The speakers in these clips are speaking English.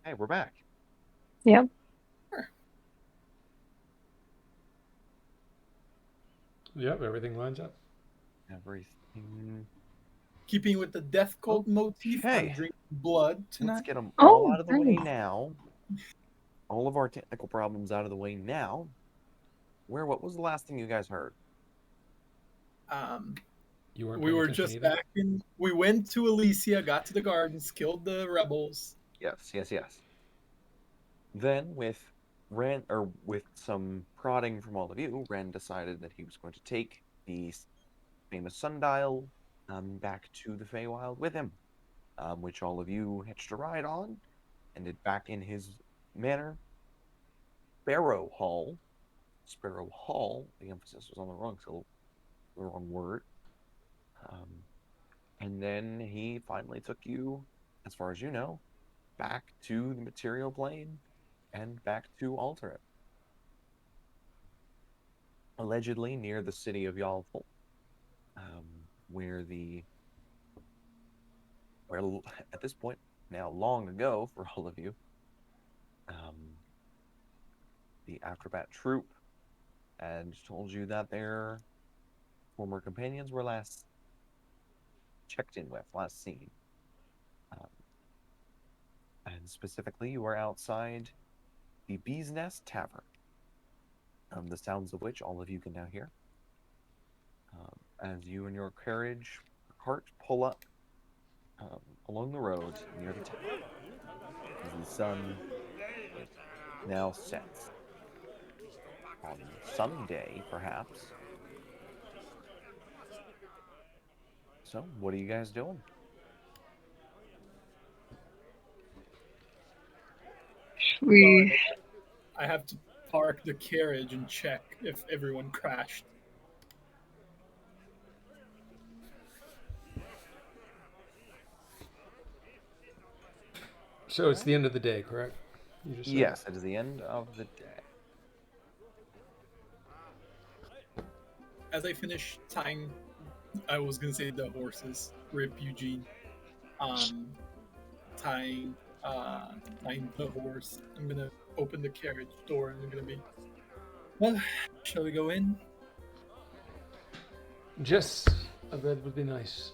Hey, we're back. Yep. Yep, everything lines up. Everything. Keeping with the death cult motif, I'm Okay. drinking blood Let's tonight. get them all Oh, out of the way nice. now. All of our technical problems out of the way now. What was the last thing you guys heard? Um, You weren't we paying were attention just either? back in. We went to Elysia, got to the gardens, killed the rebels. Yes. Then, with some prodding from all of you, Ren decided that he was going to take the famous sundial back to the Feywild with him, which all of you hitched a ride on, ended back in his manor, Sparrow Hall. Sparrow Hall. The emphasis was on the wrong word. Um, and then he finally took you, as far as you know, back to the material plane and back to Altair, allegedly near the city of Yalful, um, where the where at this point now long ago for all of you, um, the acrobat troupe had told you that their former companions were last checked in with, last seen. Um, and specifically, you were outside the Bee's Nest Tavern, the sounds of which all of you can now hear. As you and your carriage cart pull up along the road near the town, as the sun now sets on some day, perhaps. So, what are you guys doing? Well, We I have to park the carriage and check if everyone crashed. So it's the end of the day, correct? You just said? Yes, it is the end of the day. As I finish tying, I was gonna say the horses. Rip Eugene. Um, tying, tying the horse. I'm gonna open the carriage door and I'm gonna be. Well, shall we go in? Just a bed would be nice.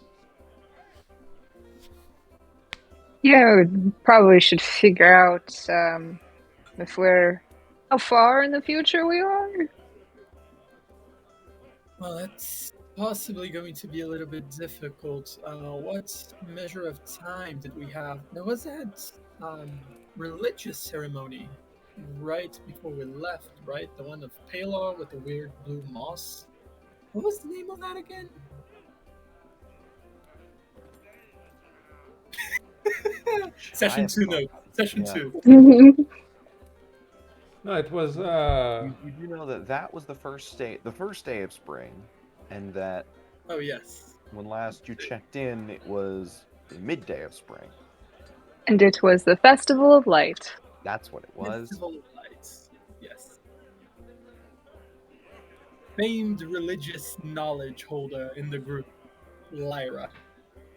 yeah, we probably should figure out if we're how far in the future we are. Well, that's possibly going to be a little bit difficult. What measure of time did we have? There was that religious ceremony right before we left, right? The one of Palor with the weird blue moss. What was the name of that again? I Session haven't two thought note. about it. Session Yeah. two. No, it was You do know that that was the first day of spring, and that Oh yes. when last you checked in, it was the midday of spring. And it was the Festival of Light. That's what it was. Festival of Lights. Yes. Famed religious knowledge holder in the group, Lyra,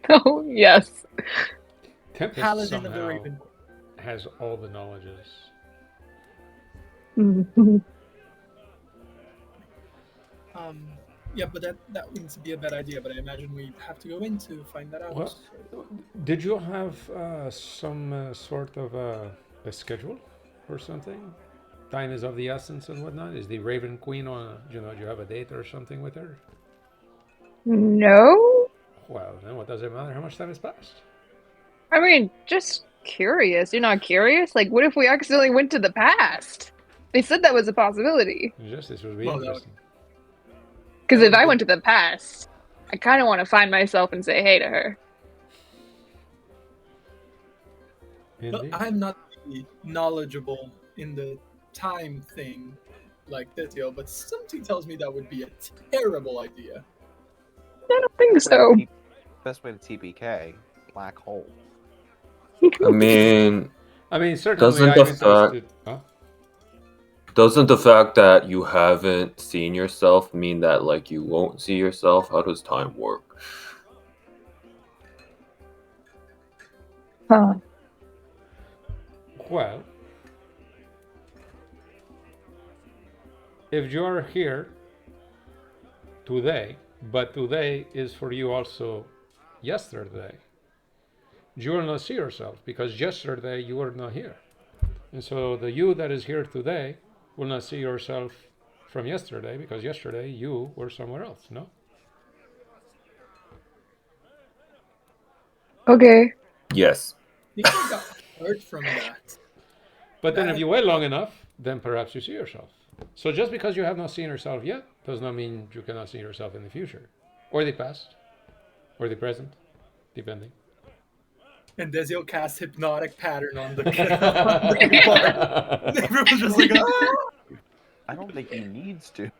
Oh, yes. Tempest Paladin of the somehow Raven. has all the knowledges. Um, yeah, but that wouldn't be a bad idea. But I imagine we have to go in to find that out. Well, did you have some sort of a schedule or something? Time is of the essence and whatnot. Is the Raven Queen on? Do you have a date or something with her? No? Well, then what does it matter how much time has passed? I mean, just curious. You're not curious? Like, what if we accidentally went to the past? They said that was a possibility. Just this would be Well, interesting. Because that if would I have went been. to the past, I kind of want to find myself and say hey to her. But Indeed. I'm not really knowledgeable in the time thing like Tethio, but something tells me that would be a terrible idea. I don't think Best way to so. T- best way to TPK, black hole. I mean, I mean, certainly doesn't I'm the fact interested. Huh? doesn't the fact that you haven't seen yourself mean that like you won't see yourself? How does time work? Huh. Well, if you are here today, but today is for you also yesterday, you will not see yourself because yesterday you were not here. And so the you that is here today will not see yourself from yesterday because yesterday you were somewhere else, no? Okay. Yes. I think I got hurt from that. But then if That- you wait long enough, then perhaps you see yourself. So just because you have not seen yourself yet does not mean you cannot see yourself in the future. Or the past. Or the present. Depending. And Desiel cast hypnotic pattern on the part. And everyone's just like, ah! I don't think he needs to.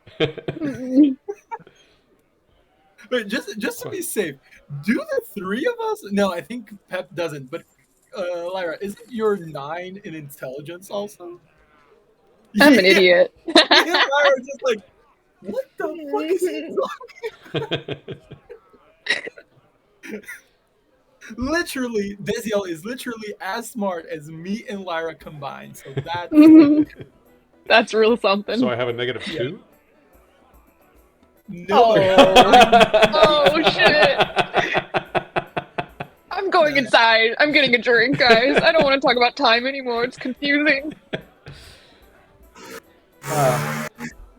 But just to be safe, do the three of us? No, I think Pep doesn't. But Lyra, isn't your 9 in intelligence also? I'm an idiot. Me and Lyra are just like, what the fuck is he talking? Literally, Desiel is literally as smart as me and Lyra combined. So that's That's real something. So I have a negative 2? no. Oh, shit. I'm going inside. I'm getting a drink, guys. I don't want to talk about time anymore. It's confusing.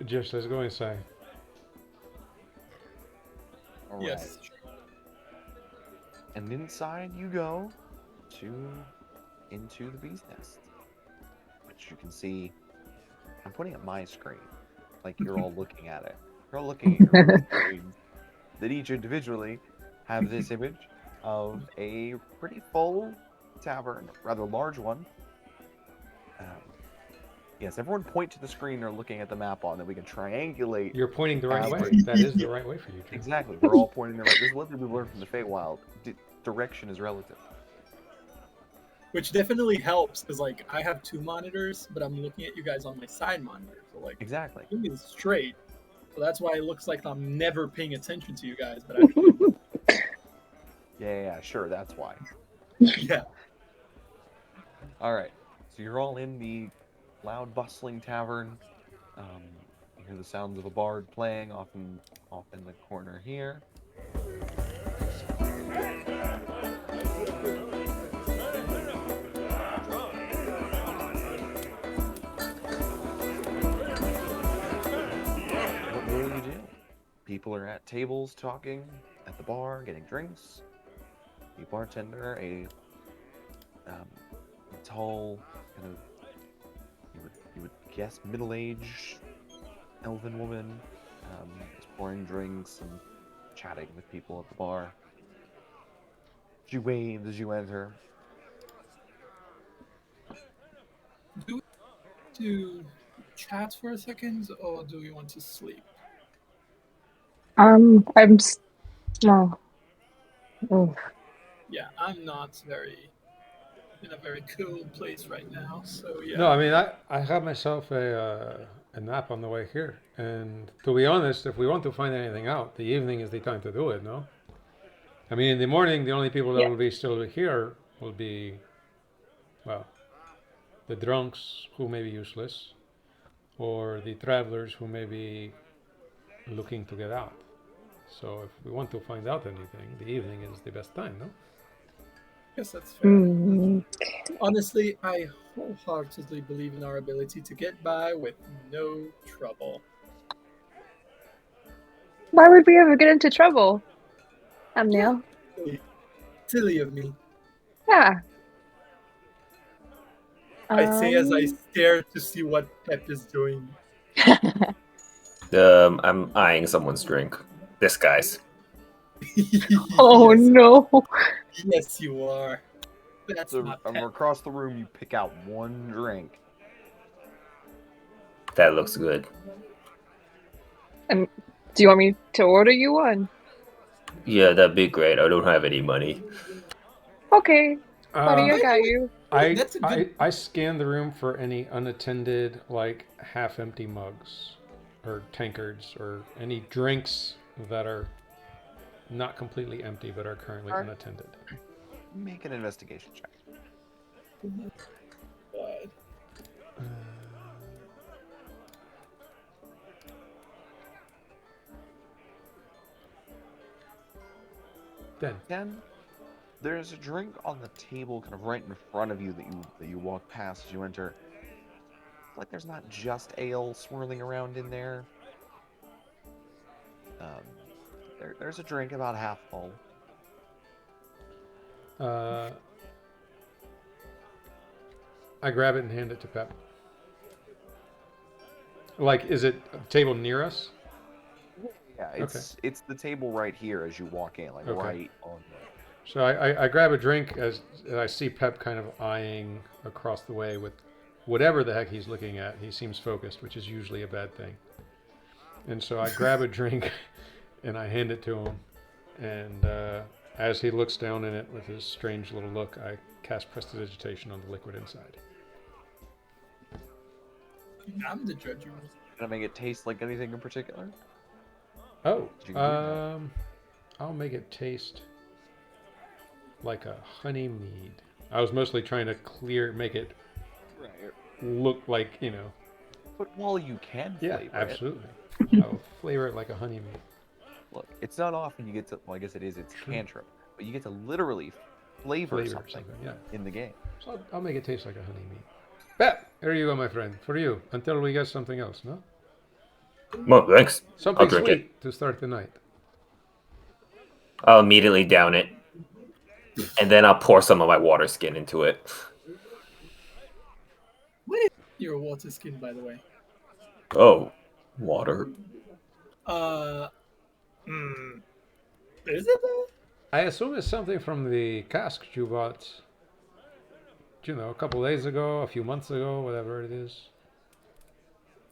Just let's go inside. All right. Yes. And inside you go into the bee's nest, which you can see. I'm putting up my screen, like you're all looking at it. You're all looking at your own screens that each individually have this image of a pretty full tavern, rather large one. Yes, everyone point to the screen they're looking at the map on, that we can triangulate. You're pointing the right way. Tavern. That is the right way for you, Drew. Exactly, we're all pointing the right. This is what we learned from the Feywild. Direction is relative. Which definitely helps because, like, I have 2 monitors, but I'm looking at you guys on my side monitor. So, like, Exactly. everything is straight. So that's why it looks like I'm never paying attention to you guys. But actually, Yeah, sure, that's why. yeah. All right, so you're all in the loud, bustling tavern. You hear the sounds of a bard playing off in the corner here. What will you do? People are at tables talking at the bar, getting drinks. The bartender, a tall, kind of, you would guess middle-aged elven woman, is pouring drinks and chatting with people at the bar. She waves as you enter. Do we want to chat for a second, or do we want to sleep? I'm no. Oh. Yeah, I'm not in a very cool place right now. So yeah. No, I mean, I have myself a nap on the way here. And to be honest, if we want to find anything out, the evening is the time to do it, no? I mean, in the morning, the only people that Yeah. will be still here will be, well, the drunks who may be useless, or the travelers who may be looking to get out. So if we want to find out anything, the evening is the best time, no? Yes, that's fair. Mm. Honestly, I wholeheartedly believe in our ability to get by with no trouble. Why would we ever get into trouble? Neil. Silly of me. Yeah. I say as I stare to see what Pep is doing. I'm eyeing someone's drink. This guy's. Oh yes, no. yes, you are. That's So not from Pep. across the room, you pick out one drink. That looks good. Do you want me to order you one? Yeah, that'd be great. I don't have any money. Okay. Buddy, I got you. That's a good- I scan the room for any unattended, like half-empty mugs or tankards or any drinks that are not completely empty but are currently Alright. unattended. Make an investigation check. Then. Ken, there's a drink on the table kind of right in front of you that you walk past as you enter. It's like there's not just ale swirling around in there. There's a drink about half full. I grab it and hand it to Pep. Like, is it a table near us? Yeah, it's the table right here as you walk in, like Okay. right on the. So I grab a drink as I see Pep kind of eyeing across the way with whatever the heck he's looking at. He seems focused, which is usually a bad thing. And so I grab a drink and I hand it to him. And as he looks down in it with his strange little look, I cast Prestidigitation on the liquid inside. I'm the judge. Gonna make it taste like anything in particular? Oh, You can do that. I'll make it taste like a honey mead. I was mostly trying to make it Right. look like, you know. But while you can Yeah, flavor absolutely. I'll flavor it like a honey mead. Look, it's not often you get to. Well, I guess it is. It's cantrip, but you get to literally flavor something yeah. in the game. So I'll make it taste like a honey mead. Pep, here you go, my friend. For you, until we get something else, no? Well, thanks. Something I'll drink sweet it. to start the night. I'll immediately down it, and then I'll pour some of my water skin into it. What is your water skin, by the way? Oh, water. Is it though? I assume it's something from the cask you bought, you know, a couple days ago, a few months ago, whatever it is.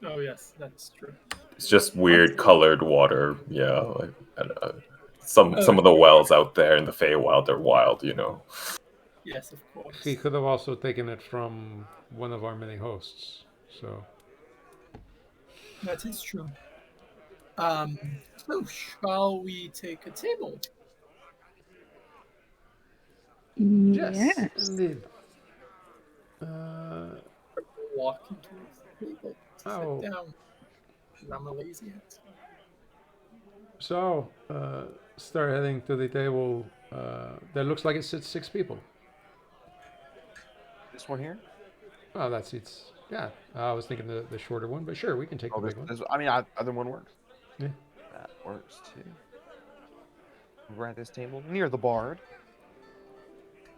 Oh yes, that's true. It's just weird colored water. Yeah, like, I don't know. Some of the wells out there in the Feywild are wild, you know. Yes, of course. He could have also taken it from one of our many hosts. So That is true. So shall we take a table? yes, indeed. Walk into the table. Oh. Sit down. 'Cause I'm a lazy ass. So start heading to the table. That looks like it sits 6 people. This one here? Oh, that seats. Yeah, I was thinking the shorter one, but sure, we can take the big one. I mean, either one works. Yeah. That works too. We're at this table near the bard.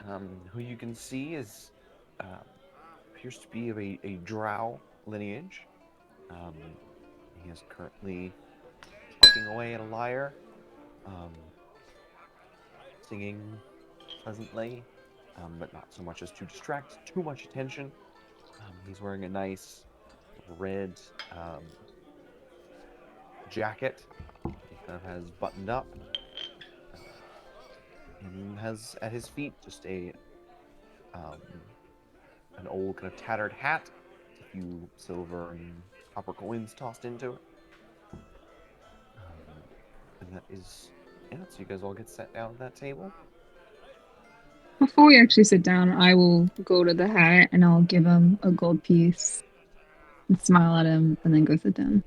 Who you can see is appears to be of a drow lineage. He is currently plucking away at a lyre, singing pleasantly, but not so much as to distract too much attention. He's wearing a nice red jacket. He kind of has buttoned up. And has at his feet just an old kind of tattered hat, a few silver and copper coins tossed into it. And that is, yeah, so you guys all get sat down at that table. Before we actually sit down, I will go to the hat and I'll give him a gold piece and smile at him and then go sit down.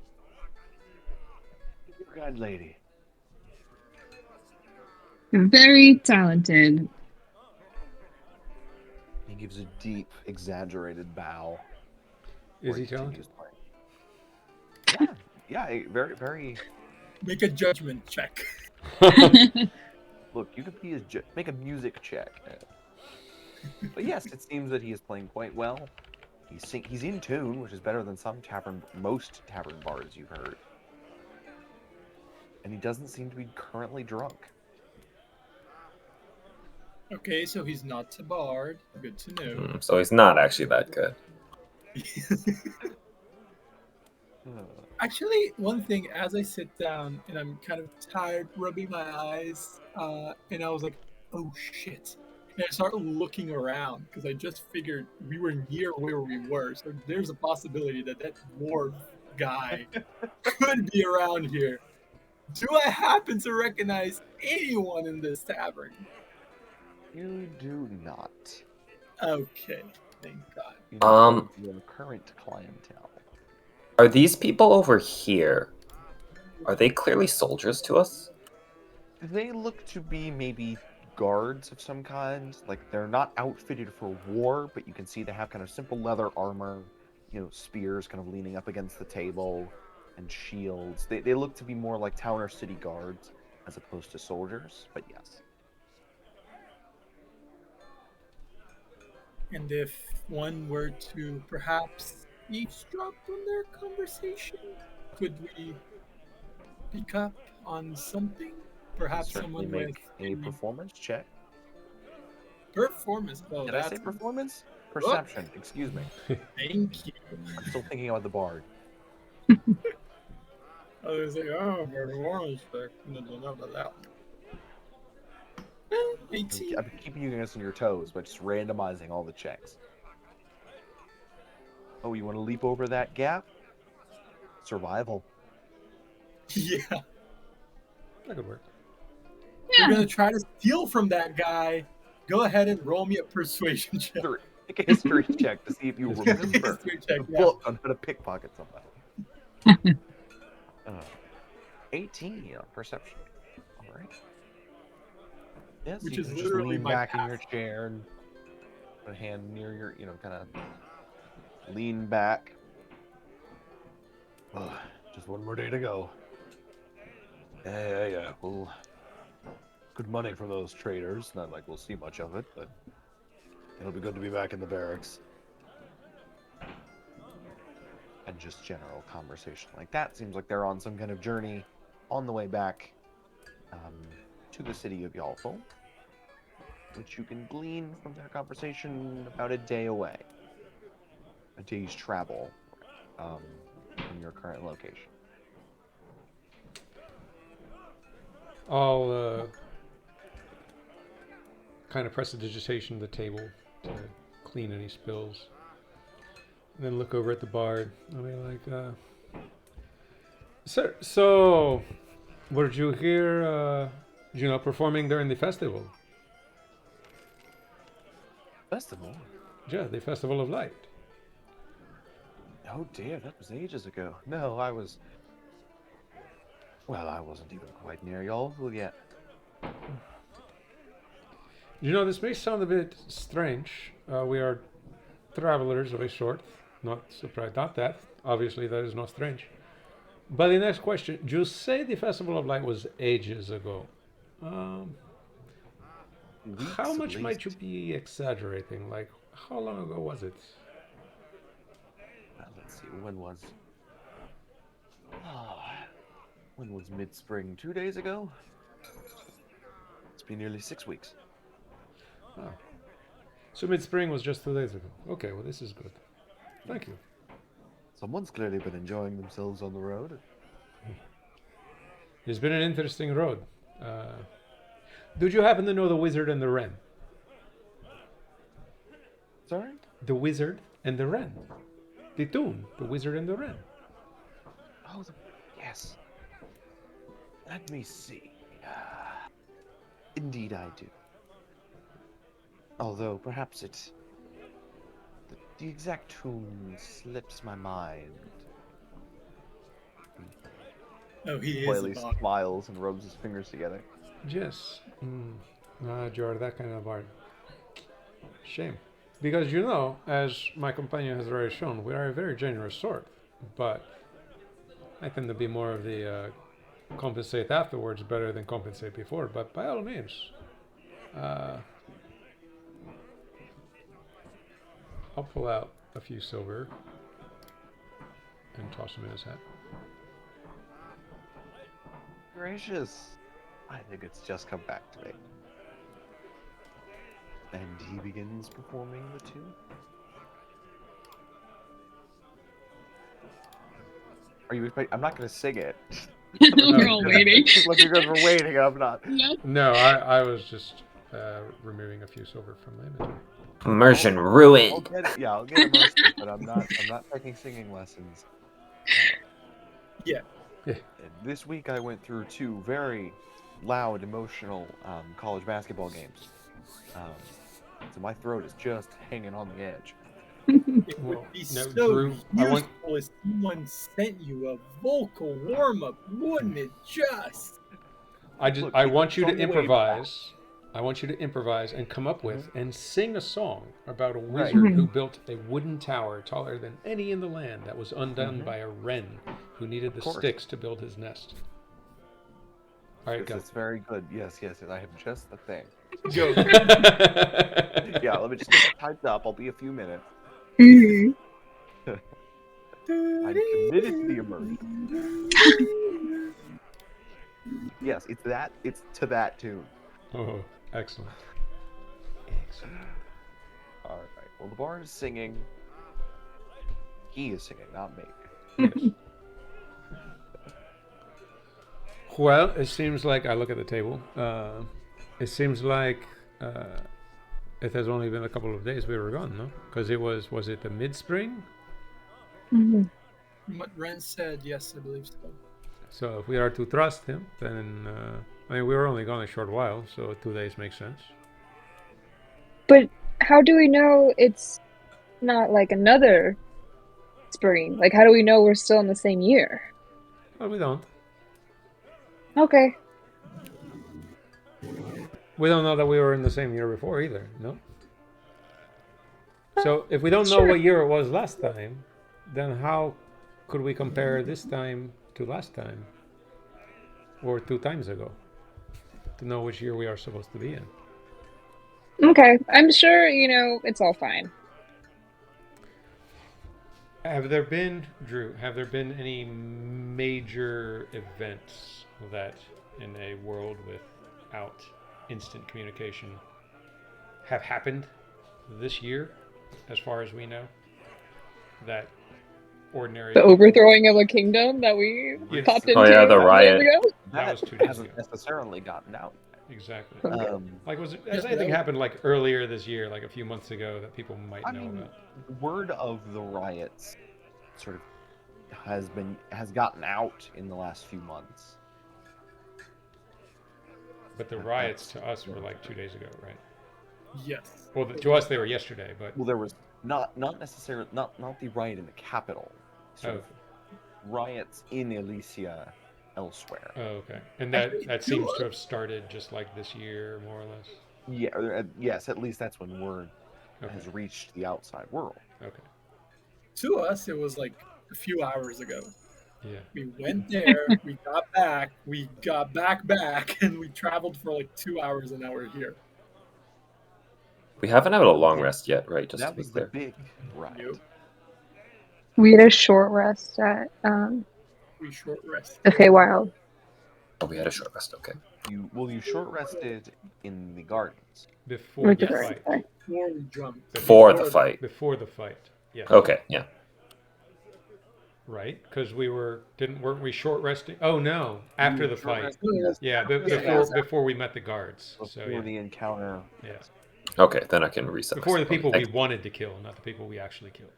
Your kind lady. Very talented. He gives a deep, exaggerated bow. Is where he talented? continues playing. Yeah, very, very. Make a judgment check. Look, you could be make a music check. But yes, it seems that he is playing quite well. He's in tune, which is better than most tavern bards you've heard. And he doesn't seem to be currently drunk. Okay, so he's not a bard. Good to know. So he's not actually that good. Actually, one thing, as I sit down and I'm kind of tired, rubbing my eyes, and I was like, oh shit. And I start looking around because I just figured we were near where we were. So there's a possibility that dwarf guy could be around here. Do I happen to recognize anyone in this tavern? You do not. Okay, thank God. You know, your current clientele. Are these people over here? Are they clearly soldiers to us? They look to be maybe guards of some kind. Like they're not outfitted for war, but you can see they have kind of simple leather armor, spears kind of leaning up against the table, and shields. They look to be more like town or city guards as opposed to soldiers, but yes. And if one were to perhaps eavesdrop on their conversation, could we pick up on something? Perhaps Certainly someone make with a performance check. performance. Oh, Did I say that's performance? Perception, excuse me. thank you. I'm still thinking about the bard. I was like, oh, performance check. No. 18. I'm keeping you guys on your toes by just randomizing all the checks. Oh, you want to leap over that gap? Survival. Yeah. That could work. You're gonna try to steal from that guy. Go ahead and roll me a persuasion check. Make a history check to see if you remember History check, the yeah. book on how to pickpocket somebody. 18 on perception. All right. Yes, Which you is can just literally lean my back in path. your chair and put a hand near your, kind of lean back. Oh, just one more day to go. Yeah. Well, good money from those traders. Not like we'll see much of it, but it'll be good to be back in the barracks. And just general conversation like that. Seems like they're on some kind of journey on the way back to the city of Yalful, which you can glean from their conversation about a day away. A day's travel from your current location. I'll kind of press the digitation of the table to clean any spills. And then look over at the bard. I'll be like, sir, so were you here, performing during the festival? Festival? Yeah, the Festival of Light. Oh dear, that was ages ago. No, I wasn't even quite near Yalful yet. This may sound a bit strange. We are travelers of a sort. Not surprised. Not that. Obviously, that is not strange. But the next question. You say the Festival of Light was ages ago. How Weeks, much at might you least. be exaggerating? Like, how long ago was it? Let's see, when was mid-spring? 2 days ago? It's been nearly 6 weeks. Oh. So mid-spring was just 2 days ago. Okay, well, this is good. Thank you. Someone's clearly been enjoying themselves on the road. It's been an interesting road. Did you happen to know the Wizard and the Wren? Sorry? The Wizard and the Wren. The tune, The Wizard and the Wren. Oh, yes. Let me see. Indeed I do. Although, perhaps the exact tune slips my mind. Oh, he is. Wiley smiles and rubs his fingers together. Yes. You're that kind of bard. Shame. Because as my companion has already shown, we are a very generous sort. But I tend to be more of the compensate afterwards better than compensate before. But by all means, I'll pull out a few silver and toss them in his hat. Gracious. I think it's just come back to me. And he begins performing the tune. Are you expecting? I'm not going to sing it. We're all waiting. Like you guys were waiting, I'm not. Yep. No, I was just removing a few silver from the inventory. Immersion I'll ruined. get it. Yeah, I'll get immersed, but I'm not taking singing lessons. Yeah. And this week I went through 2 very loud, emotional college basketball games. So my throat is just hanging on the edge. It Well, would be no, so Drew, I want- useful if someone sent you a vocal warm-up, wouldn't it just? Look, I it's want you to on the way back. improvise. I want you to improvise and come up with and sing a song about a Right. wizard who built a wooden tower taller than any in the land that was undone by a wren who needed the course. sticks to build his nest. All right, This go. is very good. Yes, I have just the thing. Go. Yeah, let me just get that typed up. I'll be a few minutes. Mhm. I'm committed to the immersion. Yes, it's to that tune. Oh, excellent. Excellent. All right. Well, the bard is singing. He is singing, not me. Yes. Well, it seems like I look at the table. It seems like it has only been a couple of days we were gone, no? Because was it the mid-spring? Mhm. What Ren said, yes, I believe so. So if we are to trust him, then I mean we were only gone a short while, so 2 days makes sense. But how do we know it's not like another spring? Like, how do we know we're still in the same year? Well, we don't. Okay. We don't know that we were in the same year before either, no? So if we don't know Sure. what year it was last time, then how could we compare this time to last time? Or 2 times ago? To know which year we are supposed to be in. Okay. I'm sure, it's all fine. Drew, have there been any major events that in a world without instant communication have happened this year, as far as we know? That ordinary The people- overthrowing of a kingdom that we Yes. popped into Oh, yeah, the a couple riot. days ago? That was 2 days hasn't ago. necessarily gotten out. Exactly. Okay. Like, has Yes, anything that- happened like earlier this year, like a few months ago, that people might I know mean, about? word of the riots sort of has gotten out in the last few months. But the riots to us were like 2 days ago, right? Yes. Well, to us they were yesterday, but Well, there was not necessarily not the riot in the capital, sort Oh. of riots in Elysia elsewhere. oh, okay. And Actually, that to seems us- to have started just like this year, more or less. Yeah, yes, at least that's when word Okay. has reached the outside world. Okay. To us, it was like a few hours ago. Yeah. We went there, we got back, and we traveled for like 2 hours and now we're here. We haven't had a long rest yet, right? Just to That be was the clear. big riot. Nope. We had a short rest at We short rest. the Feywild. Oh, we had a short rest. Okay. You short rested in the gardens. Before With the the Yes. fight. sorry. Before we jumped. For the fight. Before the fight. Yeah. Okay. Yeah. Right? Because weren't we short resting? Oh no, after the Short fight. rested, yes, Yeah, Yeah. before we met the guards. So before yeah. the encounter. Yeah. Okay. Then I can reset. Before the myself. people Thank we wanted to kill, not the people we actually killed.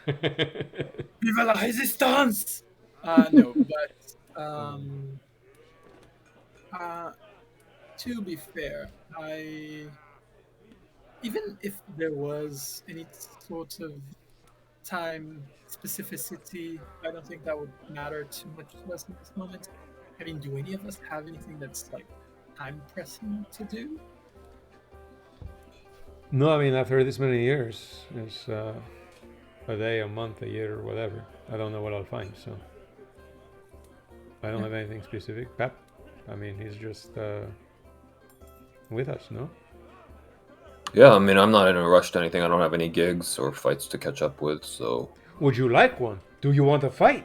Viva la resistance! No, but to be fair, even if there was any sort of time specificity, I don't think that would matter too much to us in this moment. I mean, do any of us have anything that's like time pressing to do? No, I mean after this many years, it's a day, a month, a year, or whatever. I don't know what I'll find, so I don't have anything specific. Pep, I mean he's just with us, no? Yeah, I mean, I'm not in a rush to anything. I don't have any gigs or fights to catch up with, so. Would you like one? Do you want to fight?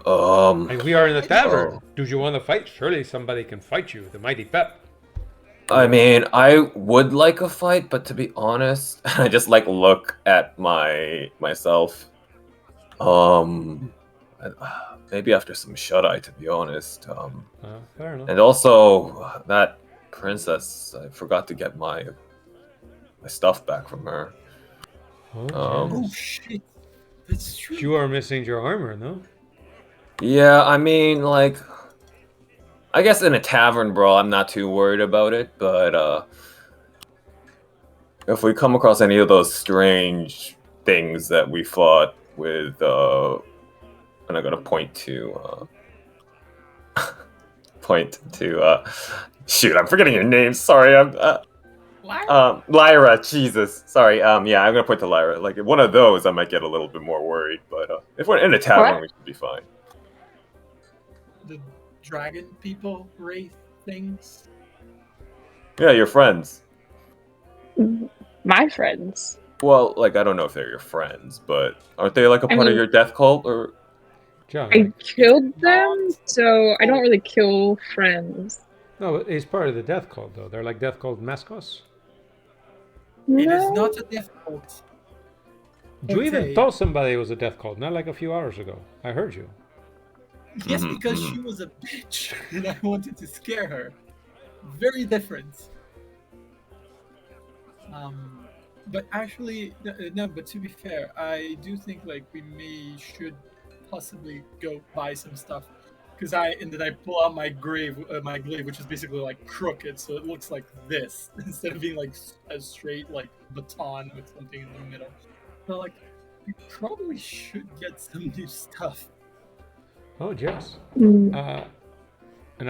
Um. And we are in a tavern. Oh. Do you want to fight? Surely somebody can fight you, the mighty Pep. I mean, I would like a fight, but to be honest, I just like look at myself. Maybe after some shut eye, to be honest. Fair enough. And also that princess, I forgot to get my stuff back from her. Oh shit, that's true. You are missing your armor, no? Yeah, I mean, like, I guess in a tavern brawl, I'm not too worried about it, but if we come across any of those strange things that we fought with, and I'm gonna point to shoot, I'm forgetting your name. Sorry, I'm Lyra. Jesus, sorry. Yeah, I'm gonna point to Lyra. Like one of those, I might get a little bit more worried. But if we're in a tavern, What? we should be fine. The dragon people, wraith things. Yeah, your friends. My friends. Well, like I don't know if they're your friends, but aren't they like a I part of mean- your death cult? Or John, I like, killed them, so I don't really kill friends. no, he's part of the death cult though. They're like death cult mascots. It is No. not a death cult. You even Okay. told somebody it was a death cult, not like a few hours ago. I heard you. Yes, Mhm, because mhm. she was a bitch and I wanted to scare her. Very different. But actually, no. But to be fair, I do think like we should possibly go buy some stuff, because then I pull out my glaive, which is basically like crooked, so it looks like this instead of being like a straight like baton with something in the middle. So like, we probably should get some new stuff. Oh, yes. Mm. And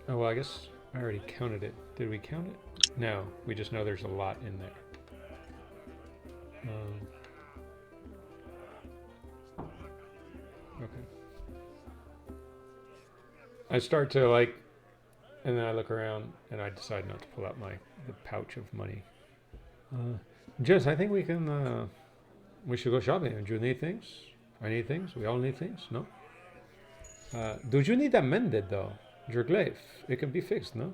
oh, well, I guess I already counted it. Did we count it? No, we just know there's a lot in there. Okay. I start to like, and then I look around and I decide not to pull out the pouch of money. Jess, I think we can. We should go shopping. Do you need things? I need things. We all need things. No. Do you need that mended though? Your glaive. It can be fixed, no?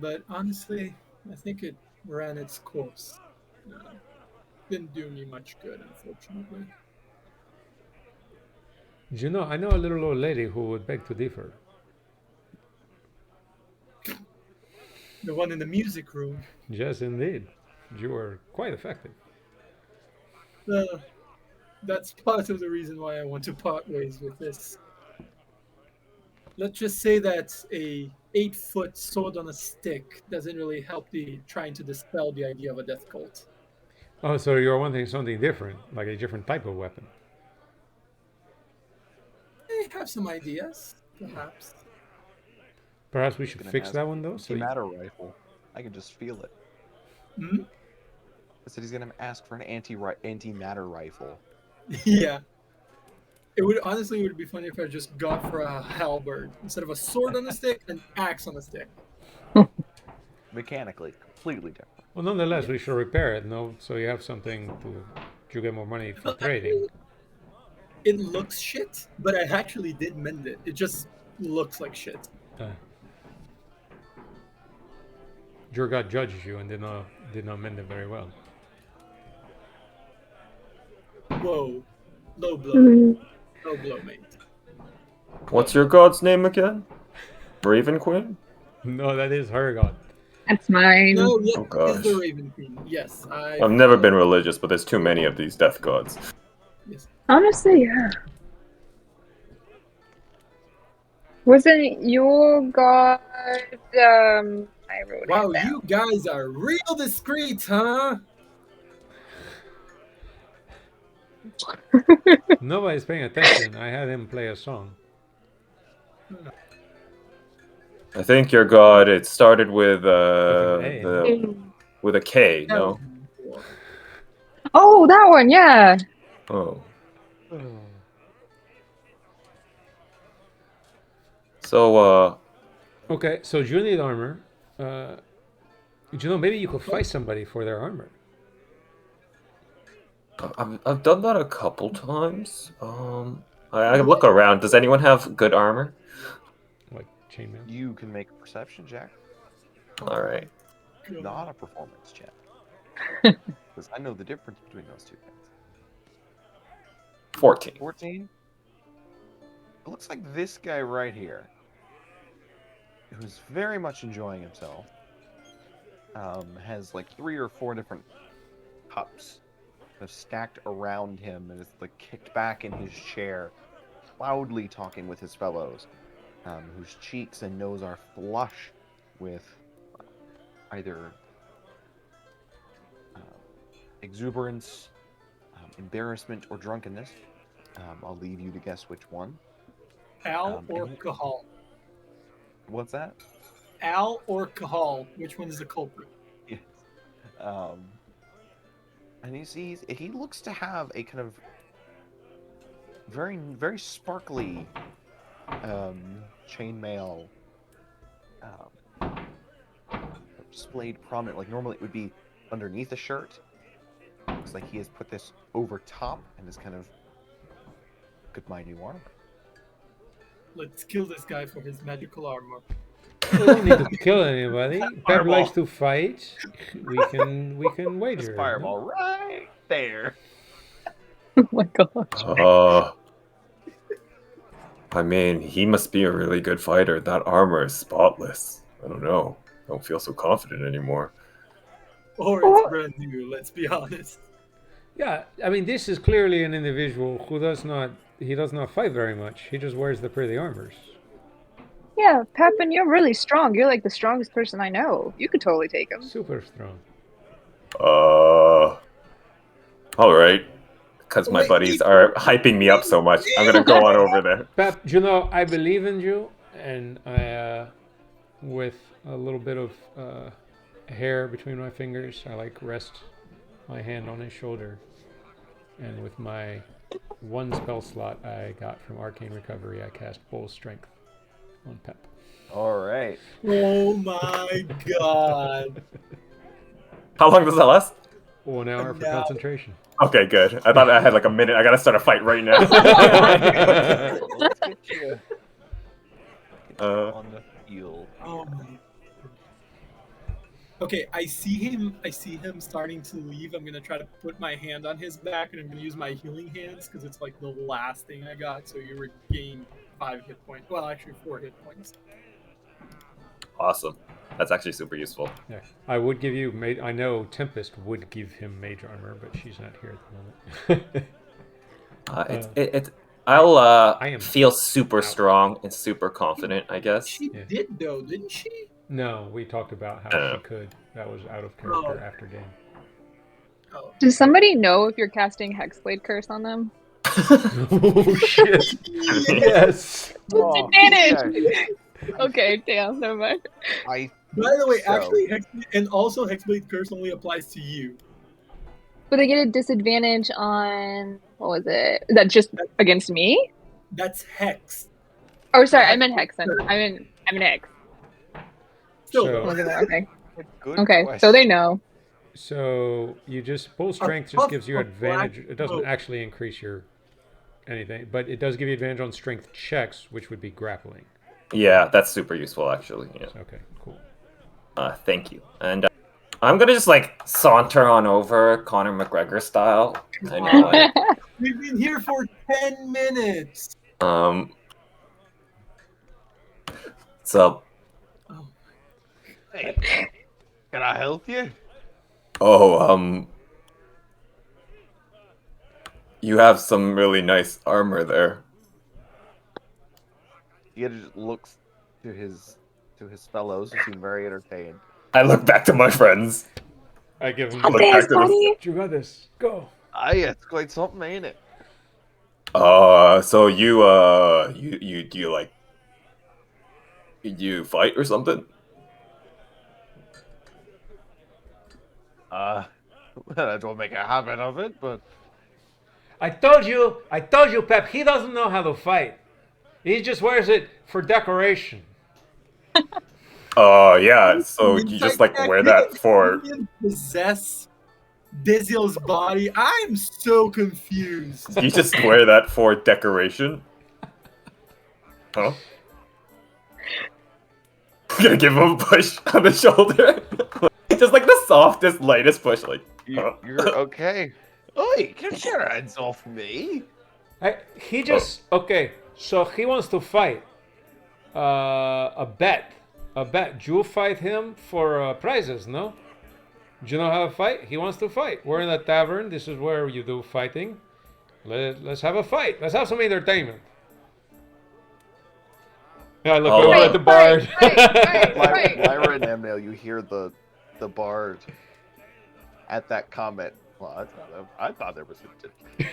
But honestly, I think it ran its course. Didn't do me much good, unfortunately. Do you know? I know a little old lady who would beg to differ. The one in the music room. Yes, indeed. You were quite effective. That's part of the reason why I want to part ways with this. Let's just say that a 8-foot sword on a stick doesn't really help trying to dispel the idea of a death cult. Oh, so you're wanting something different, like a different type of weapon. I have some ideas, perhaps. Perhaps we should Gonna fix ask that one though. So anti-matter rifle. I can just feel it. Hmm? I said he's gonna ask for an anti-matter rifle. Yeah. It would be funny if I just got for a halberd instead of a sword on a stick, an axe on a stick. Mechanically, completely different. well, nonetheless, we should repair it, no? So you have something to get more money for trading. It looks shit, but I actually did mend it. It just looks like shit. Your god judges you and did not mend it very well. Whoa. Low blow. Mm. Low blow, mate. What's your god's name again? Raven Queen? No, that is her god. That's mine. No, yes, Oh, it is the gosh. Raven Queen. Yes, I've never been religious, but there's too many of these death gods. Yes. Honestly, yeah. Wasn't your god? I wrote Wow, it down. you guys are real discreet, huh? Nobody's paying attention. I had him play a song. I think your god. It started with A, with a K. No. Oh, that one, yeah. Oh. So Okay, so you need armor. Maybe you could fight somebody for their armor. I've done that a couple times. I look around. Does anyone have good armor? Like chainmail. You can make a perception check, All right. not a performance check. Because I know the difference between those two things. 14. 14? It looks like this guy right here, who's very much enjoying himself, has like 3 or 4 different cups that are stacked around him and is like kicked back in his chair, loudly talking with his fellows, whose cheeks and nose are flush with either exuberance, embarrassment, or drunkenness. I'll leave you to guess which one. Al or and- Cahal? What's that? Al or Cahal? Which one is the culprit? Yes. And you see, he looks to have a kind of very, very sparkly chainmail displayed prominent. Like normally it would be underneath a shirt. Looks like he has put this over top and is kind of good my new armor. Let's kill this guy for his magical armor. We don't need to kill anybody. Pep Fireball. likes to fight. We can wager. This fireball right there. Oh my gosh. I mean, he must be a really good fighter. That armor is spotless. I don't know. I don't feel so confident anymore. Or it's brand new, let's be honest. Yeah, I mean, this is clearly an individual who does not fight very much. He just wears the pretty armors. Yeah, Pepin, you're really strong. You're like the strongest person I know. You could totally take him. Super strong. All right. Because my buddies are hyping me up so much, I'm gonna go on over there. Pep, you know, I believe in you, and I, with a little bit of hair between my fingers, I like rest my hand on his shoulder, and with my one spell slot I got from Arcane Recovery, I cast Bull Strength on Pep. All right. Oh my god. How long does that last? 1 hour for Now- concentration. Okay, good. I thought I had like a minute. I gotta start a fight right now. Let's get you on the field. Oh my. Okay, I see him starting to leave. I'm gonna try to put my hand on his back, and I'm gonna use my healing hands because it's like the last thing I got. So you regain 5 hit points. Well, actually 4 hit points. Awesome. That's actually super useful. Yeah, I would give you. I know Tempest would give him mage armor, but she's not here at the moment. I'll I am feel super out. strong and super confident, I guess. She Yeah. did though, didn't she? No, we talked about how she could. That was out of character after game. Oh. Does somebody know if you're casting Hexblade Curse on them? Oh shit! Yes. Oh, Disadvantage! okay. Okay, damn, never mind. I By the way, So- actually, Hexblade Curse only applies to you. But they get a disadvantage on what was it? Is that just against me? That's Hex. Oh, sorry, I meant Hexen. I meant Hex. Still, So- Look at that. Okay, good okay, so question. they know. So you just Bull Strength just gives you a advantage. black It doesn't boat. actually increase your anything, but it does give you advantage on strength checks, which would be grappling. Yeah, that's super useful, actually. Yeah. Okay, cool. Thank you. And I'm gonna just like saunter on over, Conor McGregor style. I know, like, we've been here for 10 minutes. what's up? Oh, Hey, can I help you? Oh, you have some really nice armor there. He just looks to his fellows who seem very entertained. I look back to my friends. I give him. Look Got back this, to this. buddy. You got this. Go. It's quite something, ain't it? So you do you like you fight or something? I don't make a habit of it, but I told you, Pep. He doesn't know how to fight. He just wears it for decoration. Yeah. So you just like wear that for? possess Dizil's body. I'm so confused. You just wear that for decoration? Huh? I'm gonna give him a push on the shoulder. Just like the softest, lightest push, like. you're okay. Oi, get your hands off me! He just okay. So he wants to fight. A bet. Do you fight him for prizes? No. Do you know how to fight? He wants to fight. We're in a tavern. This is where you do fighting. Let's have a fight. Let's have some entertainment. Yeah, I look over at the bard. Right. Lyra and Amnail, you hear the the bard at that comment. Well, I thought there was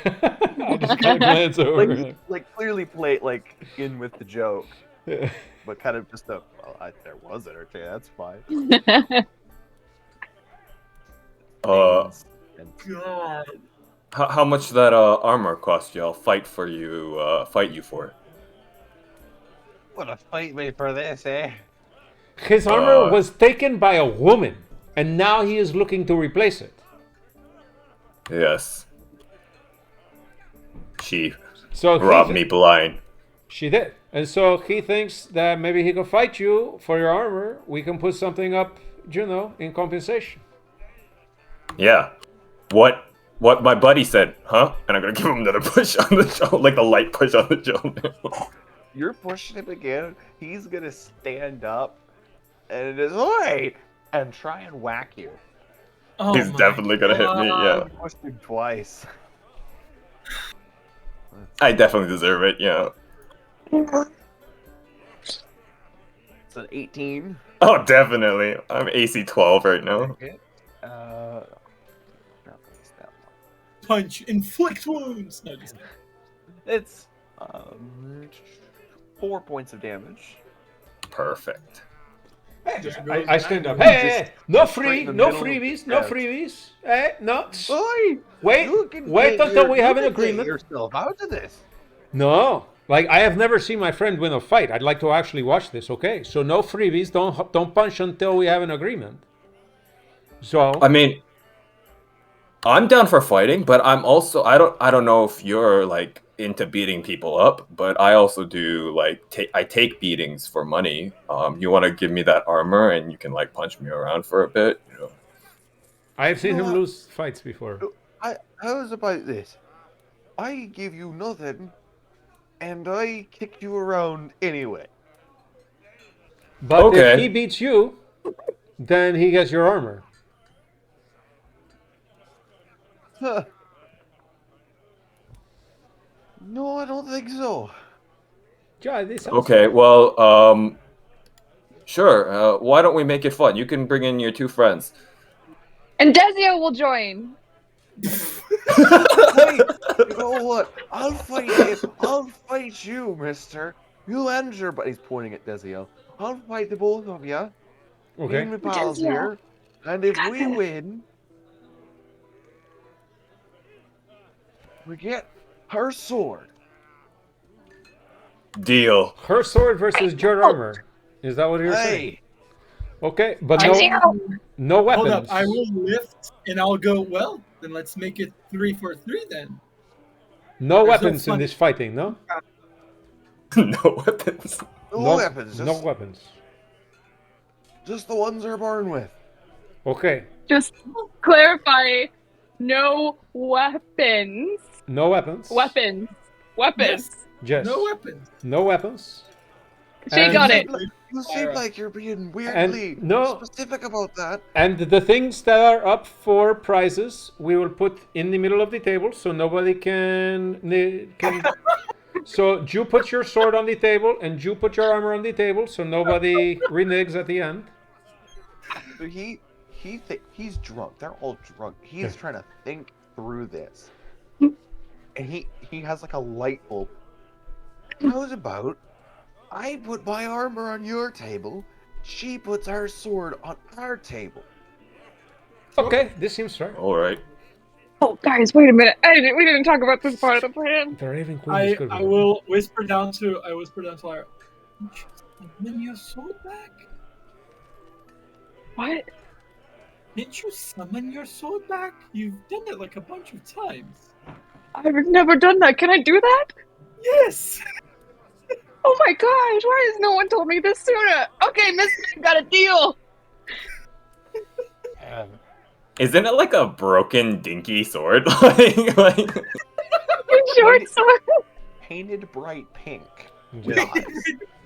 I just kind of glance over. like clearly play like in with the joke, Yeah. but kind of just there was entertaining. That's fine. Pains and God. How much that armor cost you? I'll fight you for it. wanna fight me for this, eh? His armor was taken by a woman, and now he is looking to replace it. Yes. She So robbed me blind. She did. And so he thinks that maybe he can fight you for your armor. We can put something up, in compensation. Yeah. What my buddy said, huh? And I'm gonna give him another push on the shoulder, like the light push on the shoulder. You're pushing him again. He's gonna stand up and just oi and try and whack you. Oh He's my definitely gonna hit me, yeah. You pushed him twice. I definitely deserve it, yeah. It's an 18. Oh, definitely. I'm AC 12 right now. No, Punch, inflict wounds. No, just kidding. it's 4 points of damage. Perfect. Just go I stand up. back. Hey, no straight in the no middle. freebies, no Yeah. freebies. Hey, no. Oi! Wait, You can wait get until your- we have you an can get agreement. yourself out of this. No, like I have never seen my friend win a fight. I'd like to actually watch this. Okay, so no freebies. Don't punch until we have an agreement. So I mean, I'm down for fighting, but I'm also I don't know if you're like into beating people up, but I also do like I take beatings for money. You want to give me that armor and you can like punch me around for a bit, I have seen You know him what? lose fights before. How's about this? I give you nothing, and I kick you around anyway. But Okay. if he beats you, then he gets your armor. Huh. No, I don't think so. Yeah, this sounds Okay, well, sure. Why don't we make it fun? You can bring in your 2 friends. And Desio will join. Hey, you know what? I'll fight you, mister. You and your buddy. He's pointing at Desio. I'll fight the both of you. Me Okay. and my pals Desio. here. And if we Garbett. win, we get her sword. Deal. Her sword versus your armor. Is that what you're saying? Hey, Okay, but Desio. no Hold weapons. up, I will lift and I'll go, well, then let's make it 3 for 3 then. No There's no weapons in fun- this fighting, no? No weapons. no weapons. No Just, weapons. just the ones they're born with. Okay, Just clarify. No weapons. no weapons. Weapons. Weapons. Yes. No weapons. No weapons. She And- got it. You seem like you're being weirdly no- specific about that. And the things that are up for prizes, we will put in the middle of the table, so nobody can. So you put your sword on the table, and you put your armor on the table, so nobody reneges at the end. So he's drunk. They're all drunk. He's trying to think through this, and he has like a light bulb. How's about I put my armor on your table, she puts her sword on our table. Okay, this seems fair. All right. Oh, guys, wait a minute. We didn't talk about this part of the plan. The Raven Queen is good. I with it. will whisper down to Lyra. Didn't you summon your sword back? What? Didn't you summon your sword back? You've done it like a bunch of times. I've never done that. Can I do that? Yes! Oh my gosh, why has no one told me this sooner? Okay, Miss Man got a deal. Isn't it like a broken dinky sword? like Short sword. Painted bright pink. Yes. Eyes.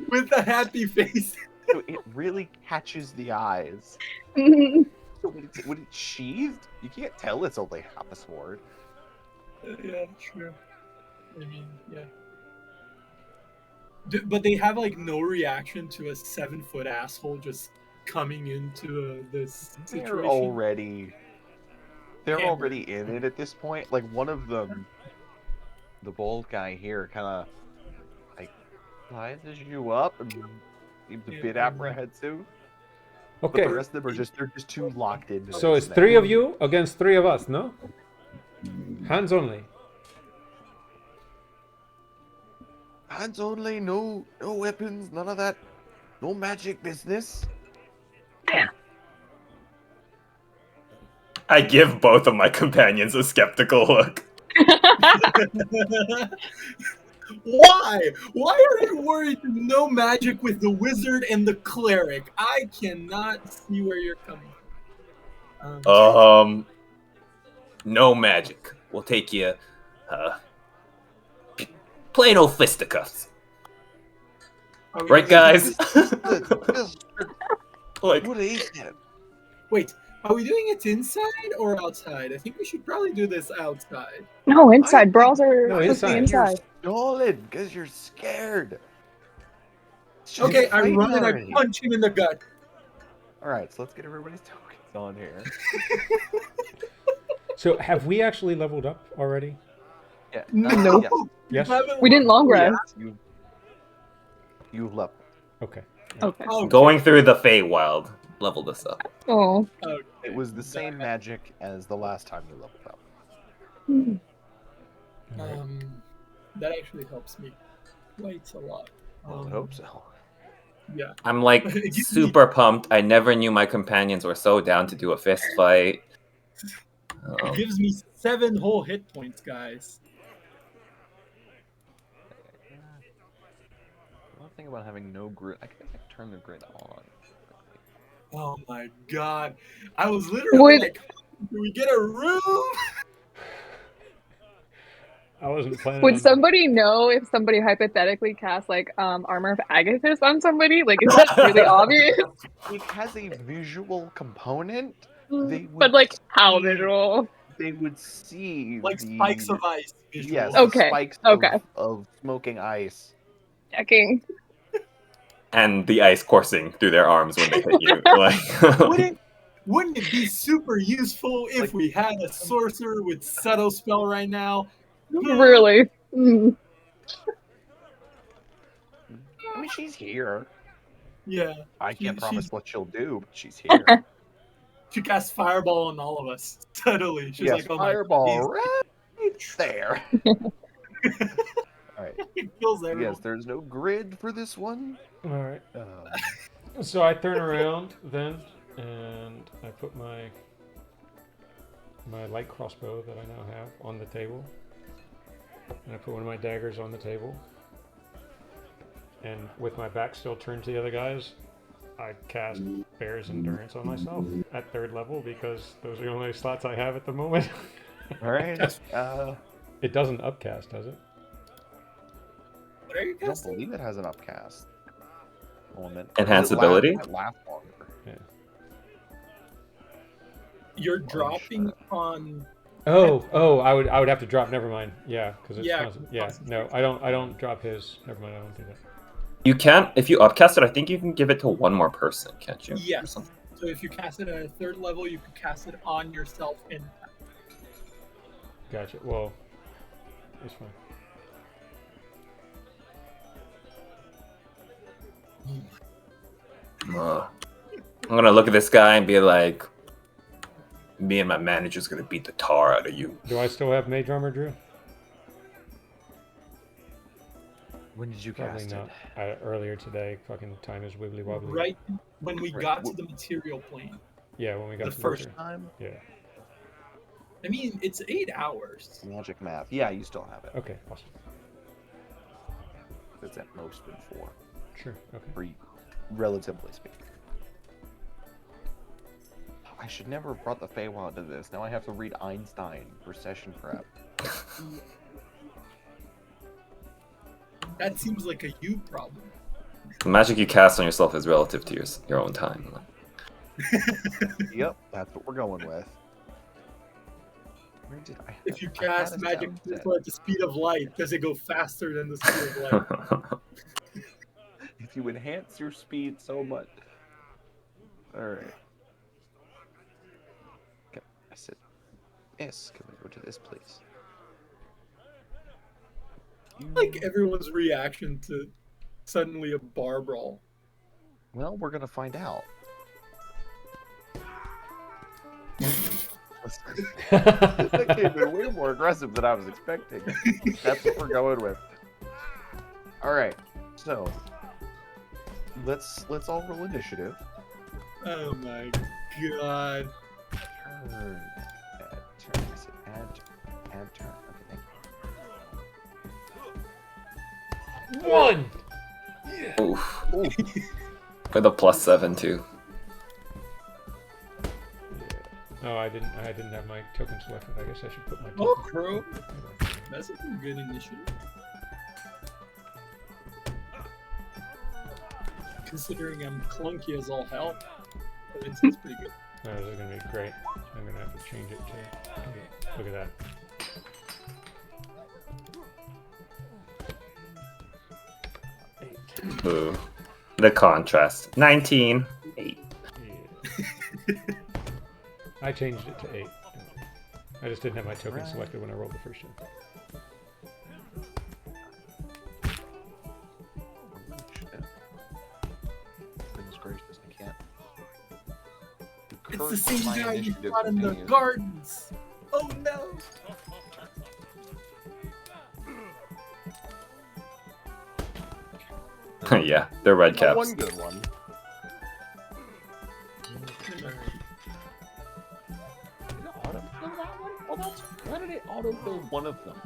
With a happy face. So it really catches the eyes. Mhm. So when it's sheathed, you can't tell it's only half a sword. Yeah, true. I mean, yeah. But they have like no reaction to a 7-foot asshole just coming into this They're situation. already Hammered. in it at this point. Like one of them, the bald guy here, kind of like sizes you up and seems a Yeah, bit I'm like- apprehensive. Okay. But the rest of them are they're just too locked into. So this it's thing. 3 of you against 3 of us, no? Hands only. Hands only, no weapons, none of that, no magic business. I give both of my companions a skeptical look. Why? Why are you worried? No magic with the wizard and the cleric. I cannot see where you're coming from. No magic. We'll take you, plain old fisticuffs. Are we Right, doing guys? this- Like, What is it? Wait, are we doing it inside or outside? I think we should probably do this outside. No, inside. Brawls are No, supposed to be inside. inside. Stolen because you're scared. Just Okay, I fight run and I already. punch him in the gut. All right, so let's get everybody's tokens on here. So have we actually leveled up already? Yeah. Nope. Yeah, Yes? You haven't We didn't long leveled rest. you leveled. Okay. Okay. yet? Oh, going through the Feywild leveled us up. Oh. okay. It was the same magic as the last time you leveled up. Hmm. Alright. That actually helps me quite a lot. I hope so. Yeah. I'm like It gives me- super pumped. I never knew my companions were so down to do a fist fight. It gives me 7 whole hit points, guys. One thing about having no grid, I can turn the grid on. Oh my god. I was literally Would- like, do we get a room? I wasn't planning Would on somebody know if somebody hypothetically cast like Armor of Agathis on somebody? Like, is that really obvious? It has a visual component. They would But like, how see- visual? They would see Like the, spikes of ice. Visual. Yes, Okay, the spikes okay. of smoking ice. Checking. And the ice coursing through their arms when they hit you. Like, Wouldn't it be super useful if we had a sorcerer with subtle spell right now? Really? Mm. I mean, she's here. Yeah. I can't She- promise she's- what she'll do, but she's here. She casts fireball on all of us. Subtly. She's yes, like, oh fireball my right there. All right. it kills everyone. Yes, there's no grid for this one. Alright. So I turn around then and I put my light crossbow that I now have on the table. And I put one of my daggers on the table. And with my back still turned to the other guys, I cast Bear's Endurance on myself at 3rd level because those are the only slots I have at the moment. All right. It doesn't upcast, does it? What are you I don't casting? believe it has an upcast element. Enhance Does it last- ability? might last longer. You're dropping on. Oh, I would have to drop. Never mind. Yeah, because it's Yeah, constant. Yeah, no, I don't drop his. Never mind. I don't do that. you can't, if you upcast it, I think you can give it to one more person, can't you? Or Yes. something. So if you cast it at a 3rd level, you can cast it on yourself in. Gotcha. Well, it's fine. I'm gonna look at this guy and be like, me and my manager's gonna beat the tar out of you. Do I still have mage armor, Drew? When did you Probably cast not. it? Earlier today, fucking time is wibbly wobbly. Right when we Right. got to the material plane. Yeah, when we got The to first winter. Time? Yeah. I mean, it's 8 hours. Magic math. Yeah, you still have it. Okay. Awesome. It's at most been 4, Sure. Okay. for relatively speaking. I should never have brought the Feywild to this. Now I have to read Einstein for session prep. That seems like a you problem. The magic you cast on yourself is relative to your own time. Yep, that's what we're going with. Where did I? If you I had cast it magic down missile at the speed of light, does it go faster than the speed of light? If you enhance your speed so much. Alright. I said, yes, can we go to this place? Like everyone's reaction to suddenly a bar brawl. Well, we're gonna find out. That came in way more aggressive than I was expecting. That's what we're going with. Alright, so let's all roll initiative. Oh my god. Turn. Turn. I said add turn. Okay, One. Oof. Ooh. For the +7 too. Oh, I didn't have my token selected. I guess I should put my token. Oh, Crow. That's a good initiative. Considering I'm clunky as all hell, it's pretty good. No, this is gonna be great. I'm gonna have to change it to. Okay, look at that. Ooh. The contrast. 19. 8. Yeah. I changed it to 8. I just didn't have my token Right. selected when I rolled the first one. Goodness gracious, I can't. It's the Curse same my guy you initiative fought in the continues. gardens. Oh no. Yeah, they're red Oh, caps. one good one. Did it autofill that one? Oh, that's, why did it autofill one of them?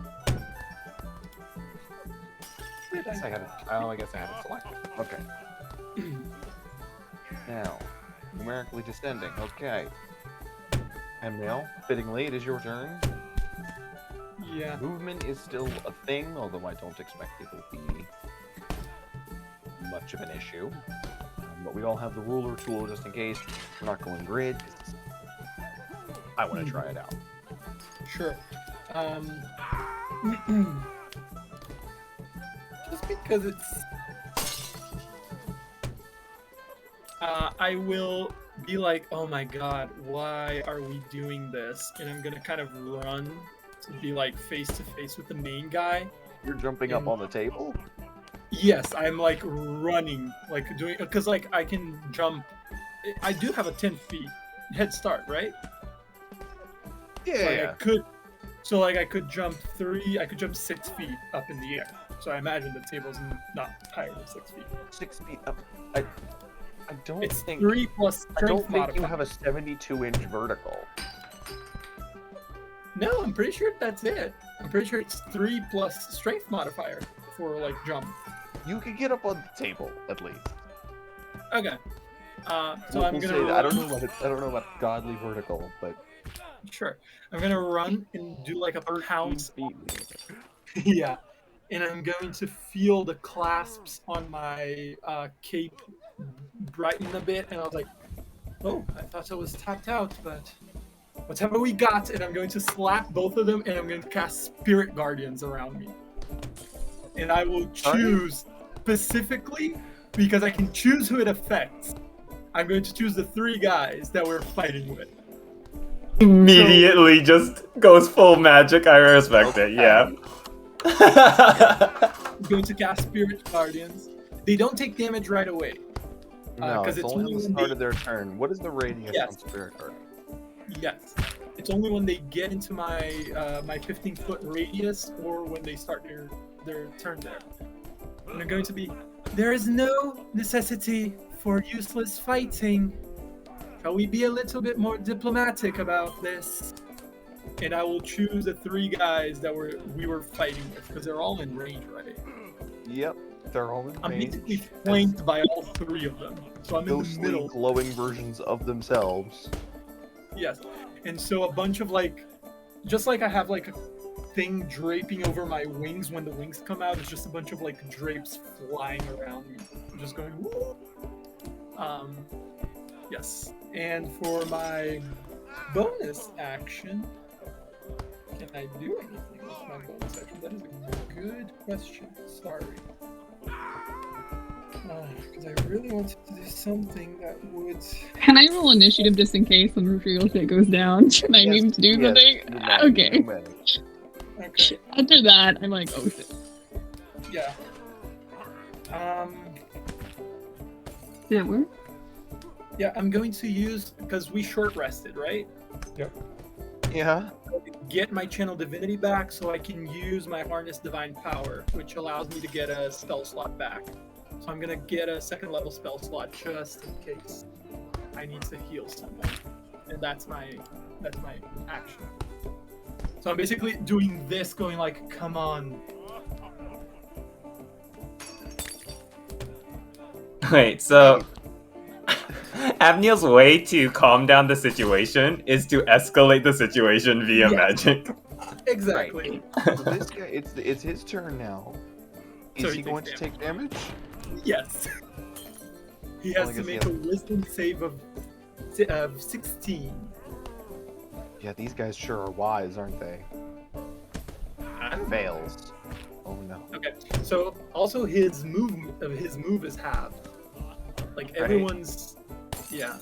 I guess I had it. Oh, I guess I had it selected. Okay. Now, numerically descending. Okay. And now, fittingly, it is your turn. Yeah. Movement is still a thing, although I don't expect it will be much of an issue. But we all have the ruler tool just in case. We're not going grid. 'Cause I want to try it out. Sure. Just because it's... I will be like, oh my god, why are we doing this? And I'm gonna kind of run to be like face to face with the main guy. You're jumping up on the table? Yes, I'm like running, like doing, because like I can jump. I do have a 10 feet head start, right? Like I could, so like I could jump 6 feet up in the air. So I imagine the table's not higher than 6 feet. 6 feet up. I don't It's think 3 plus I don't strength think you modifier. have a 72-inch vertical. No, I'm pretty sure that's it. I'm pretty sure it's 3 plus strength modifier for like jump. You could get up on the table at least. Okay. So We'll I'm say gonna. that. I don't know about godly vertical, but Sure. I'm gonna run and do like a 13 pounce. feet. Yeah. And I'm going to feel the clasps on my cape brighten a bit, and I was like, oh, I thought I was tapped out, but whatever we got, and I'm going to slap both of them, and I'm going to cast Spirit Guardians around me. And I will choose specifically, because I can choose who it affects. I'm going to choose the 3 guys that we're fighting with. Immediately just goes full magic. I respect it, yeah. I'm going to cast Spirit Guardians. They don't take damage right away. No, 'cause it's it's only only on the when start they- of their turn. What is the radius Yes. on Spirit Guard? Yes. It's only when they get into my my 15-foot radius or when they start their turn there. And they're going to be, there is no necessity for useless fighting. Shall we be a little bit more diplomatic about this? And I will choose the 3 guys that we were fighting with, because they're all in range, right? Yep, they're all in I'm range. basically flanked by all 3 of them. So I'm in the Ghostly, middle. glowing versions of themselves. Yes. And so a bunch of like, just like I have like a thing draping over my wings when the wings come out, it's just a bunch of like drapes flying around me. I'm just going, woo! Yes. And for my bonus action, can I do anything with my bonus action? That is a good question. Sorry. Because I really wanted to do something that would. Can I roll initiative just in case some real shit goes down? Can I Yes, need to do yes, something? you may, Okay. you may. Okay. After that, I'm like, oh shit. Yeah. Did it work? Yeah, I'm going to use, because we short rested, right? Yeah. Get my channel divinity back so I can use my harness divine power, which allows me to get a spell slot back. So I'm gonna get a second level spell slot just in case I need to heal someone, and that's my action. So I'm basically doing this, going like, come on. Wait, so Abniel's way to calm down the situation is to escalate the situation via Yeah. magic. Exactly. So this guy, it's his turn now. So Is he he going takes to take damage? Yes. He Well, has I to guess he make a wisdom save of 16. Yeah, these guys sure are wise, aren't they? Fails. Oh no. Okay. So also his move is halved. Like Right. everyone's. Yeah.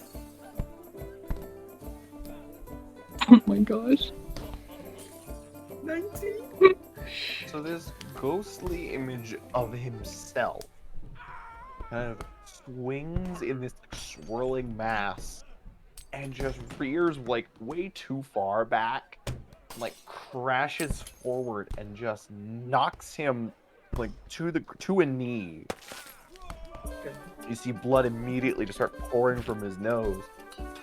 Oh my gosh. 19. So this ghostly image of himself kind of swings in this swirling mass and just rears like way too far back, like crashes forward and just knocks him like to a knee. Okay. You see blood immediately just start pouring from his nose.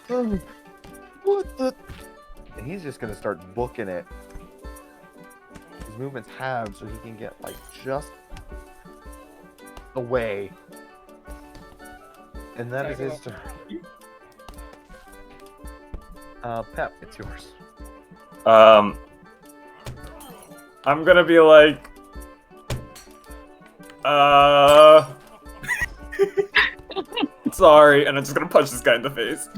Oh, what the? And he's just gonna start booking it. His movement's halved, so he can get like just away. And that is his turn. Pep, it's yours. I'm gonna be like, sorry, and I'm just gonna punch this guy in the face.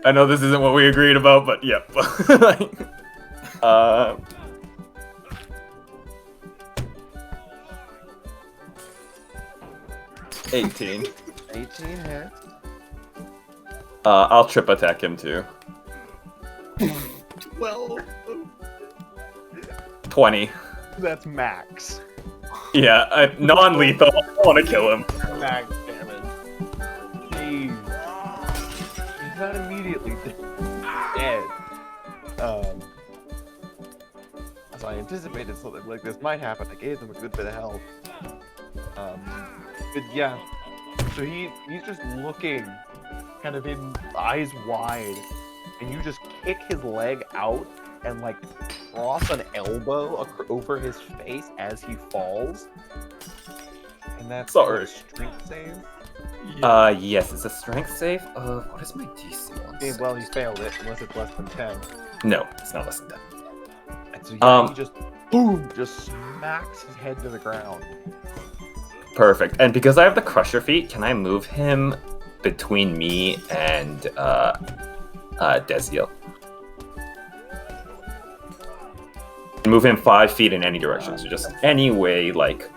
I know this isn't what we agreed about, but yep. Like, 18. 18 hits. I'll trip attack him too. 12. 20. That's max. Yeah, non-lethal. I want to kill him. Max damage. Jeez. He's not immediately dead. As I anticipated something like this might happen, I gave him a good bit of health. But yeah, so he's just looking, kind of in eyes wide, and you just kick his leg out and like cross an elbow over his face as he falls. And that's Sorry. a strength save. Yes, it's a strength save. What is my DC? Okay, well, he failed it unless it's less than 10. No, it's not less than that. And so yeah, he just boom, just smacks his head to the ground. Perfect. And because I have the Crusher feat, can I move him between me and Desiel? Move him 5 feet in any direction, so just any way, like,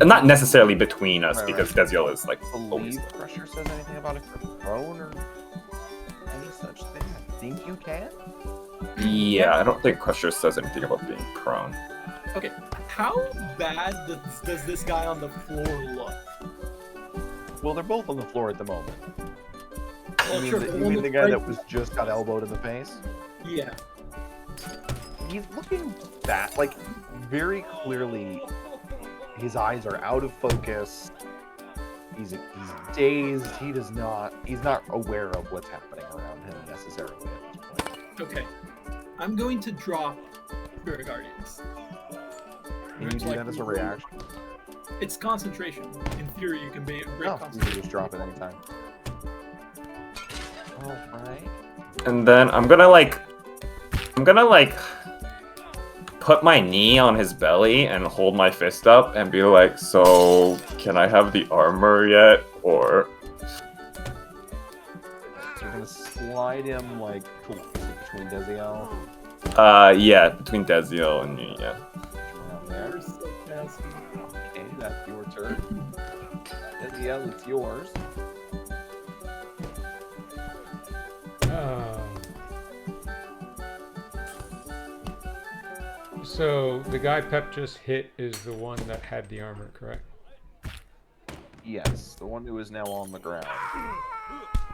not necessarily between us, Right, because Desiel is like I always. believe Crusher says anything about it for prone or any such thing. I think you can. Yeah, I don't think Crusher says anything about being prone. Okay. How bad does this guy on the floor look? Well, they're both on the floor at the moment. Well, You sure, mean, but you one mean the with guy right- that was just got elbowed in the face? Yeah. He's looking that like very clearly. His eyes are out of focus. He's dazed. He's not aware of what's happening around him necessarily at this point. Okay. I'm going to drop Spirit Guardians. Can you do that as a reaction? It's concentration. In theory, you can break No, you can concentration. just drop it anytime. All right. And then I'm gonna like put my knee on his belly and hold my fist up and be like, so can I have the armor yet? Or So you're gonna slide him like between Desiel yeah, between Desiel and me, yeah. around there. You're so Yes. Okay, that's your turn. Desiel, it's yours. So the guy Pep just hit is the one that had the armor, correct? Yes, the one who is now on the ground.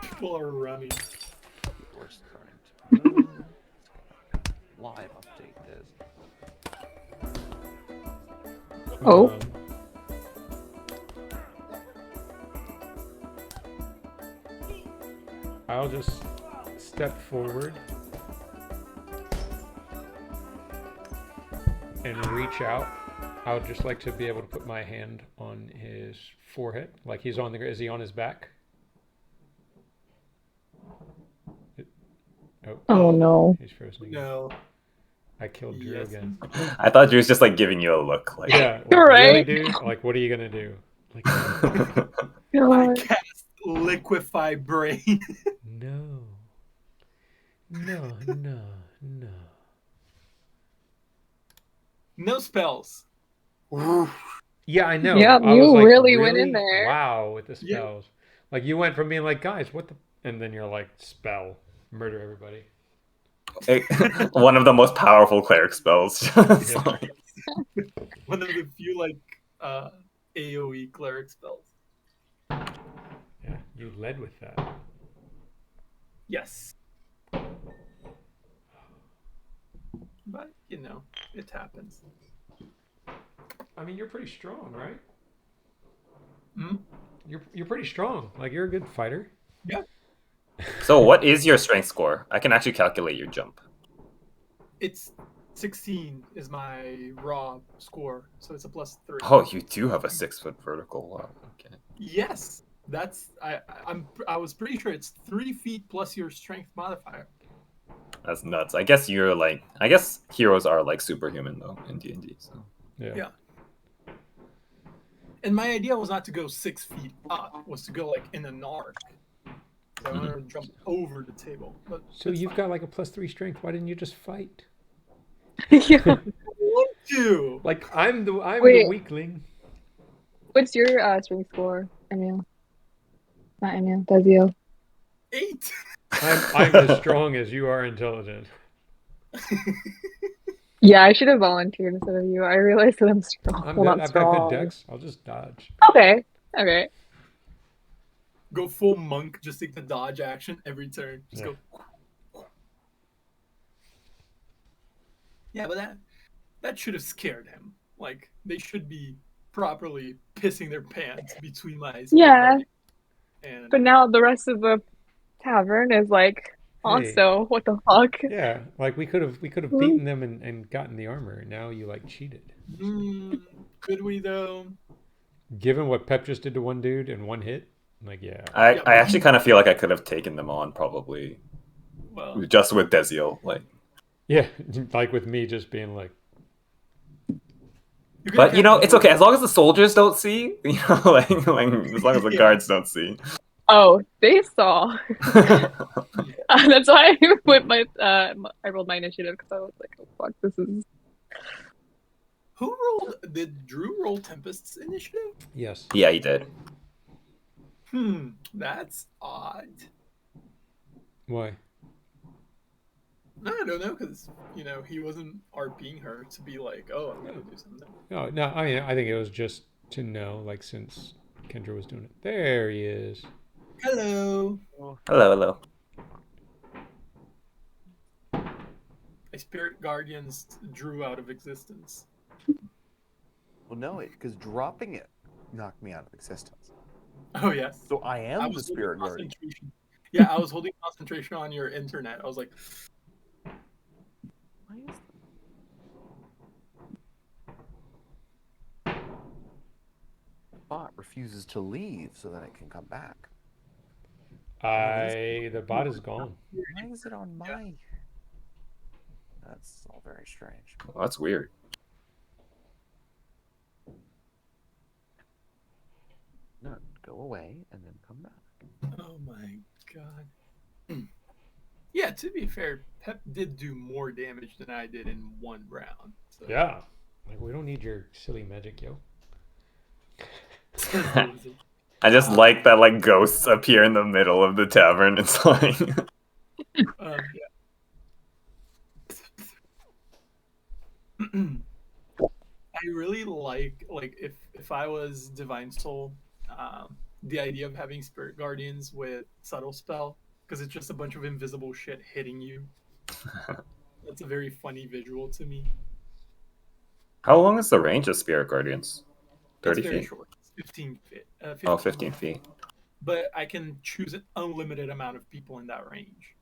People are running. People are starting to move. Live update this. Oh. I'll just step forward and reach out. I would just like to be able to put my hand on his forehead, like he's on the. Is he on his back? Oh no. He's frozen again. No. I killed Drew Yes. again. I thought Drew was just like giving you a look. Like, Yeah, You're really, right. dude? Like, what are you gonna do? Like, I God. cast Liquefy Brain. no, no, no, no. No spells. Yeah, I know. Yeah, I you was like, really went in there. Wow, with the Yeah. spells. Like, you went from being like, guys, what the, and then you're like, spell, murder everybody. one of the most powerful cleric spells. Just Yeah. like- One of the few like AoE cleric spells. Yeah, you led with that. Yes. But you know, it happens. I mean, you're pretty strong, right? Hmm? You're pretty strong. Like, you're a good fighter. Yeah. So what is your strength score? I can actually calculate your jump. It's 16 is my raw score, so it's a +3. Oh, you do have a 6-foot vertical. Wow. Okay. Yes, that's I was pretty sure it's 3 feet plus your strength modifier. That's nuts. I guess you're like. I guess heroes are like superhuman though in D&D. So. Yeah. Yeah. And my idea was not to go 6 feet up, was to go like in an arc. So I wanted to jump over the table. But So you've got like a +3 strength. Why didn't you just fight? Yeah. want to. Like, I'm the Wait. weakling. What's your strength score, Emil? Not Emil, Dezio. 8. I'm as strong as you are intelligent. Yeah, I should have volunteered instead of you. I realized that I'm strong. I'm well, good. not I've got strong. good dex. I'll just dodge. Okay. Okay. Go full monk, just take the dodge action every turn. Just Yeah. go. Yeah, but that should have scared him. Like, they should be properly pissing their pants between my eyes. Yeah. And But now the rest of the tavern is like, also, what the fuck? Yeah, like we could have beaten them and gotten the armor. Now you like cheated. could we though? Given what Pep just did to one dude in one hit, like yeah. I Yeah, but actually kind of feel like I could have taken them on probably Well, just with Desiel. Like, Yeah, like with me just being like, but you know, it's okay as long as the soldiers don't see. You know, like as long as the guards don't see. Oh, they saw. That's why I went my I rolled my initiative because I was like, oh fuck, this is. Who rolled? Did Drew roll Tempest's initiative? yes. Yeah, he did. That's odd. Why? No, I don't know, because you know he wasn't RPing her to be like, oh, I'm gonna do something. No, I mean, I think it was just to know, like, since Kendra was doing it. There he is. Hello. Hello. My spirit guardians Drew out of existence. Well, no, because dropping it knocked me out of existence. Oh yes. So I am the was holding spirit guardian. concentration. Yeah, I was holding concentration on your internet. I was like, Why is the bot refuses to leave so that it can come back? The bot is gone. Why is it on my? That's all very strange. Well, that's weird. No, go away and then come back. oh my god. Yeah, to be fair, Pep did do more damage than I did in one round. So. Yeah, Like, we don't need your silly magic, yo. Says the wizard. I just like that like ghosts appear in the middle of the tavern. It's like Yeah. I really like if I was Divine Soul, the idea of having Spirit Guardians with Subtle Spell, because it's just a bunch of invisible shit hitting you. That's a very funny visual to me. how long is the range of Spirit Guardians? 30 It's very feet. short. It's 15 feet. Oh, 15 feet. But I can choose an unlimited amount of people in that range.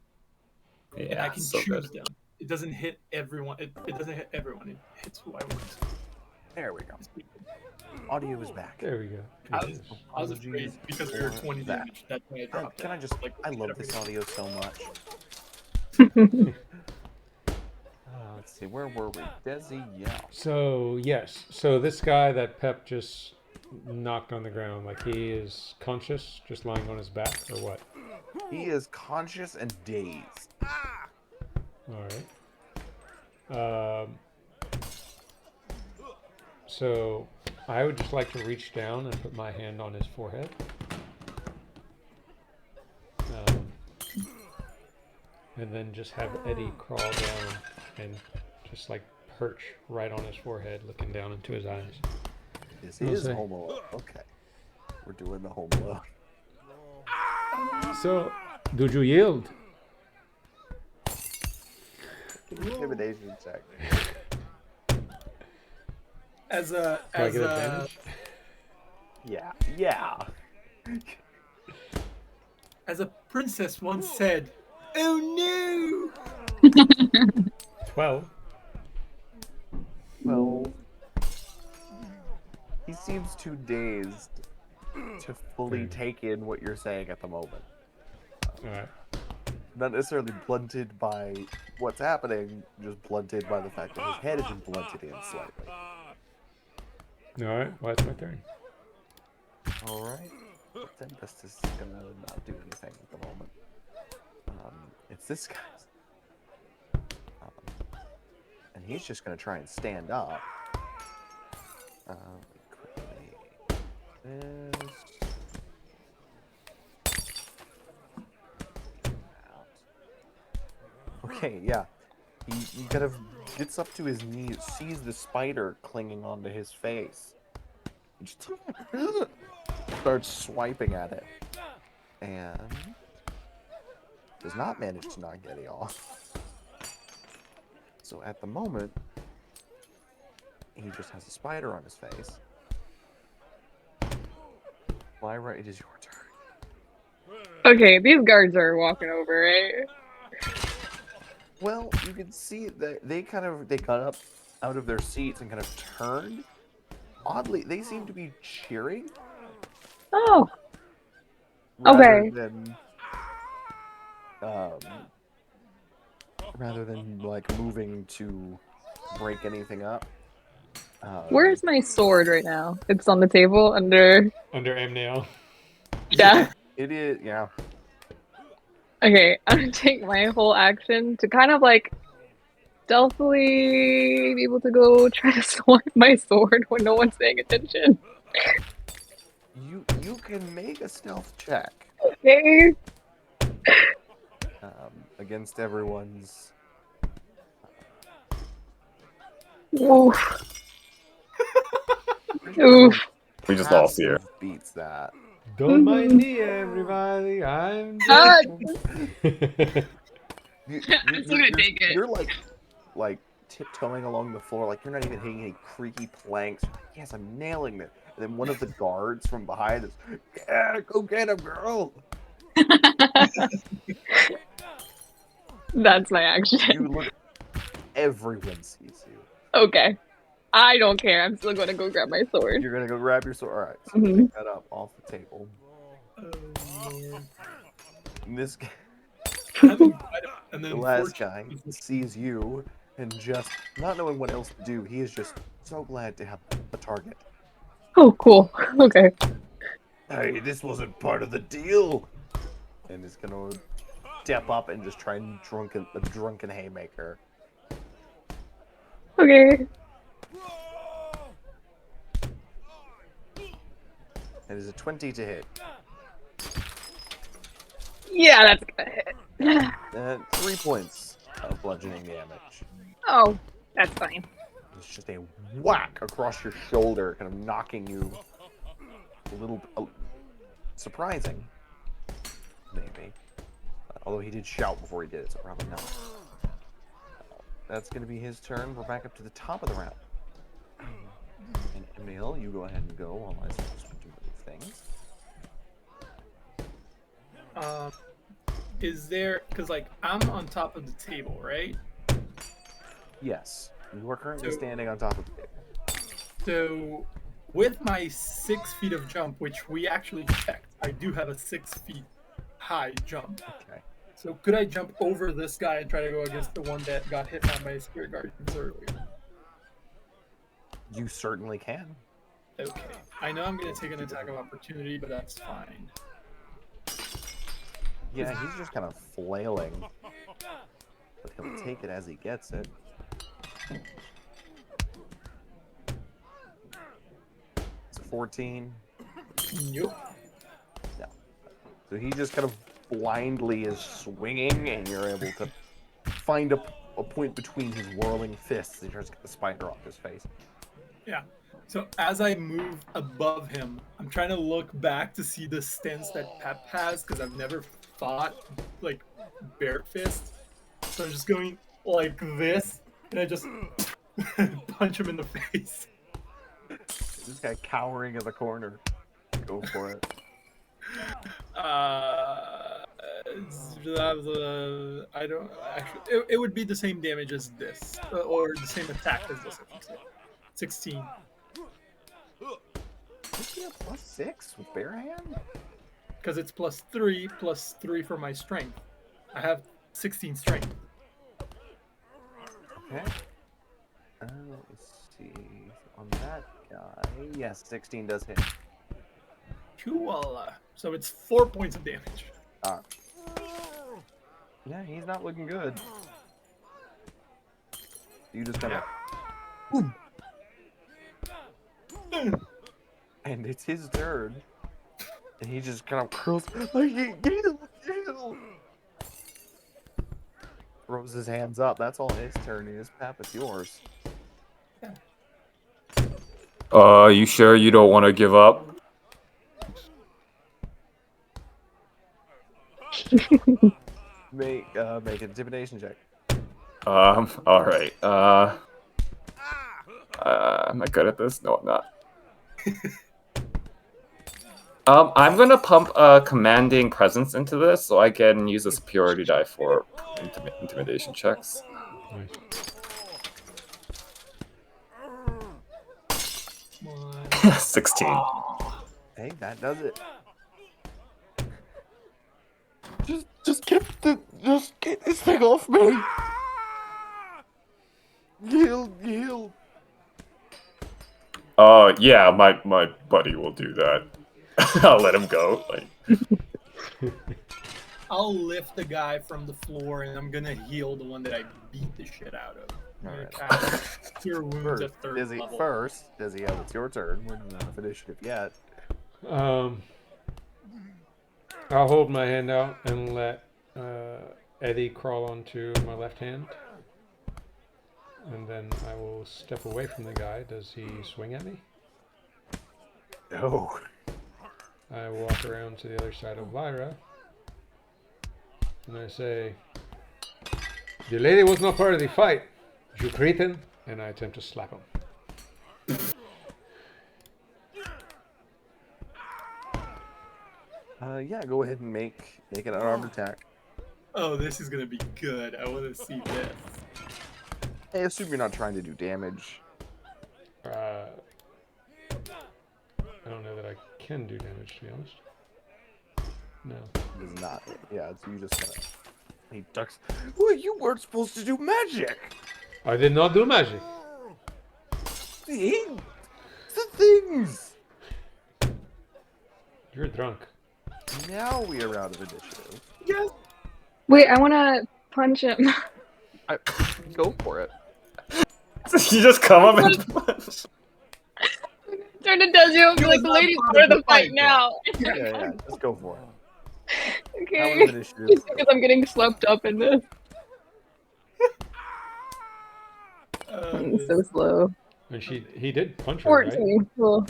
And I Yeah, can so choose good. them. It doesn't hit everyone. It doesn't hit everyone. It hits who I want. There we go. Audio is back. There we go. I Yes. was afraid because we were 20 that. damage. That's why I dropped Can it. I just? Like, I love this audio so much. Let's see. Where were we? Desi, yeah. So yes, so this guy that Pep just knocked on the ground, like he is conscious, just lying on his back, or what? He is conscious and dazed. All right. So I would just like to reach down and put my hand on his forehead. And then just have Eddie crawl down and just like perch right on his forehead, looking down into his eyes. This We'll is see. home alone. Okay. We're doing the home alone. So, did you yield? Intimidation check. As Do I get advantage? Yeah. Yeah. as a princess once said, "Oh no!" 12. Well, he seems too dazed to fully take in what you're saying at the moment. All right. Not necessarily blunted by what's happening, just blunted by the fact that his head has been blunted in slightly. All right. Well, it's my turn. Alright. Tempest is gonna not do anything at the moment. It's this guy's. And he's just gonna try and stand up. Quickly. This. Okay, yeah. He kind of gets up to his knees, sees the spider clinging onto his face. He just starts swiping at it. And does not manage to knock Eddie off. So at the moment, he just has a spider on his face. Lyra, it is your turn. Okay, these guards are walking over, right? Well, you can see that they got up out of their seats and kind of turned. Oddly, they seem to be cheering. Oh, Rather okay. Rather than like moving to break anything up. Where's my sword right now? It's on the table under. Under M nail. Yeah. It is, yeah. Okay, I'm gonna take my whole action to kind of like stealthily be able to go try to swipe my sword when no one's paying attention. You can make a stealth check Okay. against everyone's. Oof. Oof. We just all see her. Passive beats that. Don't mind me, everybody. I'm. Ah, You, I'm still gonna take it. You're like tiptoeing along the floor, like you're not even hitting any creaky planks. Yes, I'm nailing it. And then one of the guards from behind is, yeah, go get him, girl. That's my action. You look. Everyone sees you. Okay. I don't care. I'm still gonna go grab my sword. You're gonna go grab your sword. All right, so Mhm. pick that up off the table. And this guy, And then the last guy, sees you and just not knowing what else to do. He is just so glad to have a target. Oh, cool. Okay. Hey, this wasn't part of the deal. And is gonna step up and just try and drunken haymaker. Okay. That is a 20 to hit. Yeah, that's gonna hit. 3 points of bludgeoning damage. Oh, that's fine. It's just a whack across your shoulder, kind of knocking you a little surprising, maybe. Although he did shout before he did it, so probably not. That's going to be his turn. We're back up to the top of the round. And Emil, you go ahead and go while I switch to move things. Is there, because like I'm on top of the table, right? Yes, you are currently So- standing on top of the table. So with my 6 feet of jump, which we actually checked, I do have a 6 feet high jump. Okay. So could I jump over this guy and try to go against the one that got hit by my spirit guardians earlier? You certainly can. Okay. I know I'm going to take an attack of opportunity, but that's fine. Yeah, he's just kind of flailing. But he'll take it as he gets it. It's a 14. Nope. No. So he just kind of blindly is swinging, and you're able to find a point between his whirling fists. He tries to get the spider off his face. Yeah. So as I move above him, I'm trying to look back to see the stance that Pep has, because I've never fought like bare fist. So I'm just going like this, and I just punch him in the face. This guy cowering in the corner. Go for it. I don't actually. It would be the same damage as this, or the same attack as this. I think so. 16. Is he a +6 with bare hand? Because it's +3 for my strength. I have 16 strength. Okay. Let me see. On that guy, yes, 16 does hit. Cool. So it's 4 points of damage. Yeah, he's not looking good. You just kind of, and it's his turn, and he just kind of curls. Heal. Throws his hands up. That's all his turn is. Pap, it's yours. You sure you don't want to give up? Make an intimidation check. All right. Am I good at this? No, I'm not. I'm gonna pump a commanding presence into this, so I can use a superiority die for intimidation checks. Nice. 16. Hey, that does it. Just get this thing off me. Heal. Yeah, my buddy will do that. I'll let him go. Like, I'll lift the guy from the floor, and I'm gonna heal the one that I beat the shit out of. I'm gonna Alright. cast Cure Wounds at third Dizzy, level. first, Dizzy, it's your turn. We're not off initiative yet. I'll hold my hand out and let Eddie crawl onto my left hand. And then I will step away from the guy. Does he swing at me? No. I walk around to the other side of Lyra. And I say, the lady was not part of the fight. You cretin. And I attempt to slap him. Yeah, go ahead and make an unarmed attack. Oh, this is gonna be good. I want to see this. I assume you're not trying to do damage. I don't know that I can do damage, to be honest. No. It is not. Yeah, it's you just kind of. He ducks. Well, you weren't supposed to do magic. I did not do magic. See? The things. You're drunk. Now we are out of initiative. Yes. Wait, I want to punch him. Go for it. you just come up and punch. turn to Desi and be like, the ladies are the fight now. Yeah, just go for it. That Okay. was initiative. Just because I'm getting swept up in this. I'm so slow. And he did punch her, right? 14. Cool.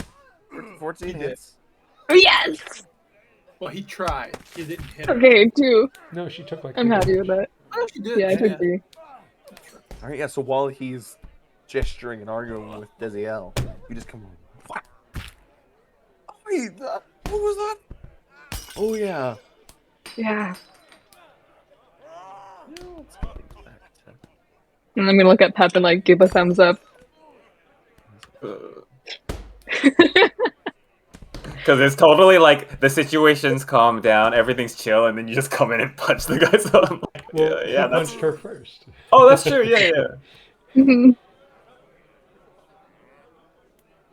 14 He hits. Yes! Well, he tried. He didn't hit her. Okay, 2. No, she took like. I'm 3 happy with damage. that. Oh, she did. Yeah, I took 3. All right, yeah. So while he's gesturing and arguing with Desiel, you just come on. Wait, what was that? Oh yeah. Yeah. Let's get things back to- And I'm gonna look at Pep and like give a thumbs up. Because it's totally like the situation's calmed down, everything's chill, and then you just come in and punch the guy. So I'm like, Well, yeah, he punched her first. Oh, that's true. Yeah. Mhm.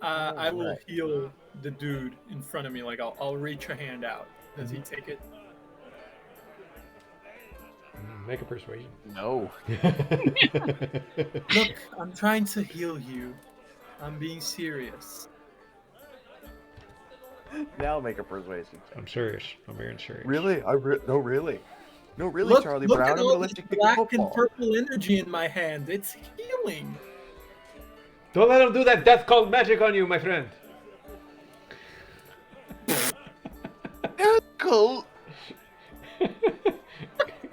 I will Right. heal the dude in front of me. Like I'll reach a hand out. Does he take it? Make a persuasion. No. Look, I'm trying to heal you. I'm being serious. Now make a persuasion check. I'm serious. I'm being serious. Really? No, really. No, really, Look, Charlie look Brown. at I'm all gonna this let you kick the black and football. purple energy in my hand. It's healing. Don't let him do that death cult magic on you, my friend. Cool.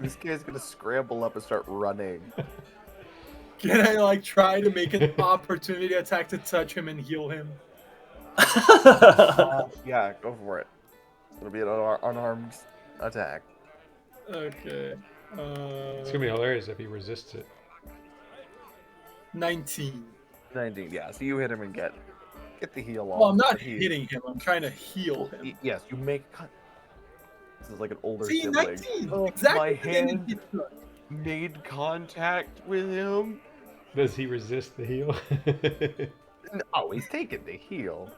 This guy's gonna scramble up and start running. Can I like try to make an opportunity attack to touch him and heal him? Yeah, go for it. It'll be an unarmed attack. Okay. It's gonna be hilarious if he resists it. 19. 19. Yeah, so you hit him and get the heal off. Well, I'm not but he- hitting him. I'm trying to heal him. Yes, you make. This is like an older See, sibling. 19. Oh, Exactly. my the end hand it took. made contact with him. Does he resist the heal? Oh, he's taking the heal.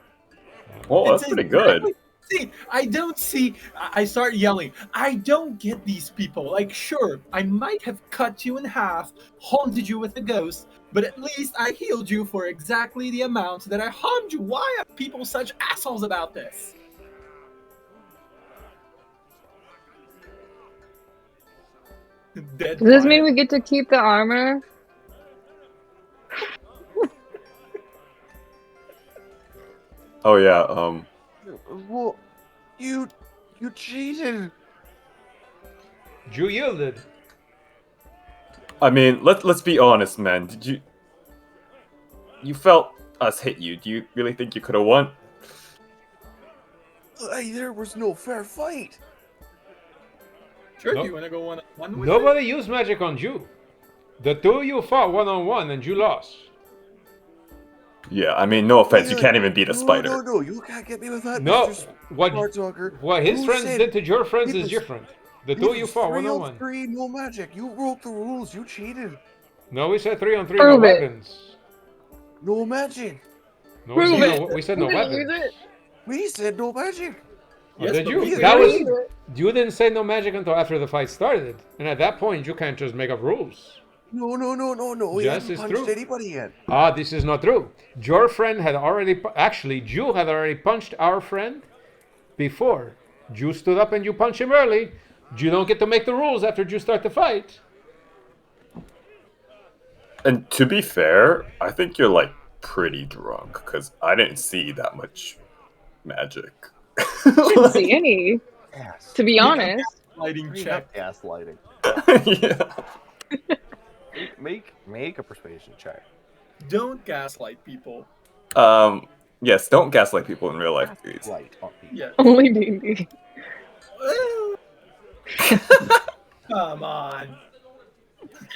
Well, that's It's pretty good. exactly- See, I don't see. I start yelling. I don't get these people. Like, sure, I might have cut you in half, haunted you with a ghost, but at least I healed you for exactly the amount that I harmed you. Why are people such assholes about this? Dead Does this fire. mean we get to keep the armor? Oh yeah. Well, you cheated. You yielded. I mean, let's be honest, man. Did you felt us hit you? Do you really think you could have won? There was no fair fight. Sure, Nope. you want to go one with Nobody used magic on you. The two of you fought one-on-one and you lost. Yeah, I mean, no offense, you can't even beat a spider. No, you can't get me with that. No, Mr. what Smart Talker. his Who friends said did to your friends it is was- different. The it two of you was fought 3 on one-on-one. 3, no magic. You broke the rules. You cheated. No, we said 3-on-3, Prove no it. weapons. No magic. No, Prove we said no You didn't use weapons. it. We said no magic. Oh, Yes, did but you? we That agreed. was you didn't say no magic until after the fight started, and at that point you can't just make up rules. No. We Yes, haven't it's punched true. anybody yet. Ah, this is not true. Your friend had already, actually, Jew had already punched our friend before. Jew stood up and you punched him early. You don't get to make the rules after you start the fight. And to be fair, I think you're like pretty drunk because I didn't see that much magic. I didn't see any, Yes. to be honest. lighting Bring check. up gaslighting. Yeah. Make a persuasion check. Don't gaslight people. Yes, don't gaslight people in real life, please. Light on people. Yeah. Only D&D. Come on.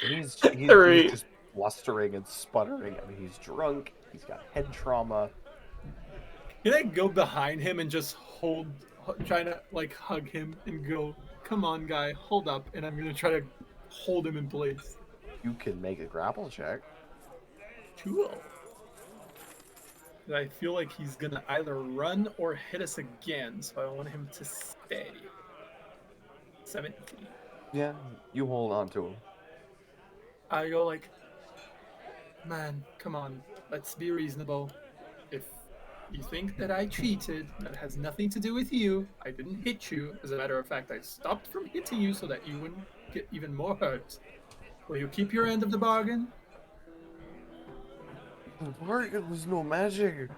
He's Three. just blustering and sputtering. I mean, he's drunk. He's got head trauma. Can I go behind him and just trying to like hug him and go, come on, guy, hold up, and I'm gonna try to hold him in place. You can make a grapple check. Cool. I feel like he's gonna either run or hit us again, so I want him to stay. 17. Yeah, you hold on to him. I go like, man, come on, let's be reasonable. If You think that I cheated? That has nothing to do with you. I didn't hit you. As a matter of fact, I stopped from hitting you so that you wouldn't get even more hurt. Will you keep your end of the bargain? The bargain was no magic.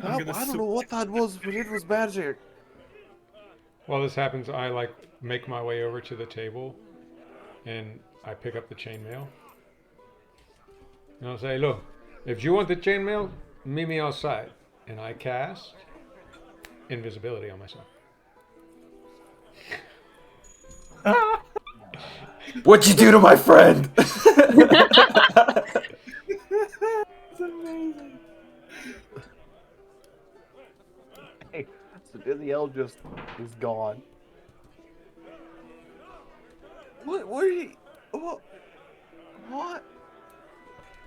I'm gonna I don't know what that was, but it was magic. While this happens, I like make my way over to the table, and I pick up the chainmail. And I'll say, "Look, if you want the chainmail, meet me outside." And I cast invisibility on myself. What'd you do to my friend? It's amazing. Hey, so Dizzy just is gone. What? Where he? What? What?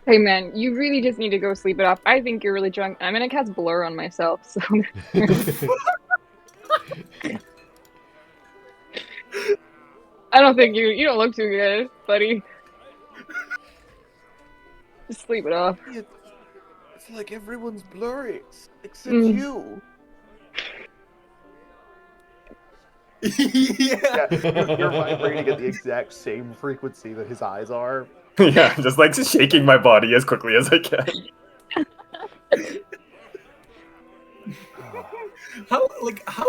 Hey man, you really just need to go sleep it off. I think you're really drunk. I'm gonna cast blur on myself, so I don't think you don't look too good, buddy. Just sleep it off. It's like everyone's blurry except Mm. you. Yeah. You're vibrating at the exact same frequency that his eyes are. Yeah, just like shaking my body as quickly as I can. How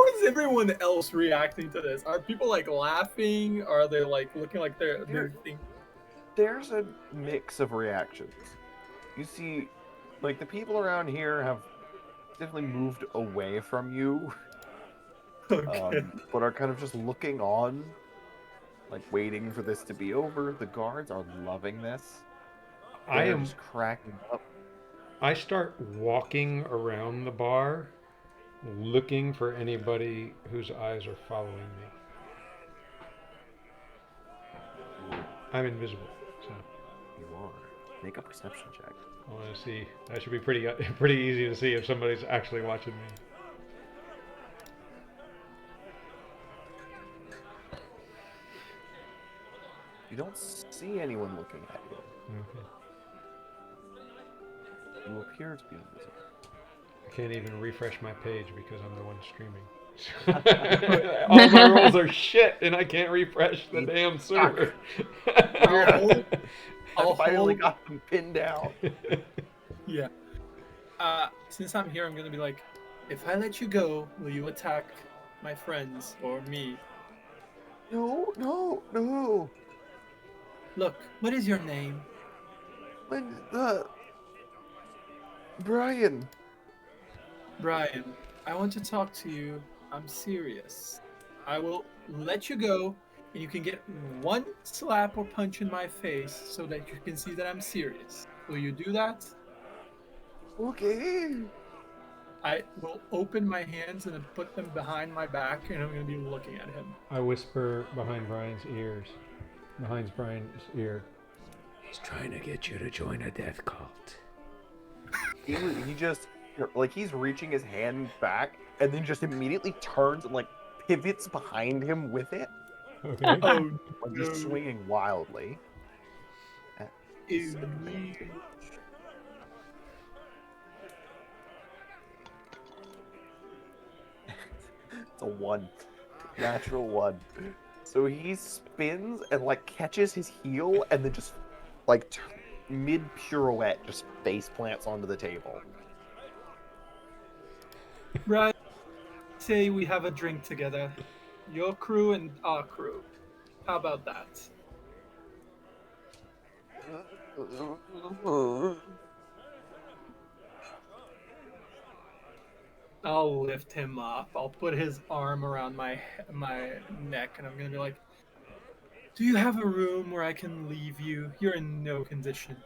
is everyone else reacting to this? Are people like laughing? Are they like looking like they're thinking? There's a mix of reactions. You see, like the people around here have definitely moved away from you, Okay. but are kind of just looking on, like waiting for this to be over. The guards are loving this. They're just cracking up. I start walking around the bar, looking for anybody whose eyes are following me. I'm invisible, so You are. Make a perception check. I want to see. That should be pretty easy to see if somebody's actually watching me. You don't see anyone looking at you. Okay. You appear to be invisible. I can't even refresh my page because I'm the one streaming. All my rolls are shit, and I can't refresh the damn server. I finally got them pinned down. Yeah. Since I'm here, I'm gonna be like, if I let you go, will you attack my friends or me? No, no, no. Look, what is your name? Brian. Brian, I want to talk to you. I'm serious. I will let you go, and you can get one slap or punch in my face so that you can see that I'm serious. Will you do that? Okay. I will open my hands and then put them behind my back, and I'm going to be looking at him. I whisper behind Brian's ear. He's trying to get you to join a death cult. He just, like, he's reaching his hand back and then just immediately turns and, like, pivots behind him with it. Okay. Oh, Like, just swinging wildly. Ew. It's a 1. Natural 1. So he spins and, like, catches his heel and then just, like, mid-pirouette just face plants onto the table. Right. Say we have a drink together. Your crew and our crew. How about that? I'll lift him up. I'll put his arm around my neck, and I'm gonna be like, "Do you have a room where I can leave you? You're in no condition."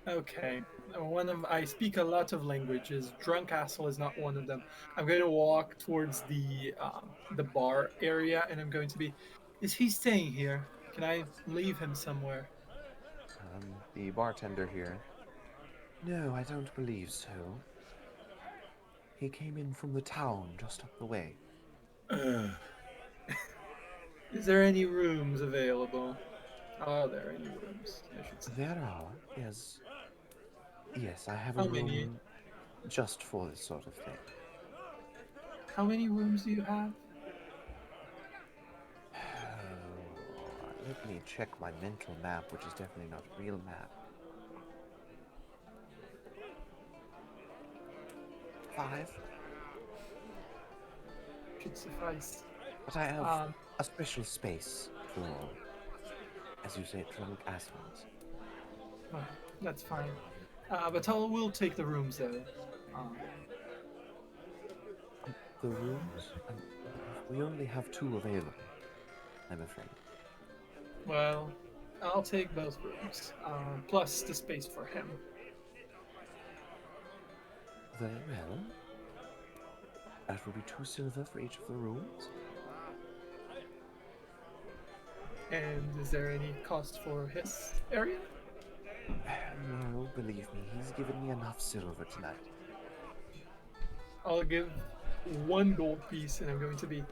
Okay. I speak a lot of languages. Drunk asshole is not one of them. I'm going to walk towards the bar area, and I'm going to be. Is he staying here? Can I leave him somewhere? The bartender here. No, I don't believe so. He came in from the town just up the way. Is there any rooms available? Are there any rooms? I should say. There are, yes. Yes, I have How a many? room just for this sort of thing. How many rooms do you have? Let me check my mental map, which is definitely not a real map. 5. Should suffice. But I have Um, a special space for, as you say, drunk assholes. well, that's fine. But we'll take the rooms though. The rooms? We only have 2 available, I'm afraid. Well, I'll take both rooms, plus the space for him. Very well. That will be 2 silver for each of the rooms. And is there any cost for his area? No, believe me, he's given me enough silver tonight. I'll give 1 gold piece, and I'm going to be.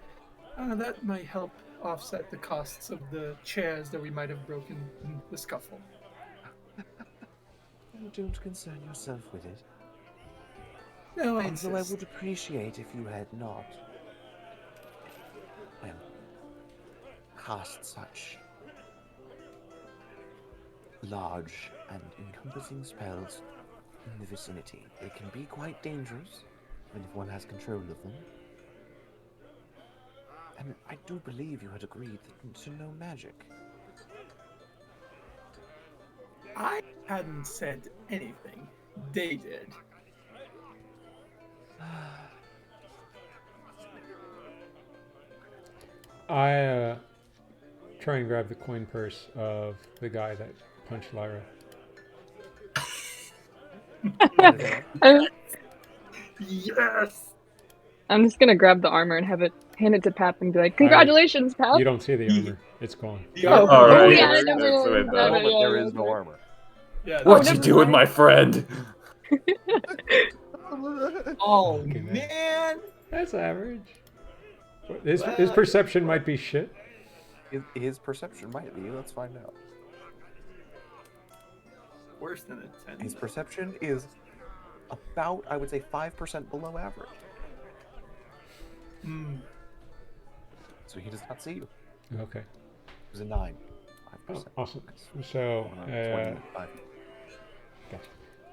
That might help offset the costs of the chairs that we might have broken in the scuffle. Oh, don't concern yourself with it. No, I Although I insist. would appreciate if you had not, well, cast such large and encompassing spells in the vicinity. They can be quite dangerous, even if one has control of them. And I do believe you had agreed to no magic. I hadn't said anything. They did. I try and grab the coin purse of the guy that punched Lyra. Yes! I'm just gonna grab the armor and hand it to Pap and be like, "Congratulations, Pap!" You don't see the armor. It's gone. Oh, All oh right. yeah, That's never with mind. that. At the moment, there Yeah, is no armor. Yeah. What'd Oh, you never do with mind. my friend? Oh Okay, man. man! That's average. His Well, perception might be shit. His perception might be. Let's find out. Worse than a 10. His perception is about, I would say, 5% below average. Hmm. So he does not see you. Okay. It was a 9. 5%. Oh, awesome. So, 25. gotcha.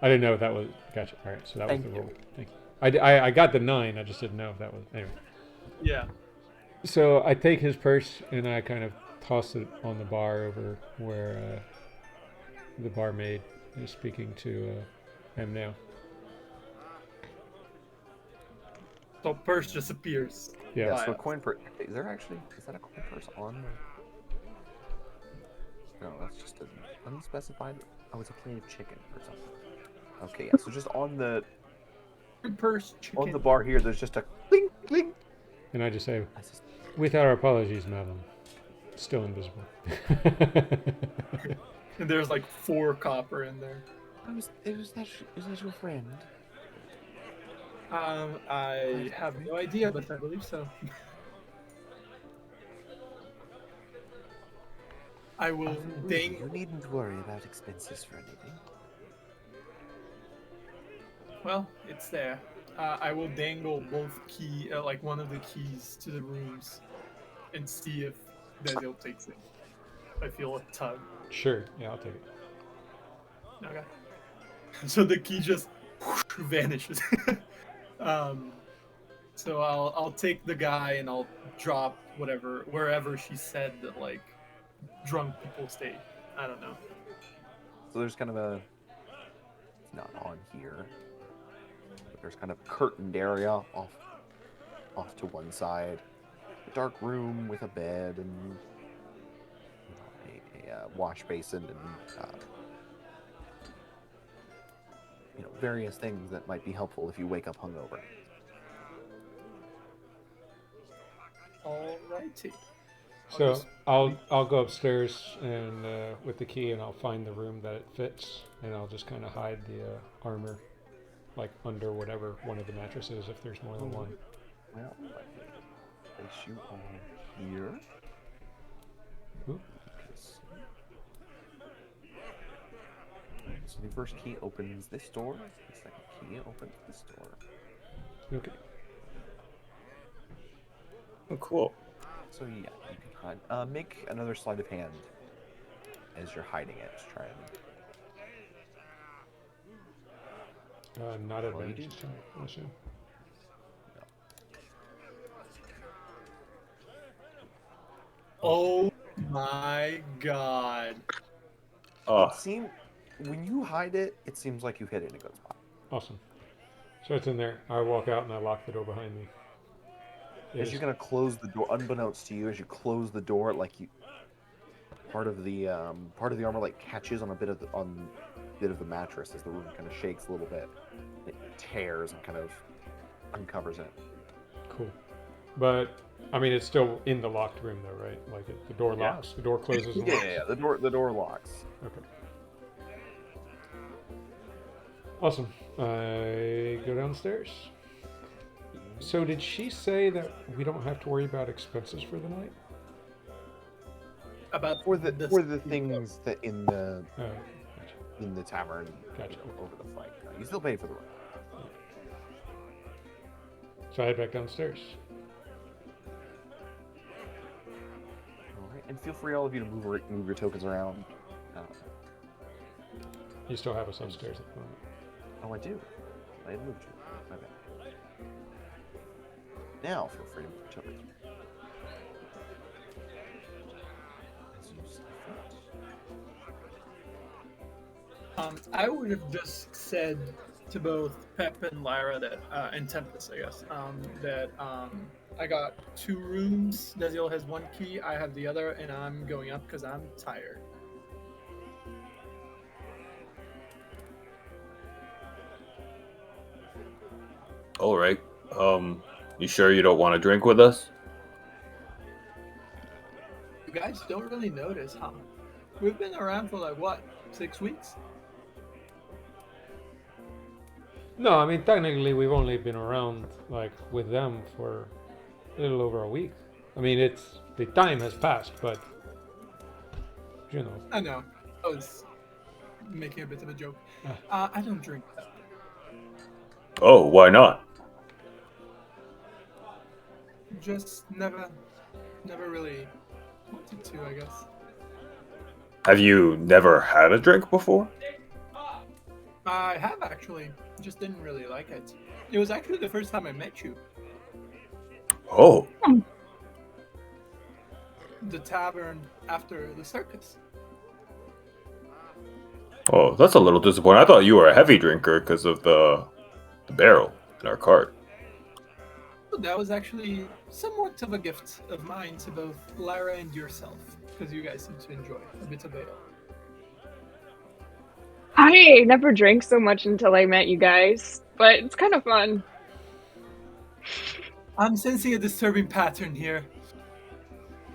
I didn't know if that was. Gotcha. All right. So that was Thank the you. roll. Thank you. I got the 9. I just didn't know if that was. Anyway. Yeah. So I take his purse and I kind of toss it on the bar over where the barmaid is speaking to him now. So purse just appears. Yeah. So coin purse. Is that a coin purse on the... No, that's just an unspecified... Oh, it's a plate of chicken or something. Okay, yeah, so just on the Purse chicken. on the bar here, there's just a clink, clink. And I just say, That's just... with our apologies, madam. Still invisible. And there's like 4 copper in there. Is that your friend? I have no idea, but I believe so. I will ding. You needn't worry about expenses for anything. Well, it's there. I will dangle both like one of the keys to the rooms, and see if Dezil takes it. I feel a tug. Sure. Yeah, I'll take it. Okay. So the key just vanishes. So I'll take the guy and I'll drop wherever she said that like drunk people stay. I don't know. So there's kind of a... It's not on here. But there's kind of a curtained area off to one side. A dark room with a bed and a wash basin and various things that might be helpful if you wake up hungover. Alrighty. So I'll go upstairs and with the key and I'll find the room that it fits and I'll just kind of hide the armor like under whatever one of the mattresses if there's more than one. Well, let me place you on here. Ooh. So the first key opens this door. The second key opens this door. Okay. Oh, cool. So yeah, you can hide. Make another sleight of hand as you're hiding it. Just try and Not Well, you advantage, do. I assume. Oh my god. Oh, when you hide it, it seems like you hit it in a good spot. Awesome. So it's in there. I walk out and I lock the door behind me. As you're gonna close the door, unbeknownst to you, as you close the door, like part of the armor like catches on a bit of the mattress as the room kind of shakes a little bit. It tears and kind of uncovers it. Cool. But I mean, it's still in the locked room, though, right? Like the door Yeah. locks, the door closes. And Yeah, locks. yeah, the door locks. Okay. Awesome. I go downstairs. So did she say that we don't have to worry about expenses for the night? About For the things that in the Oh, gotcha. in the tavern, Gotcha. over the fight, you still pay for the room. So I head back downstairs. All right, and feel free, all of you, to move your tokens around. You still have us upstairs at the moment. Oh, I do. I had moved you. My bad. Now, feel free to move your tokens. As you see fit. I would have just said to both Pep and Lyra that, and Tempest, I guess, that I got 2 rooms. Desiel has 1 key, I have the other, and I'm going up because I'm tired. all right. You sure you don't want to drink with us? You guys don't really notice, huh? We've been around for like, what, 6 weeks? No, I mean, technically, we've only been around, like, with them for a little over a week. I mean, the time has passed, but, you know. I know. I was making a bit of a joke. I don't drink that. Oh, why not? Just never really wanted to, I guess. Have you never had a drink before? I have actually, just didn't really like it. It was actually the first time I met you. Oh, The tavern after the circus. oh, that's a little disappointing. I thought you were a heavy drinker because of the barrel in our cart. That was actually somewhat of a gift of mine to both Lyra and yourself, because you guys seem to enjoy a bit of ale. I never drank so much until I met you guys, but it's kind of fun. I'm sensing a disturbing pattern here.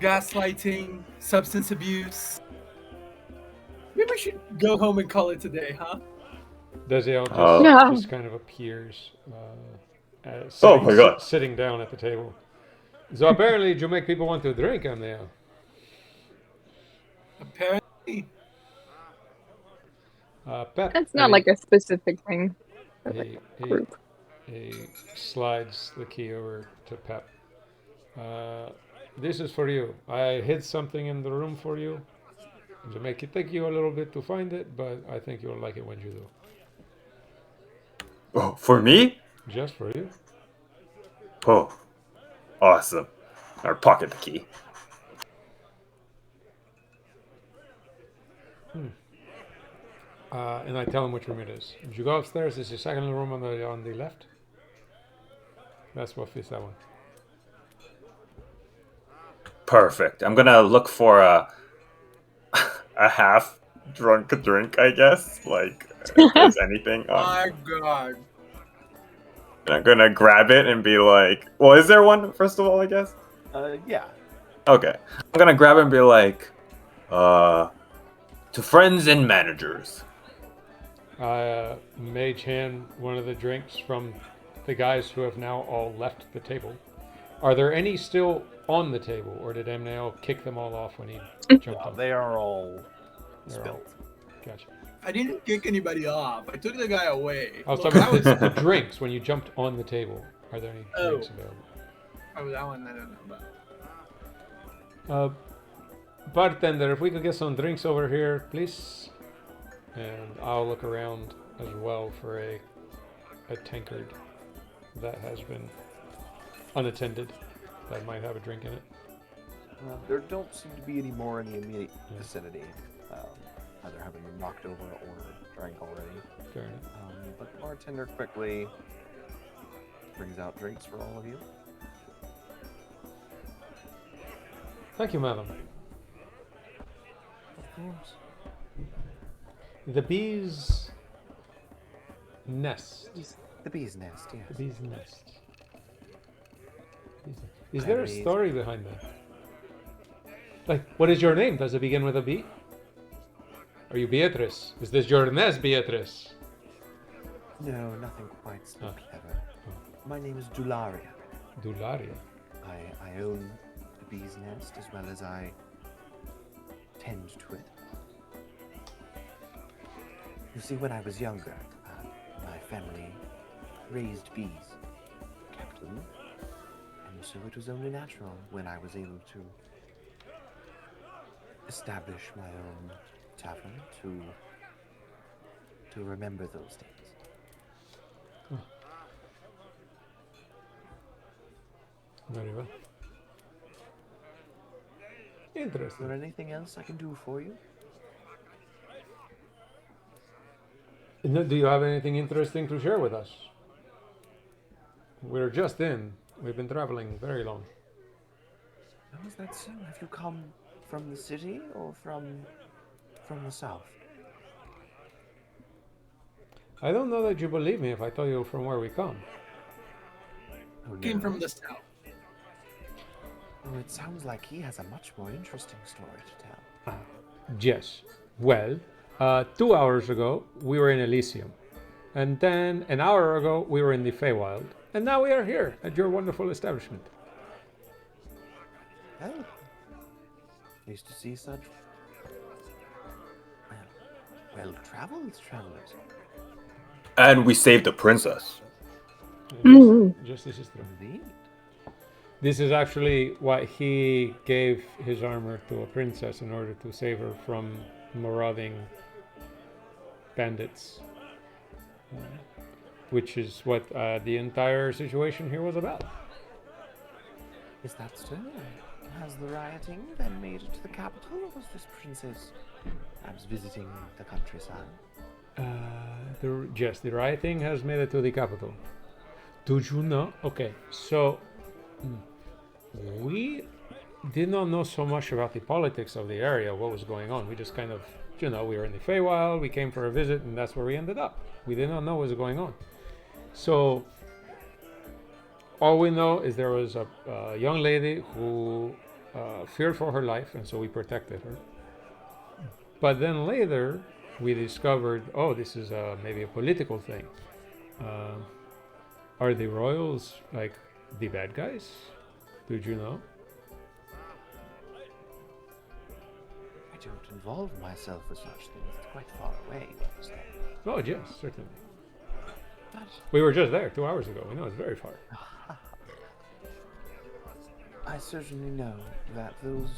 Gaslighting, substance abuse. Maybe we should go home and call it a day, huh? Desiel Oh. just kind of appears, Oh my God. sitting down at the table. So apparently, you make people want to drink, Amneo. Apparently. Pep. That's not like a specific thing. He slides the key over to Pep. This is for you. I hid something in the room for you. It'll make it take you a little bit to find it, but I think you'll like it when you do. Oh, for me? Just for you. Oh, awesome. Or pocket the key. And I tell him which room it is. If you go upstairs, it's the second room on the left. That's what fits that one. Perfect. I'm gonna look for a half drunk drink, I guess. Like, if there's anything. My God. I'm gonna grab it and be like, well, is there one, first of all, I guess? Yeah. Okay. I'm gonna grab it and be like, to friends and managers. I mage hand one of the drinks from the guys who have now all left the table. Are there any still on the table, or did Amneo kick them all off when he jumped on? They are all They're all- spilled. Gotcha. I didn't kick anybody off. I took the guy away. Oh, Well, sorry. that was The drinks when you jumped on the table. Are there any Oh. drinks available? that one I don't know about. Bartender, if we could get some drinks over here, please. And I'll look around as well for a tankard that has been unattended that might have a drink in it. There don't seem to be any more in the immediate vicinity. Either having been knocked over or drank already. Fair enough. But the bartender quickly brings out drinks for all of you. Thank you, madam. Of course. The bee's nest. The bee's nest, yes. The bee's nest. Is there a story behind that? Like, what is your name? Does it begin with a B? Are you Beatrice? Is this your nest, Beatrice? No, nothing quite so clever. My name is Dularia. Dularia. I own the bee's nest as well as I tend to it. You see, when I was younger, my family raised bees, kept them, and so it was only natural when I was able to establish my own tavern to remember those days. Very well. Is Interesting. there anything else I can do for you? No, do you have anything interesting to share with us? We're just in. We've been traveling very long. How is that so? Have you come from the city or from the south? I don't know that you believe me if I tell you from where we come. Oh, Came no. from the south. Oh, it sounds like he has a much more interesting story to tell. Yes. Well, 2 hours ago, we were in Elysium. And then an hour ago, we were in the Feywild. And now we are here at your wonderful establishment. Oh. Used to see such well-traveled travelers. And we saved the princess. Just this is true. Indeed. This is actually what he gave his armor to a princess in order to save her from marauding bandits. Which is what the entire situation here was about. Is that so? Has the rioting then made it to the capital, or was this princess perhaps visiting the countryside? Yes, the rioting has made it to the capital. Do you know? Okay, so we did not know so much about the politics of the area, what was going on. We just kind of, we were in the Feywild, we came for a visit, and that's where we ended up. We did not know what was going on. So all we know is there was a young lady who feared for her life, and so we protected her. But then later, we discovered, this is maybe a political thing. Are the royals like the bad guys? Did you know? I don't involve myself with such things. It's quite far away. Oh, yes, certainly. But We were just there 2 hours ago. We know it's very far. I certainly know that those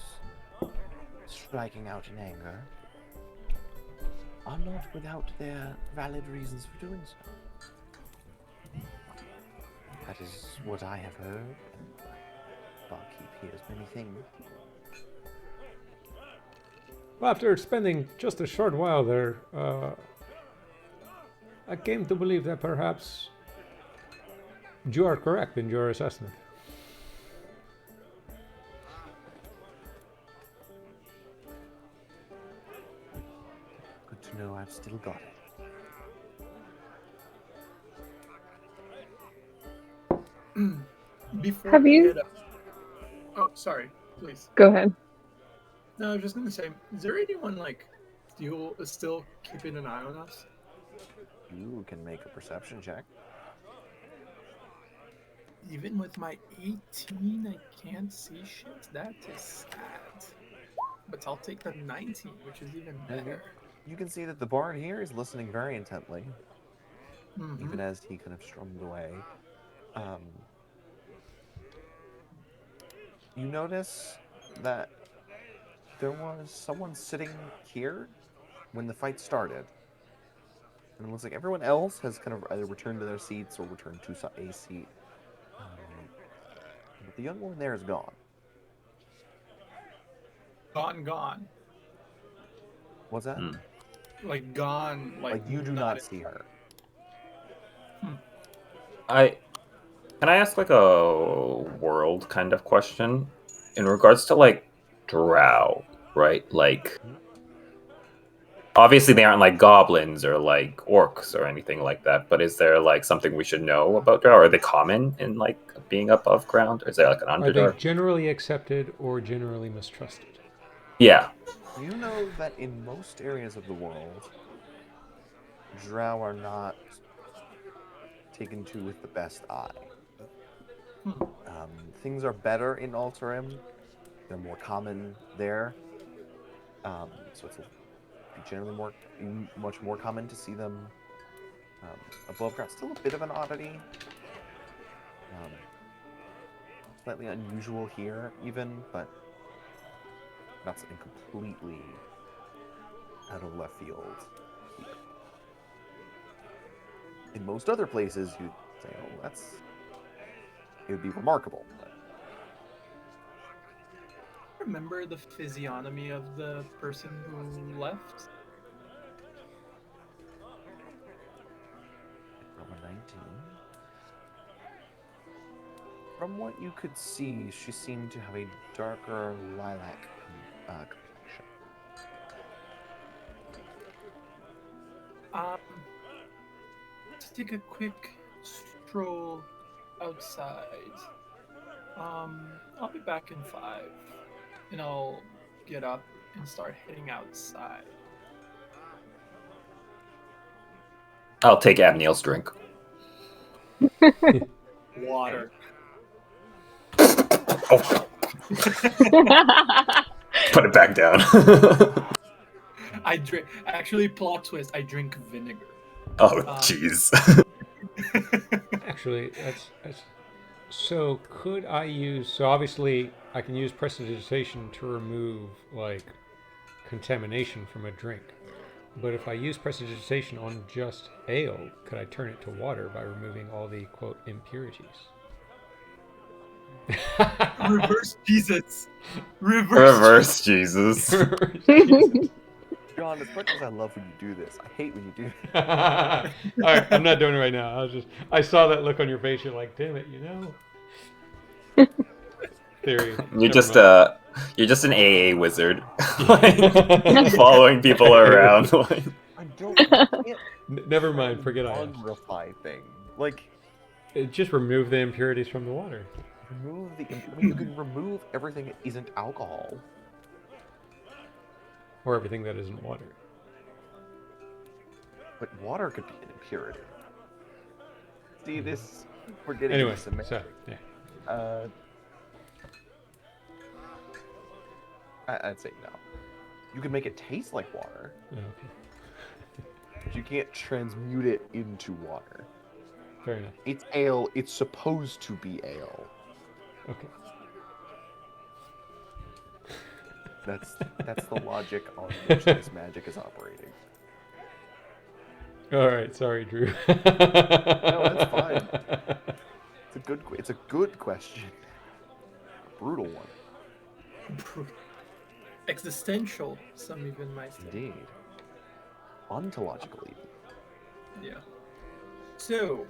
striking out in anger are not without their valid reasons for doing so. That is what I have heard, and Barkeep hears many things. Well, after spending just a short while there, I came to believe that perhaps you are correct in your assessment. Good to know I've still got it. Before Have we you- head up- Oh, sorry. Please. Go ahead. No, I was just gonna say, is there anyone still keeping an eye on us? You can make a perception check. Even with my 18, I can't see shit. That is sad. But I'll take the 19, which is even better. You can see that the bard here is listening very intently, Mhm. even as he kind of strums away. You notice that there was someone sitting here when the fight started. And it looks like everyone else has kind of either returned to their seats or returned to a seat. But the young woman there is gone. Gone. What's that? Hmm. Like gone. Like you do not not see her. Can I ask like a world kind of question in regards to like drow, right? Like obviously they aren't like goblins or like orcs or anything like that, but is there like something we should know about drow? Are they common in like being above ground? Or is there like an Are they underdark? generally accepted or generally mistrusted? Yeah. You know that in most areas of the world, drow are not taken to with the best eye. Things are better in Alterim. They're more common there. So it's generally much more common to see them above ground. Still a bit of an oddity. Slightly unusual here, even, but not something completely out of left field here. In most other places, you'd say, "Oh, it would be remarkable." But remember the physiognomy of the person who left. number 19. From what you could see, she seemed to have a darker lilac complexion. Let's take a quick stroll outside. I'll be back in 5, and I'll get up and start heading outside. I'll take Abneil's drink. Water. Oh, put it back down. I drink. Actually, plot twist. I drink vinegar. Oh, jeez. Actually, that's so. Could I use? So obviously, I can use prestidigitation to remove like contamination from a drink. But if I use prestidigitation on just ale, could I turn it to water by removing all the quote impurities? Reverse Jesus. Reverse Jesus. John, as much as I love when you do this, I hate when you do this. All right, I'm not doing it right now. I saw that look on your face. You're like, damn it, you know. Theory. You're just an AA wizard, like, following people around. Like. I can't Never mind. Forget I asked. unrefy thing. Like, Just remove the impurities from the water. you can remove everything that isn't alcohol. Or everything that isn't water. But water could be an impurity. See, we're getting Anyway, into semantics. so, yeah. I'd say no. You can make it taste like water, Okay. but you can't transmute it into water. Fair enough. It's ale. It's supposed to be ale. Okay. That's the logic on which this magic is operating. All right. Sorry, Drew. No, that's fine. It's a good question. A brutal one. Existential, some even might say. Indeed. Ontological even. Yeah. So,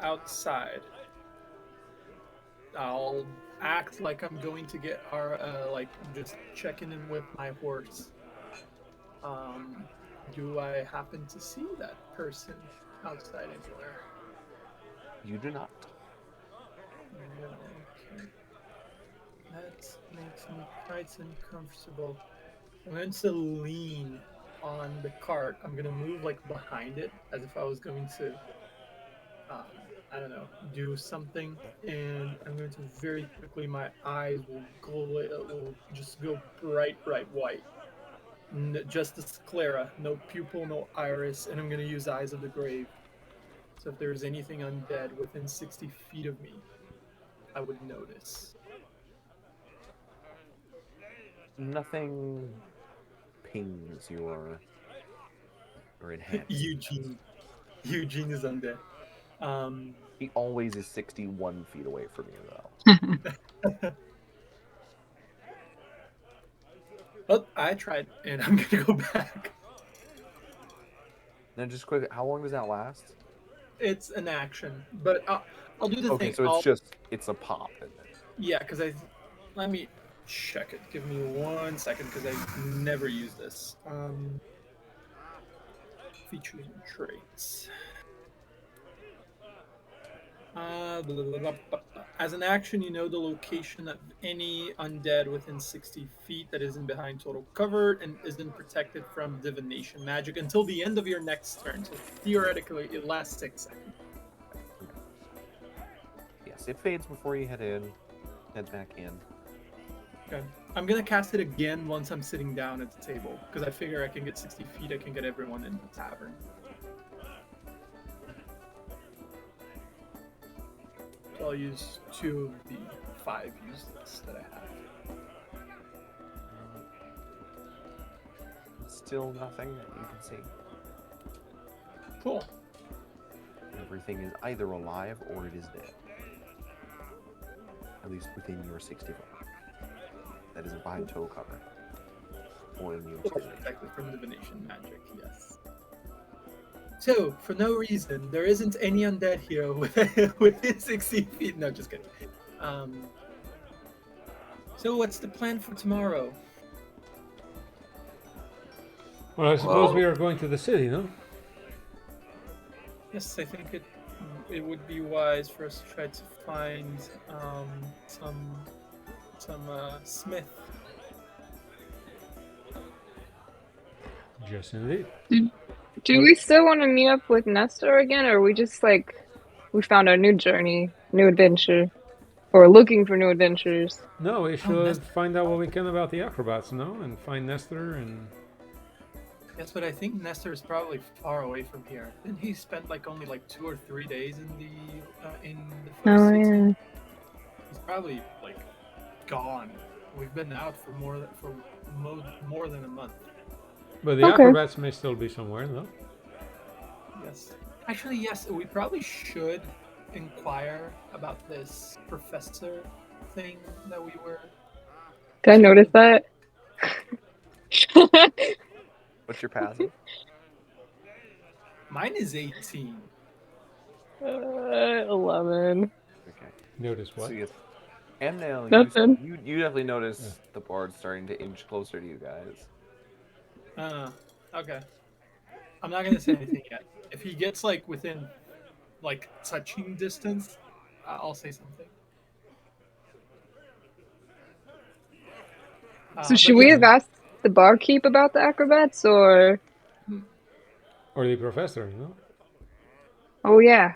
outside, I'll act like I'm going to get just checking in with my horse. Do I happen to see that person outside anywhere? You do not. No, okay. That makes me quite uncomfortable. I'm going to lean on the cart. I'm going to move like behind it as if I was going to, I don't know, do something. And I'm going to very quickly, my eyes will just go bright white. just the sclera, no pupil, no iris, and I'm gonna use Eyes of the Grave. So if there's anything undead within 60 feet of me, I would notice. Nothing pings your enhance. Eugene is undead. He always is 61 feet away from you, though. But I tried, and I'm gonna go back. Then just quick, how long does that last? It's an action, but I'll do the Okay, thing. so it's a pop, isn't it? Yeah, because let me check it. Give me 1 second, because I never use this. Features and traits. Blah, blah, blah, blah, blah. As an action, you know the location of any undead within 60 feet that isn't behind total cover and isn't protected from divination magic until the end of your next turn. So theoretically, it lasts 6 seconds. Yes, it fades before you head back in. Okay. I'm gonna cast it again once I'm sitting down at the table, because I figure I can get 60 feet, I can get everyone in the tavern. So I'll use 2 of the 5 useless that I have. Still nothing that you can see. Cool. Everything is either alive or it is dead. At least within your 60 foot. That isn't behind toe cover. Or immune to divination. Protected from divination magic, yes. So, for no reason, there isn't any undead here within 60 feet. No, just kidding. So, what's the plan for tomorrow? Well, I suppose we are going to the city, no? Yes, I think it would be wise for us to try to find some smith. Yes, indeed. Do we still want to meet up with Nestor again, or are we just like we found our new journey, new adventure, or looking for new adventures? No, we should Nestor. find out what we can about the acrobats, no? And find Nestor and... Yes, but I think Nestor is probably far away from here. Didn't he spend only 2 or 3 days in the first Oh city? yeah. He's probably gone. We've been out for more than a month. But the Okay. acrobats may still be somewhere, no? Yes. Actually, yes, we probably should inquire about this professor thing that we were. Did I notice that? What's your passive? Mine is 18. 11. Okay. Notice what? So yes. And now Nothing. you definitely notice the bard starting to inch closer to you guys. Okay. I'm not gonna say anything yet. If he gets within touching distance, I'll say something. So should we have asked the barkeep about the acrobats, or? Or the professor, no? Oh yeah.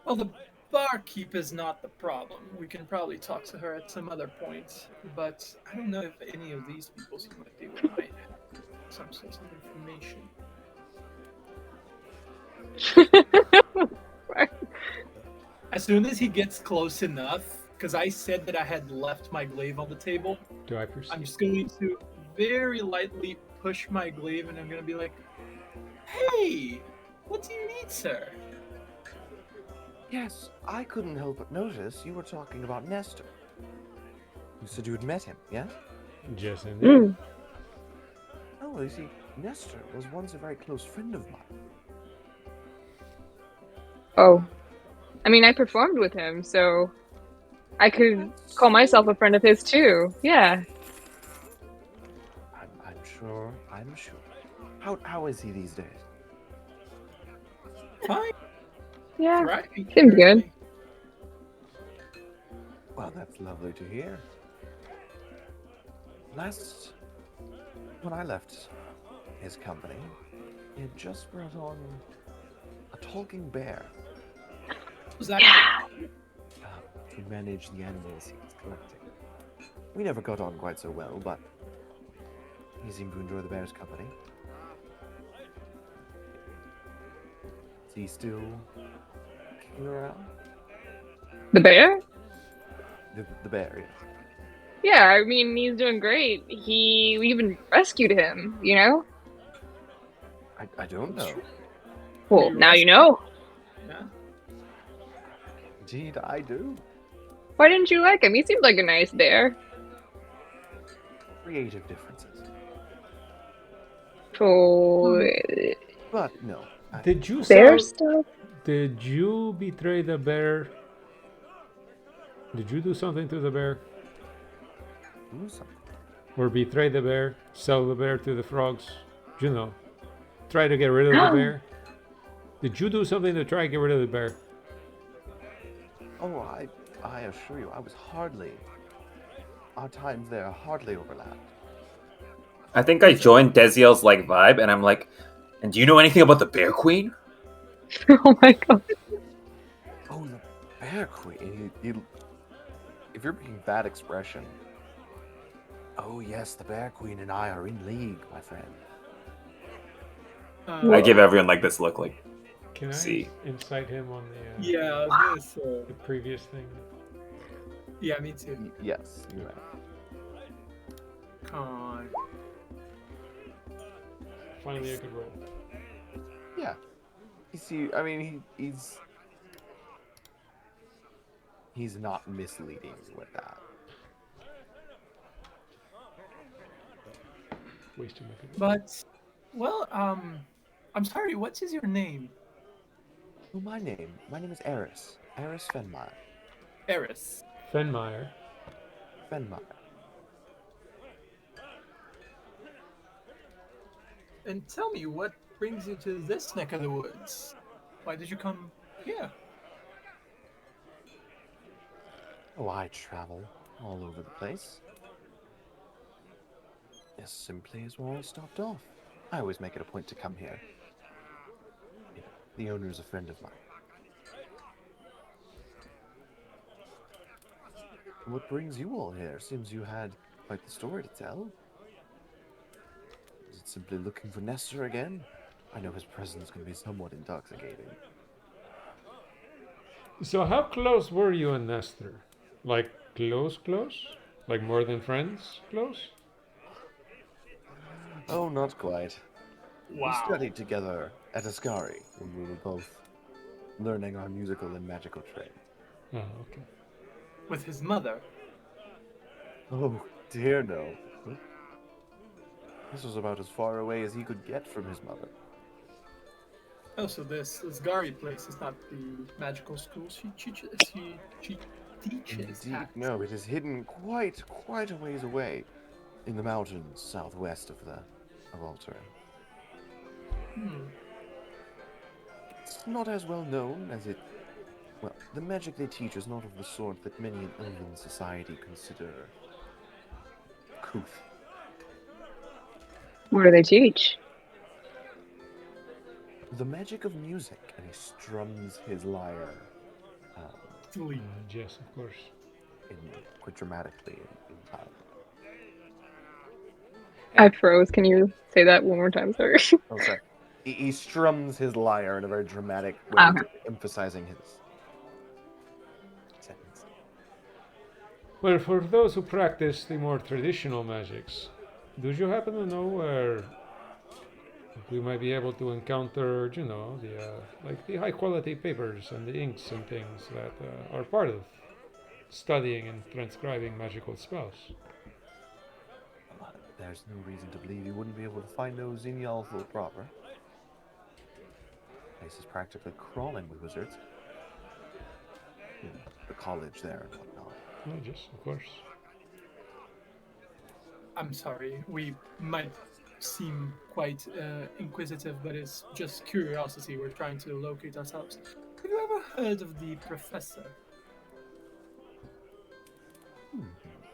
Well, the barkeep is not the problem. We can probably talk to her at some other point. But I don't know if any of these people seem like they might have some sort of information. As soon as he gets close enough, because I said that I had left my glaive on the table, Do I perceive? I'm just going to very lightly push my glaive and I'm going to be like, "Hey, what do you need, sir?" Yes, I couldn't help but notice you were talking about Nestor. You said you had met him, yeah? Yes, indeed. Mm. Oh, well, you see, Nestor was once a very close friend of mine. Oh. I mean, I performed with him, so I could call myself a friend of his too. Yeah. I'm sure. How is he these days? Fine. Yeah. Right. Seems good. Well, that's lovely to hear. When I left his company, he had just brought on a talking bear Was that to manage the animals he was collecting. We never got on quite so well, but He seemed to enjoy the bear's company. Is he still kicking around? The bear? The bear, yes. Yeah, I mean, he's doing great. We even rescued him, you know? I don't know. Well, You now you rescued- know. Yeah. Indeed, I do. Why didn't you like him? He seemed like a nice bear. Creative differences. So, But no. Did you bear sell? stuff? Did you betray the bear? Did you do something to the bear? Do something. Or betray the bear? Sell the bear to the frogs? You know, try to get rid of the bear? Did you do something to try to get rid of the bear? Oh, I assure you, I was hardly. Our times there hardly overlapped. I think I joined Desiel's like vibe, and I'm like, and do you know anything about the Bear Queen? Oh my god. Oh, the bear queen. If you're making that expression. Oh yes, the bear queen and I are in league, my friend. I give everyone like this look, like, Can I See. incite him on the Yeah, I was gonna say. the previous thing? Yeah, me too. Yes, you're right. Come on. Finally, I could roll. Yeah. You see, I mean, he's not misleading you with that. Ways to make it. But, well, I'm sorry. What is your name? Oh, my name is Eris. Eris Fenmeyer. Eris. Fenmeyer. Fenmeyer. And tell me, what brings you to this neck of the woods? Why did you come here? Oh, I travel all over the place. As simply as where I stopped off. I always make it a point to come here. You know, the owner's a friend of mine. What brings you all here? Seems you had quite the story to tell. Is it simply looking for Nestor again? I know his presence can be somewhat intoxicating. So how close were you and Nestor? Like close? Like more than friends? Close? Oh, not quite. We Wow. studied together at Ascari when we were both learning our musical and magical trade. Oh, okay. With his mother. Oh, dear no. This was about as far away as he could get from his mother. Oh, so this Gary place is not the magical school she teaches Indeed, at. no, it is hidden quite a ways away in the mountains southwest of Alteran. It's not as well known as it. Well, the magic they teach is not of the sort that many in Elven society consider couth. What do they teach? The magic of music, and he strums his lyre Sleep. Yes, of course. quite dramatically in time. I froze. Can you say that one more time, sorry? Oh, sorry. He strums his lyre in a very dramatic way, Okay. emphasizing his sentence. Well, for those who practice the more traditional magics, do you happen to know where we might be able to encounter, you know, like the high quality papers and the inks and things that are part of studying and transcribing magical spells? There's no reason to believe you wouldn't be able to find those in Yalthul proper. The place is practically crawling with wizards. The college there and whatnot. Oh, yes, of course. I'm sorry, we might seem quite inquisitive, but it's just curiosity. We're trying to locate ourselves. Have you ever heard of the professor?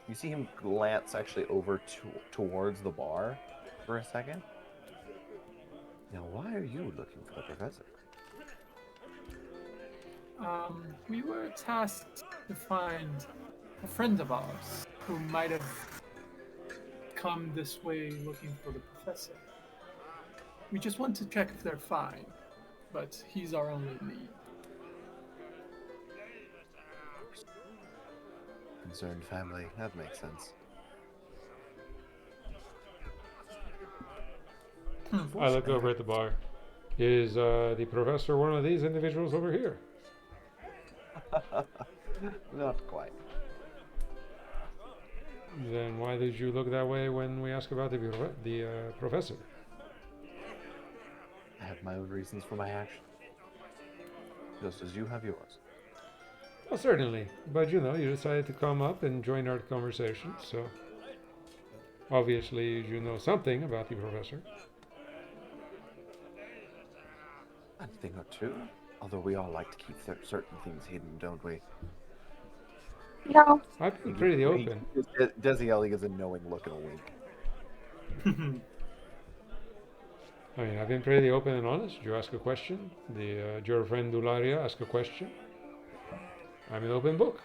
You see him glance actually over towards the bar for a second. Now, why are you looking for the professor? We were tasked to find a friend of ours who might have come this way looking for the professor. We just want to check if they're fine, but he's our only lead. Concerned family, that makes sense. I look over at the bar. Is the professor one of these individuals over here? Not quite. Then why did you look that way when we asked about the professor? I have my own reasons for my action. Just as you have yours. Well, certainly. But you decided to come up and join our conversation, so obviously you know something about the professor. A thing or two. Although we all like to keep certain things hidden, don't we? No. I've been pretty open. Desiel gives a knowing look and a wink. I mean, I've been pretty open and honest. You ask a question, your friend Dularia ask a question. I'm an open book.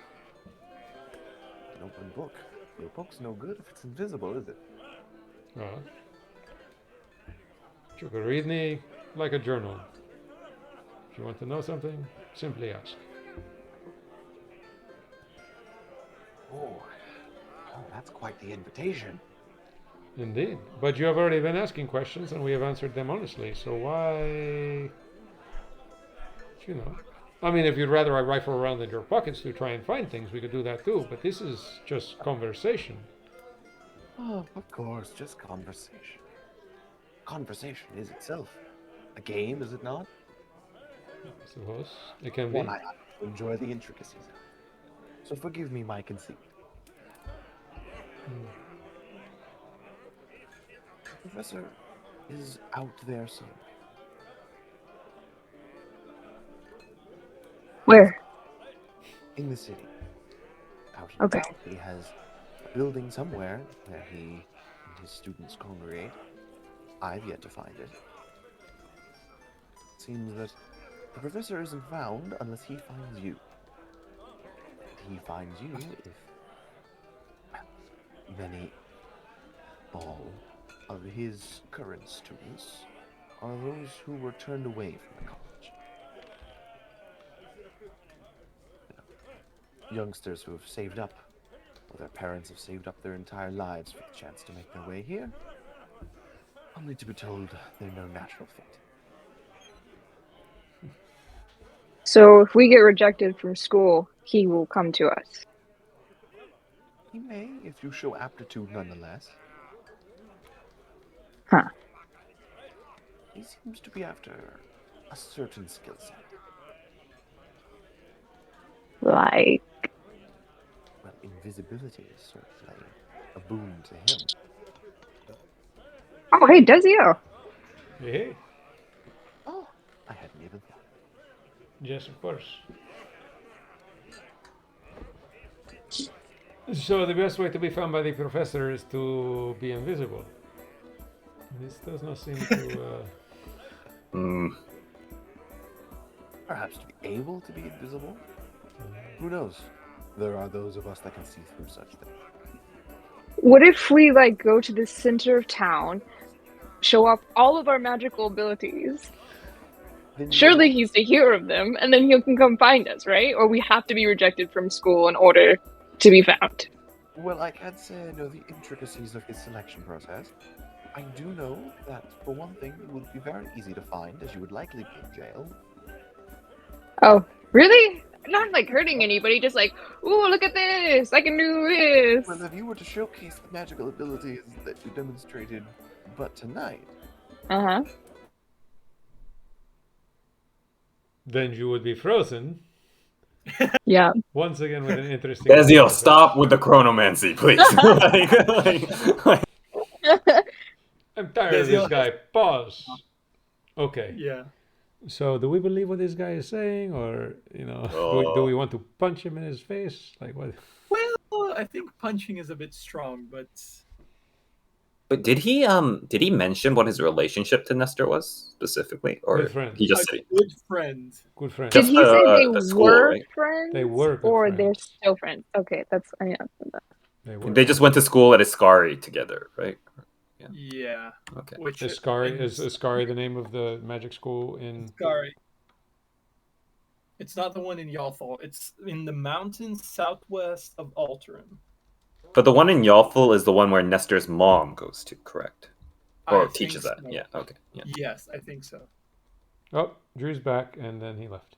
An open book. Your book's no good if it's invisible, is it? You could read me like a journal. If you want to know something, simply ask. Oh, that's quite the invitation. Indeed. But you have already been asking questions and we have answered them honestly, so why... I mean, if you'd rather I rifle around in your pockets to try and find things, we could do that too, but this is just conversation. Oh, of course, just conversation. Conversation is itself a game, is it not? I suppose. It can be. One I enjoy the intricacies of. So forgive me my conceit. The professor is out there somewhere. Where? In the city. Out in Okay. town. He has a building somewhere where he and his students congregate. I've yet to find it. It seems that the professor isn't found unless he finds you. And he finds you if many all of his current students are those who were turned away from the college. Youngsters who have saved up, or their parents have saved up their entire lives for the chance to make their way here, only to be told they're no natural fit. So if we get rejected from school, he will come to us. He may, if you show aptitude nonetheless. Huh. He seems to be after a certain skill set. Like, Well, invisibility is certainly a boon to him. oh, hey, Desiel. Hey, Oh, I hadn't even thought. yes, of course. So the best way to be found by the professor is to be invisible. This does not seem to... Perhaps to be able to be invisible? Who knows? There are those of us that can see through such things. What if we, go to the center of town, show off all of our magical abilities? Then Surely he's to hear of them, and then he can come find us, right? Or we have to be rejected from school in order to be found. Well, I can't say I know the intricacies of his selection process. I do know that, for one thing, it would be very easy to find, as you would likely be in jail. Oh, really? Not hurting anybody, just ooh, look at this! I can do this! Well, if you were to showcase the magical abilities that you demonstrated but tonight, Uh-huh. Then you would be frozen. Yeah. Once again with an interesting... Desiel, stop with the chronomancy, please. I'm tired of this guy. Pause. Okay. Yeah. So do we believe what this guy is saying, or do we want to punch him in his face? Like what? Well, I think punching is a bit strong, but But did he mention what his relationship to Nestor was specifically, or Good friend. he just a said good friend. Good friend. Did Just he say they the school, were right? friends? They were good or friends. they're still friends? Okay, that's I answered that. They just went to school at Iskari together, right? Yeah. Okay. Which Iskari in is Iskari the name of the magic school in? Iskari. It's not the one in Yalthal. It's in the mountains southwest of Alterum. But the one in Yalful is the one where Nestor's mom goes to, correct? Or I teaches think that. so. Yeah. Okay. Yeah. Yes, I think so. Oh, Drew's back, and then he left.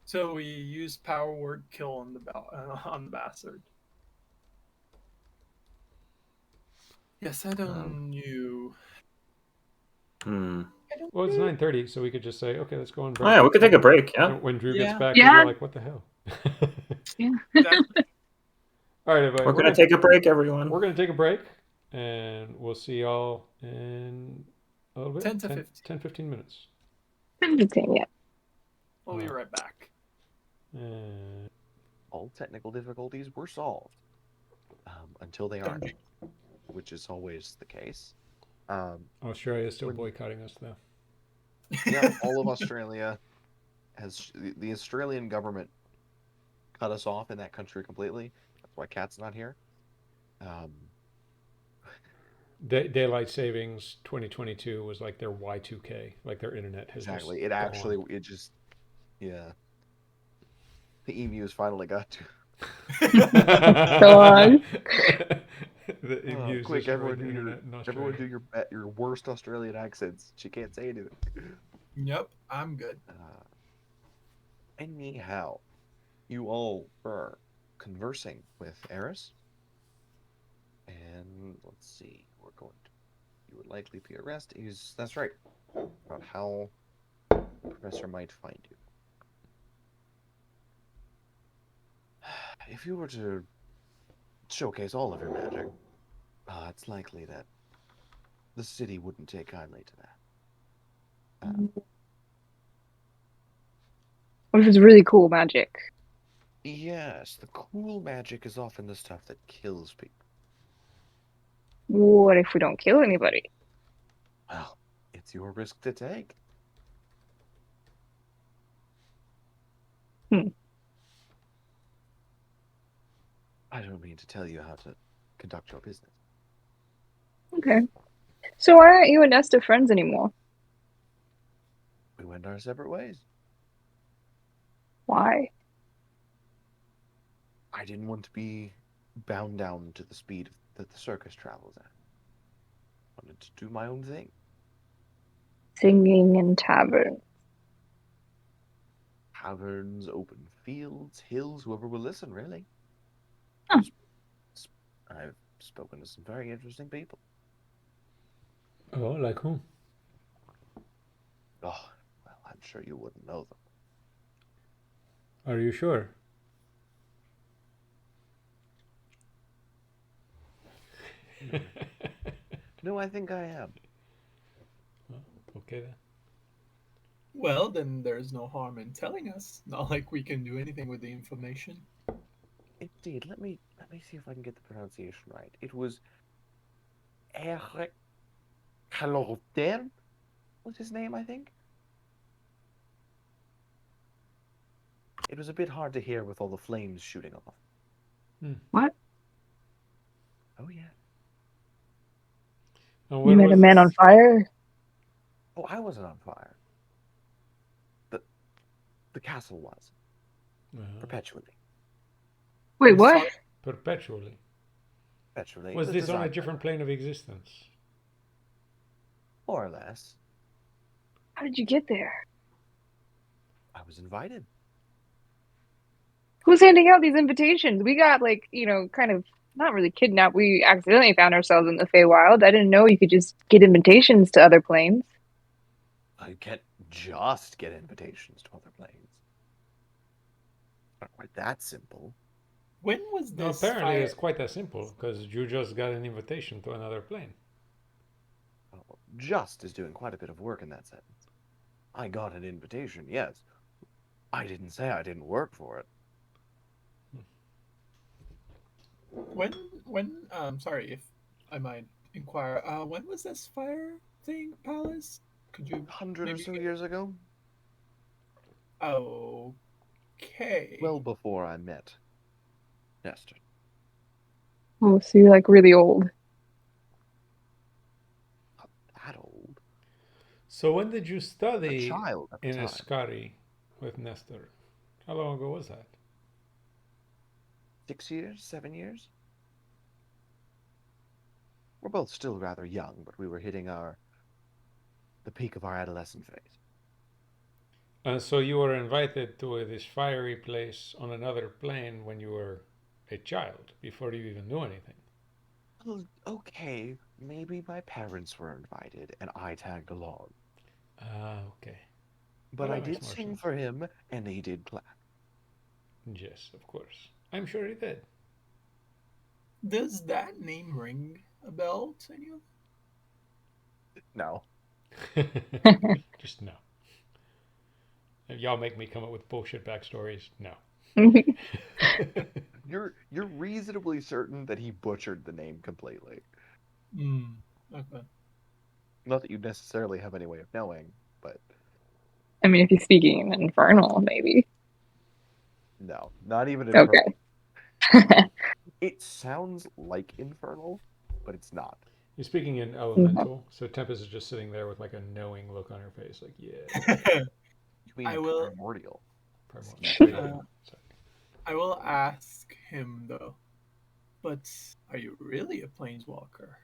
So we used power word kill on the bastard. Yes, I don't know. Well, it's 9:30, so we could just say, okay, let's go on Oh break. yeah, we could take a break. Yeah. And when Drew gets Yeah. back, Yeah. we'll be like, what the hell? Yeah. All right, everybody. We're gonna take a break, everyone. We're gonna take a break, and we'll see y'all in a little bit. 10 to 15. 10, 15 minutes. Yeah. We'll be right back. And All technical difficulties were solved until they aren't, which is always the case. Australia is still boycotting us, though. Yeah, all of Australia has the Australian government cut us off in that country completely. That's why Cat's not here. Daylight savings 2022 was like their Y2K, like their internet has Exactly. just It actually, gone. it just, yeah. The emus finally got to. God. The emus Quick, destroyed everyone the do internet in Australia. everyone do your worst Australian accents. She can't say anything. Yep, I'm good. Anyhow, you all were conversing with Eris, and let's see, you would likely be arrested. That's right, about how the professor might find you. If you were to showcase all of your magic, it's likely that the city wouldn't take kindly to that. What if it's really cool magic? Yes, the cool magic is often the stuff that kills people. What if we don't kill anybody? Well, it's your risk to take. I don't mean to tell you how to conduct your business. Okay. So why aren't you and Nesta friends anymore? We went our separate ways. Why? I didn't want to be bound down to the speed that the circus travels at. I wanted to do my own thing. Singing in taverns. Taverns, open fields, hills, whoever will listen, really. Huh. I've spoken to some very interesting people. Oh, like whom? Oh, well, I'm sure you wouldn't know them. Are you sure? No, I think I am. Okay then. Well, then there's no harm in telling us. Not like we can do anything with the information. Indeed, let me see if I can get the pronunciation right. It was Eric Kalorten was his name, I think. It was a bit hard to hear with all the flames shooting off. What? Oh yeah. And You where met a was man on fire? Oh, I wasn't on fire. The castle was perpetually. Wait, what? Perpetually. Perpetually. Was It this on a designed different plane of existence? more or less. How did you get there? I was invited. Who's handing out these invitations? We got kind of not really kidnapped. We accidentally found ourselves in the Feywild. I didn't know you could just get invitations to other planes. I can't just get invitations to other planes. Not quite that simple. When was No, this apparently fire? it's quite that simple because you just got an invitation to another plane. Well, just is doing quite a bit of work in that sentence. I got an invitation, yes. I didn't say I didn't work for it. Sorry if I might inquire. When was this fire thing, Palace? Could you 100 or maybe so get- years ago? Oh, Okay. Well before I met Nestor. Oh, so you're like really old. Not that old. So when did you A study child at the in time. Escari with Nestor? How long ago was that? 6 years? 7 years? We're both still rather young, but we were hitting the peak of our adolescent phase. And so you were invited to this fiery place on another plane when you were a child, before you even knew anything. Well, okay, maybe my parents were invited and I tagged along. Ah, okay. But Well, I that makes did more sing sense. for him, and he did clap. Yes, of course. I'm sure he did. Does that name ring a bell to you? No. Just no. If y'all make me come up with bullshit backstories, no. You're reasonably certain that he butchered the name completely. Hmm. Okay. Not that you necessarily have any way of knowing, but I mean, if he's speaking in Infernal, maybe. no, not even Okay. Infernal. It sounds like Infernal, but it's not. You're speaking in elemental, so Tempest is just sitting there with like a knowing look on her face, like, yeah, You mean I will. primordial? primordial. Sorry. I will ask him though. But are you really a planeswalker?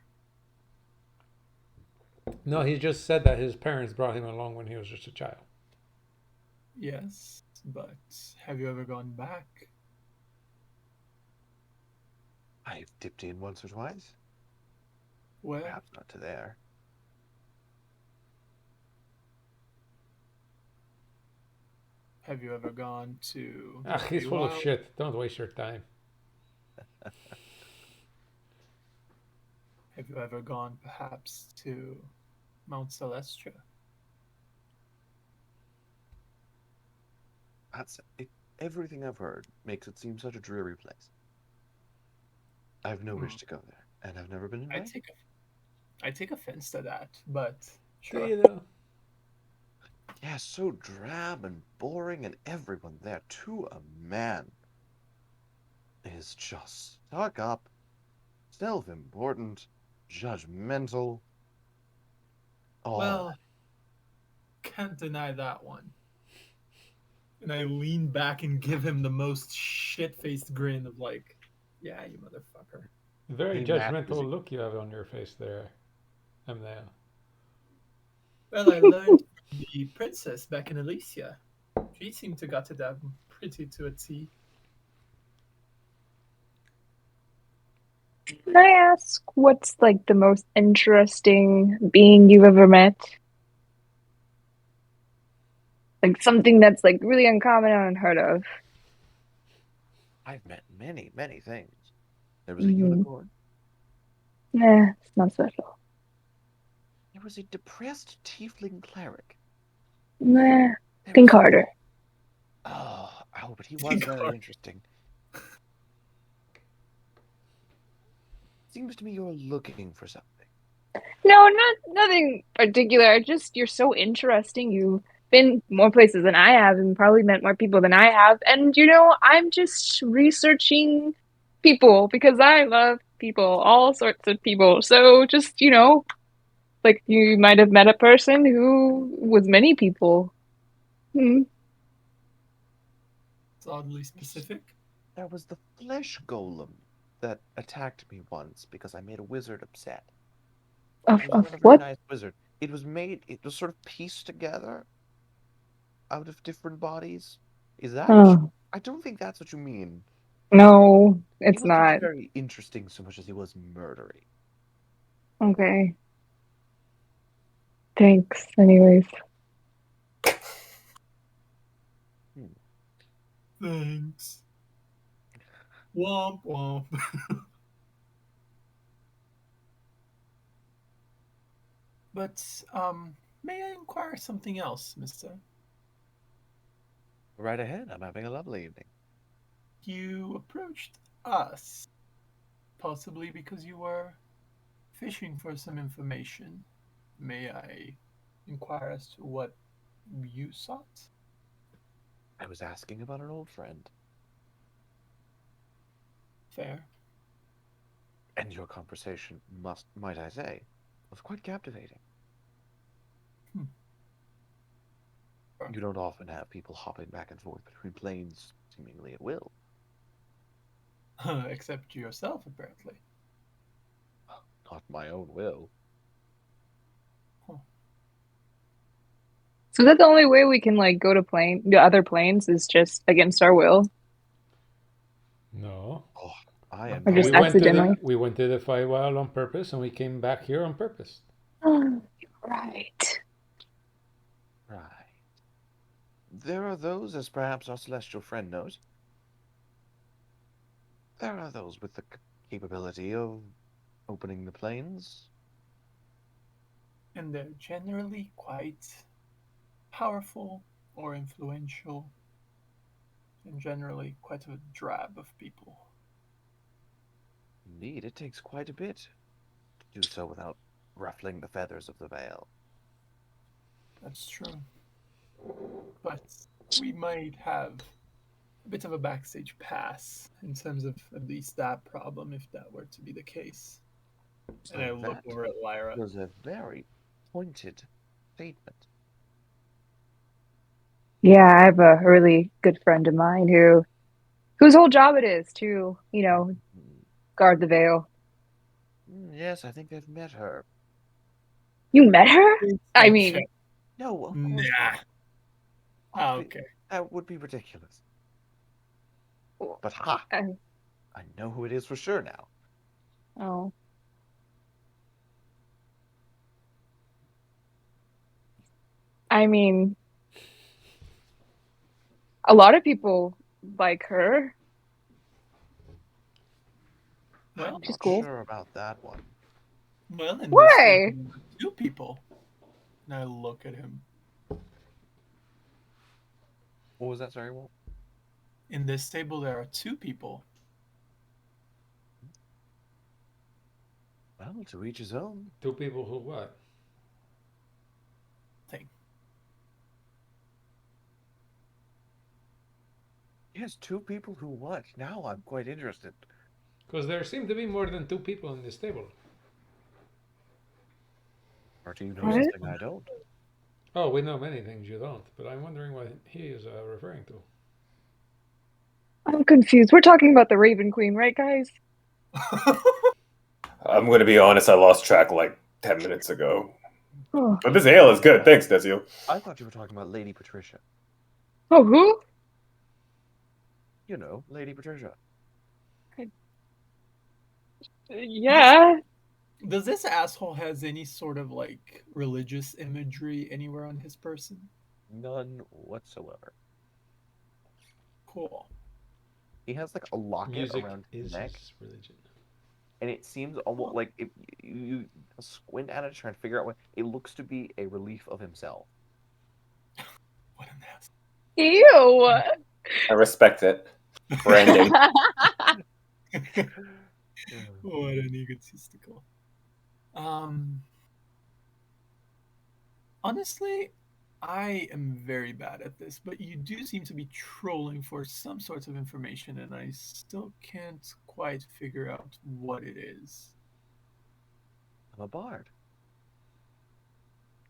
No, he just said that his parents brought him along when he was just a child. Yes, but have you ever gone back? I've dipped in once or twice. Where? Perhaps not to there. Have you ever gone to Ah, the he's full of Feywild? shit. Don't waste your time. Have you ever gone perhaps to Mount Celestia? That's it. Everything I've heard makes it seem such a dreary place. I have no Hmm. wish to go there, and I've never been I invited. take offense to that, but Do sure. you though? Yeah, so drab and boring, and everyone there, to a man, is just stuck up, self-important, judgmental. All Well, can't deny that one. And I lean back and give him the most shit-faced grin of like, yeah, you motherfucker. Very he matches. judgmental look you have on your face there, Emnail. Well, I learned from the princess back in Elysia. She seemed to got to that pretty to a T. Can I ask what's like the most interesting being you've ever met? Like something that's like really uncommon or unheard of. I've met many, many things. There was a Mm-hmm. unicorn. Nah, it's not special. There was a depressed tiefling cleric. Nah, There think was harder. oh, but he was very interesting. Seems to me you're looking for something. No, nothing particular. Just you're so interesting. You've been more places than I have and probably met more people than I have. And I'm just researching people because I love people, all sorts of people. So just, like you might have met a person who was many people. Hmm. It's oddly specific. There was the flesh golem that attacked me once because I made a wizard upset. Of He was of not a very what? nice wizard. It was sort of pieced together out of different bodies. Is that what you? Oh, I don't think that's what you mean. no, He it's wasn't not. very interesting so much as he was murdery. Okay. Thanks, anyways. Hmm. Thanks. Womp womp. But may I inquire something else, Mister? Right ahead. I'm having a lovely evening. You approached us, possibly because you were fishing for some information. May I inquire as to what you sought? I was asking about an old friend, Fair. and your conversation might I say, was quite captivating. Hmm. You don't often have people hopping back and forth between planes seemingly at will. Except yourself, apparently. Not my own will. So is that the only way we can like go to other planes is just against our will? No. Oh, I am Or just We very went to accidentally? the we went to the Feywild on purpose, and we came back here on purpose. Right. right. There are those, as perhaps our celestial friend knows, there are those with the capability of opening the planes. And they're generally quite powerful or influential, and generally quite a drab of people. Indeed, it takes quite a bit to do so without ruffling the feathers of the veil. That's true. But we might have a bit of a backstage pass in terms of at least that problem, if that were to be the case. And I look That over at Lyra. was a very pointed statement. Yeah, I have a really good friend of mine whose whole job it is to, guard the veil. Yes, I think I've met her. You met her? I mean, No, of course Nah. not. Okay. That would be ridiculous. But ha! I, I know who it is for sure now. oh. I mean, a lot of people like her. Well, I'm She's not cool. sure about that one. well, in this table, Why? there are two people. And I look at him. What was that? Sorry, Walt? In this table, there are two people. Well, to each his own. Two people who what? Thing. Yes, two people who what? Now I'm quite interested. Because there seem to be more than two people in this table. Or do you know What? something I don't? Oh, we know many things you don't, but I'm wondering what he is referring to. I'm confused. We're talking about the Raven Queen, right, guys? I'm going to be honest, I lost track like 10 minutes ago. Oh, But this ale is good. Thanks, Desio. I thought you were talking about Lady Patricia. oh who? You know, Lady Patricia. Yeah. Does this asshole has any sort of like religious imagery anywhere on his person? None whatsoever. Cool. He has like a locket Music around his is neck, his religion. and it seems almost like if you squint at it, trying to figure out what it looks to be a relief of himself. What an ass. Ew. I respect it. Branding. What an egotistical. Honestly, I am very bad at this, but you do seem to be trolling for some sorts of information, and I still can't quite figure out what it is. I'm a bard.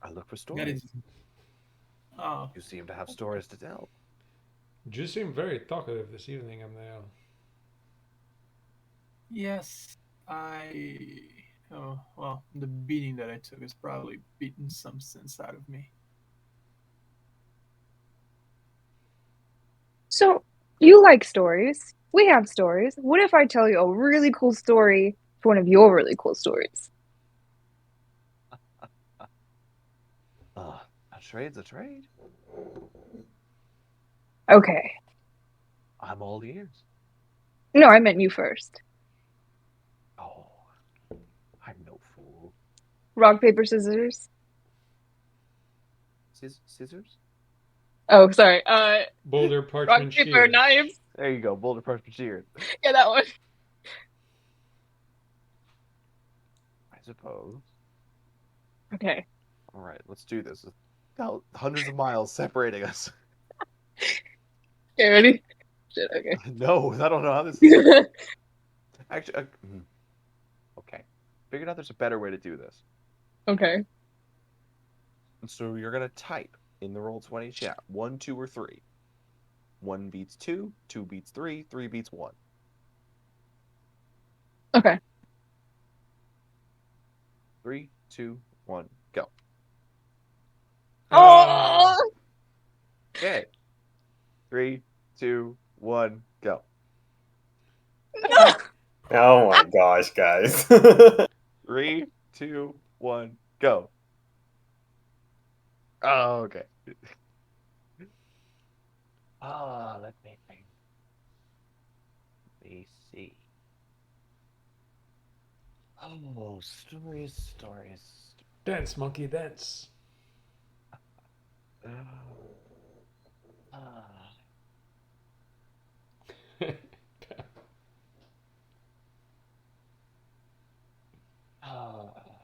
I look for That stories. is. Oh, You seem to have stories to tell. You seem very talkative this evening, Amnael. yes. Oh, well, the beating that I took has probably beaten some sense out of me. So, you like stories. We have stories. What if I tell you a really cool story to one of your really cool stories? A trade's a trade. Okay. I'm all ears. No, I meant you first. Oh, I'm no fool. Rock, paper, scissors. Scissors? Oh, sorry. Boulder, Rock, parchment, paper, shears. knives. There you go. Boulder, parchment, shears. Yeah, that one. I suppose. Okay. All right, let's do this. Hundreds of miles separating us. Okay, ready? Shit, okay. No, I don't know how this is. Actually, okay. Figured out there's a better way to do this. Okay. So you're gonna type in the Roll20 chat 1, 2, or 3. 1 beats 2, 2 beats 3, 3 beats 1. Okay. 3, 2, 1, go. Oh! Okay. 3, 2, 1, go. No! Oh my gosh, guys. 3, 2, 1, go. Oh, okay. Let me think. Let me see. Oh, stories. Dance, monkey, dance. Ah.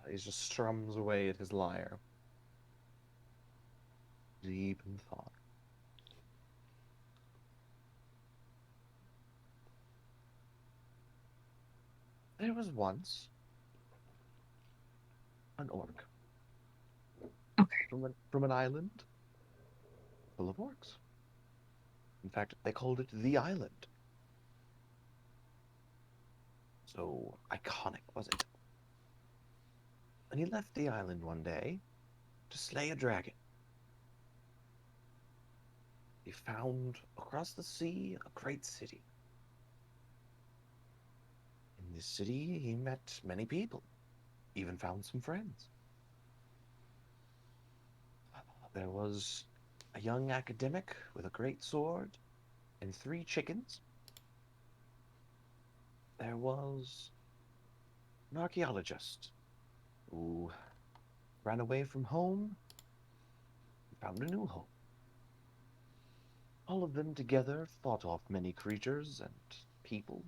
He just strums away at his lyre. Deep in thought. There was once an orc from an island full of orcs. In fact, they called it the island. So iconic, was it? And he left the island one day to slay a dragon. He found across the sea a great city. In this city, he met many people, even found some friends. There was a young academic with a great sword and 3 chickens. There was an archaeologist who ran away from home and found a new home. All of them together fought off many creatures and people,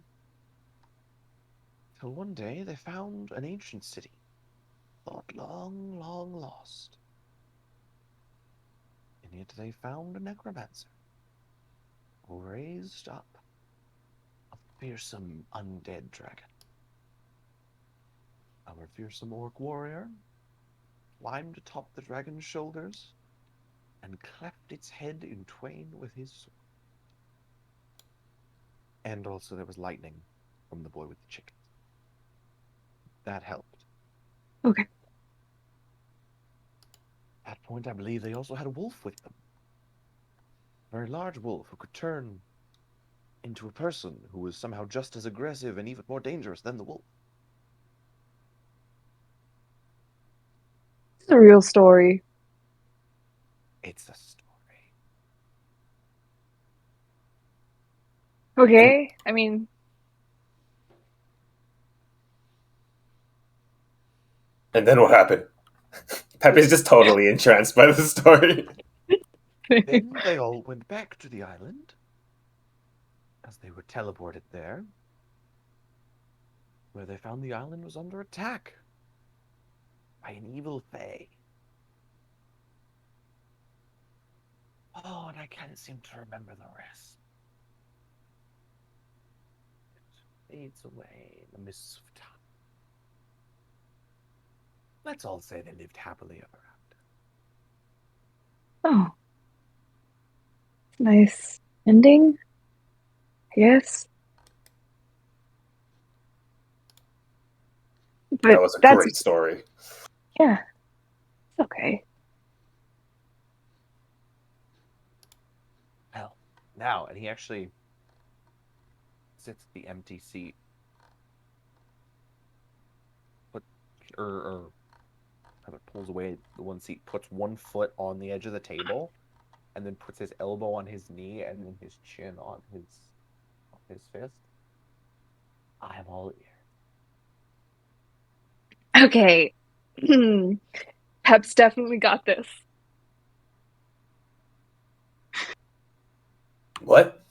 till one day they found an ancient city, thought long, long lost. And yet they found a necromancer who raised up a fearsome undead dragon. Our fearsome orc warrior climbed atop the dragon's shoulders and cleft its head in twain with his sword. And also there was lightning from the boy with the chickens. That helped. Okay. At that point, I believe they also had a wolf with them. A very large wolf who could turn into a person who was somehow just as aggressive and even more dangerous than the wolf. It's a real story. It's a story. Okay. I mean, And then what happened? Pepe's just totally entranced by the story. Then they all went back to the island, as they were teleported there, where they found the island was under attack by an evil fae. Oh, and I can't seem to remember the rest. It fades away in the mists of time. Let's all say they lived happily ever after. oh, nice ending. Yes. But That was a that's great story. yeah. It's okay. Hell, now, and he actually sits at the empty seat, or kind of pulls away the one seat, puts one foot on the edge of the table, and then puts his elbow on his knee and then his chin on his fist. I am all ears. Okay. Pep's definitely got this. What?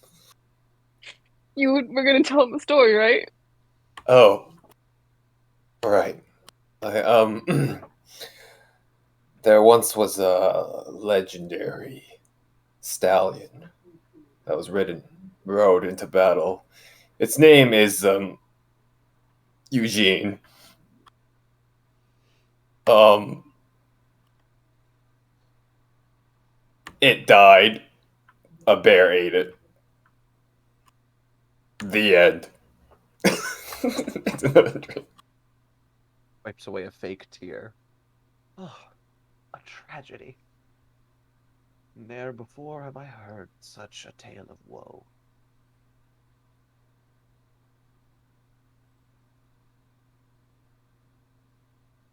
You were gonna tell him the story, right? Oh. Right. There once was a legendary stallion that was rode into battle. Its name is Eugene. It died. A bear ate it. The end. It's another drink. Wipes away a fake tear. Oh, a tragedy. Ne'er before have I heard such a tale of woe.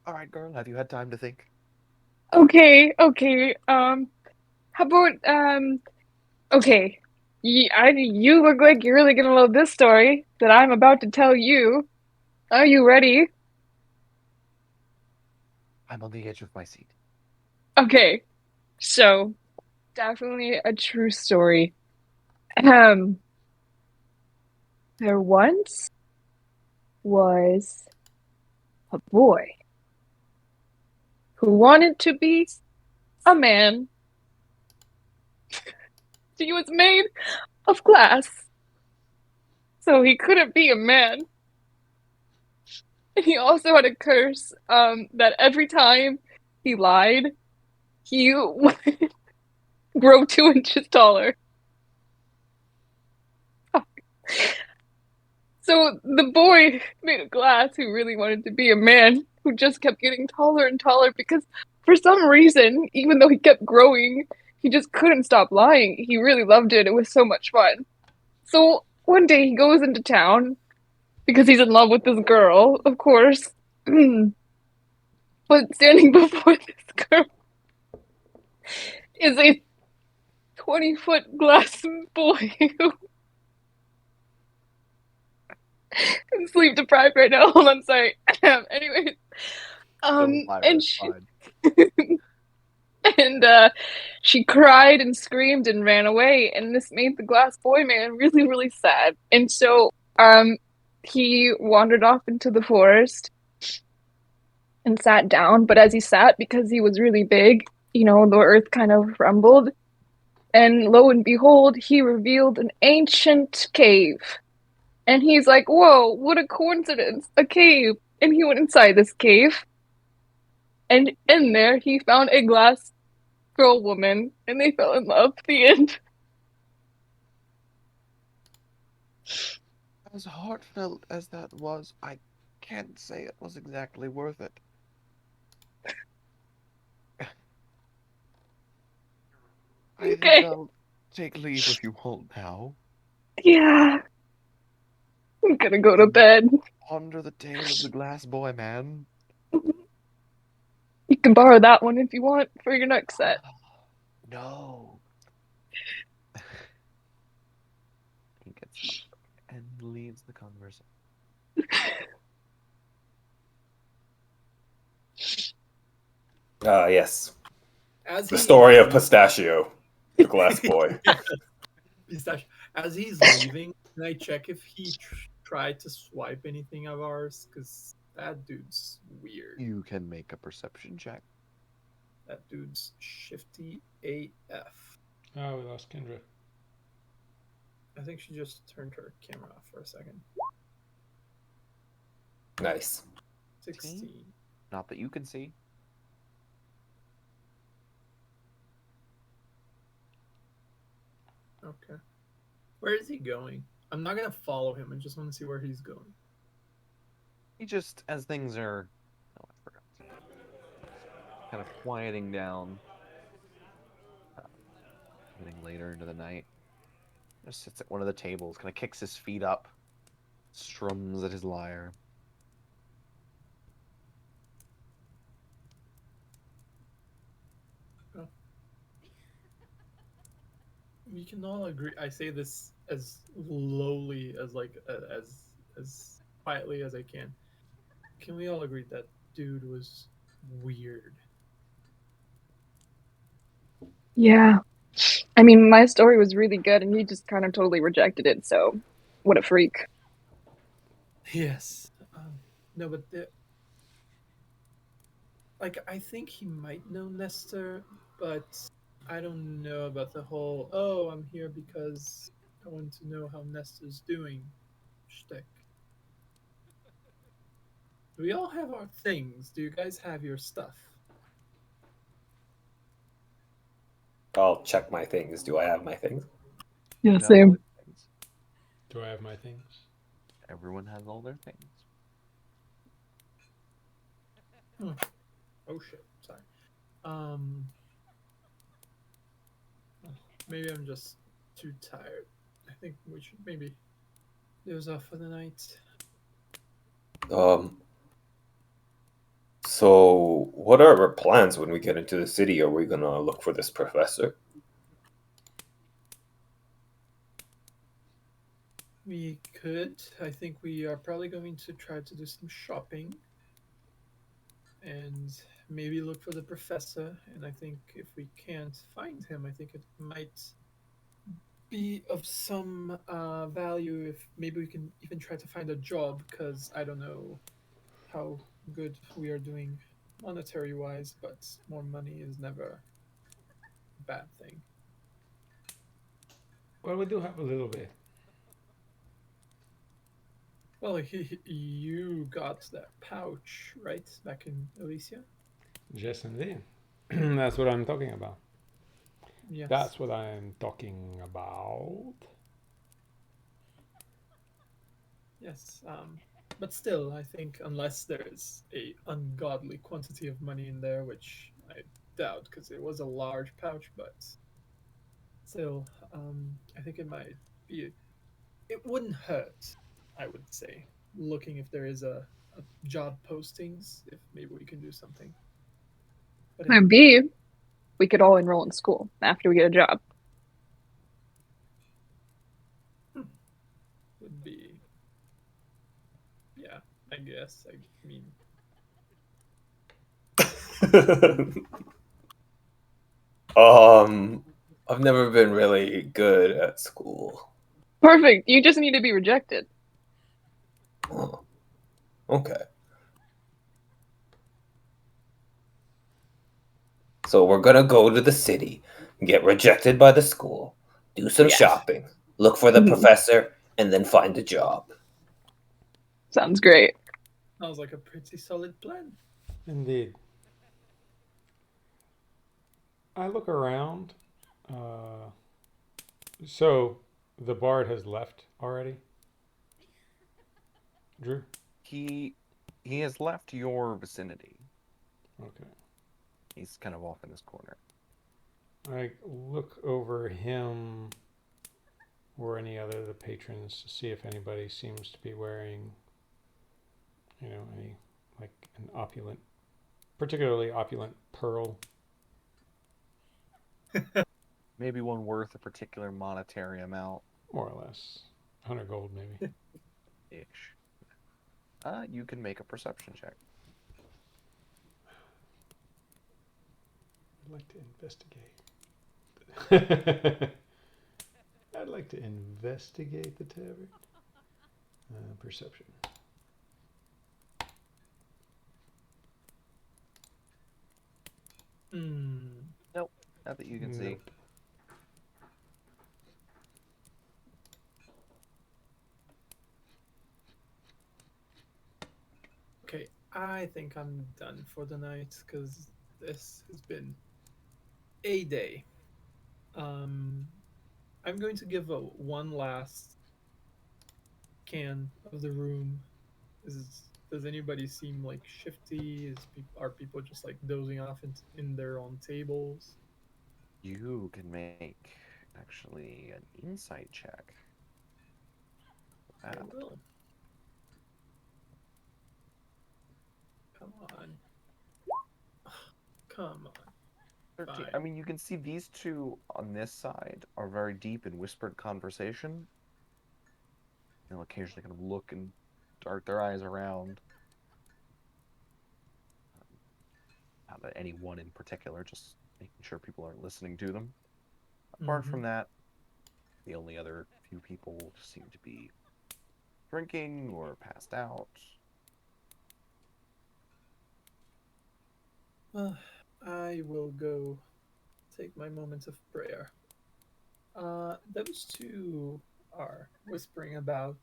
All right, girl, have you had time to think? Okay. How about okay. You look like you're really gonna love this story that I'm about to tell you. Are you ready? I'm on the edge of my seat. Okay. So, definitely a true story. Um, there once was a boy who wanted to be a man. He was made of glass, so he couldn't be a man. And he also had a curse that every time he lied, he would grow 2 inches taller. So the boy made of glass who really wanted to be a man, who just kept getting taller and taller because for some reason, even though he kept growing, he just couldn't stop lying. He really loved it. It was so much fun. So one day he goes into town because he's in love with this girl, of course. But standing before this girl is a 20-foot glass boy who I'm sleep deprived right now. Hold on, sorry. Anyways, Don't lie, and it's she fine. and she cried and screamed and ran away, and this made the glass boy man really, really sad. And so, he wandered off into the forest and sat down. But as he sat, because he was really big, the earth kind of rumbled, and lo and behold, he revealed an ancient cave. And he's like, "Whoa, what a coincidence! A cave!" And he went inside this cave, and in there he found a glass girl woman, and they fell in love. The end. As heartfelt as that was, I can't say it was exactly worth it. I think Okay. I'll take leave if you won't now. Yeah. I'm gonna go to And bed. ponder the tale of the glass boy man. You can borrow that one if you want for your next set. No. He gets up and leaves the conversation. Yes. As The he story of leaves- Pistachio, the glass boy. Pistachio. As he's leaving, can I check if he tried to swipe anything of ours? Because that dude's weird. You can make a perception check. That dude's shifty AF. Oh, we lost Kendra. I think she just turned her camera off for a second. Nice. 16. Not that you can see. Okay. Where is he going? I'm not gonna follow him. I just want to see where he's going. He just, as things are, oh, I forgot, kind of quieting down, getting later into the night, just sits at one of the tables, kind of kicks his feet up, strums at his lyre. We can all agree. I say this as lowly as as quietly as I can. Can we all agree that dude was weird? Yeah. I mean, my story was really good, and he just kind of totally rejected it, so what a freak. Yes. No, but like I think he might know Nestor, but I don't know about the whole, oh, I'm here because I want to know how Nesta's doing shtick. We all have our things. Do you guys have your stuff? I'll check my things. Do I have my things? Yeah, You have all same. your things. Do I have my things? Everyone has all their things. Oh shit, sorry. Um, maybe I'm just too tired. I think we should maybe doze off for the night. So what are our plans when we get into the city? Are we gonna look for this professor? We could. I think we are probably going to try to do some shopping and maybe look for the professor. And I think if we can't find him, I think it might be of some value if maybe we can even try to find a job, because I don't know how good we are doing monetary wise, but more money is never a bad thing. Well, we do have a little bit. Well, you got that pouch, right? Back in Elysia? Yes, indeed. That's what I'm talking about. Yes. That's what I'm talking about. Yes. But still, I think unless there is a ungodly quantity of money in there, which I doubt, because it was a large pouch, but still, I think it might be. It wouldn't hurt, I would say, looking if there is a job postings, if maybe we can do something. But Plan B, we could all enroll in school after we get a job. would be, yeah, I guess. I mean, I've never been really good at school. Perfect. You just need to be rejected. Oh, okay. So we're gonna go to the city, get rejected by the school, do some Yes. shopping, look for the professor, and then find a job. Sounds great. sounds like a pretty solid plan. Indeed. I look around. Uh, so the bard has left already. Drew. He has left your vicinity. Okay. He's kind of off in his corner. I look over him or any other of the patrons to see if anybody seems to be wearing, any like an opulent, particularly opulent pearl. Maybe one worth a particular monetary amount. More or less. 100 gold, maybe. Ish. You can make a perception check. I'd like to investigate. I'd like to investigate the tavern. Perception. Nope. Not that you can see. Nope. Okay, I think I'm done for the night because this has been a day. I'm going to give a one last can of the room. Does anybody seem like shifty? Are people just like dozing off in their own tables? You can make actually an insight check. I will. Come on. Come on. 13. Fine. I mean, you can see these two on this side are very deep in whispered conversation. They'll occasionally kind of look and dart their eyes around. Not at any one in particular, just making sure people aren't listening to them. Apart from that, the only other few people seem to be drinking or passed out. I will go take my moment of prayer. Those two are whispering about,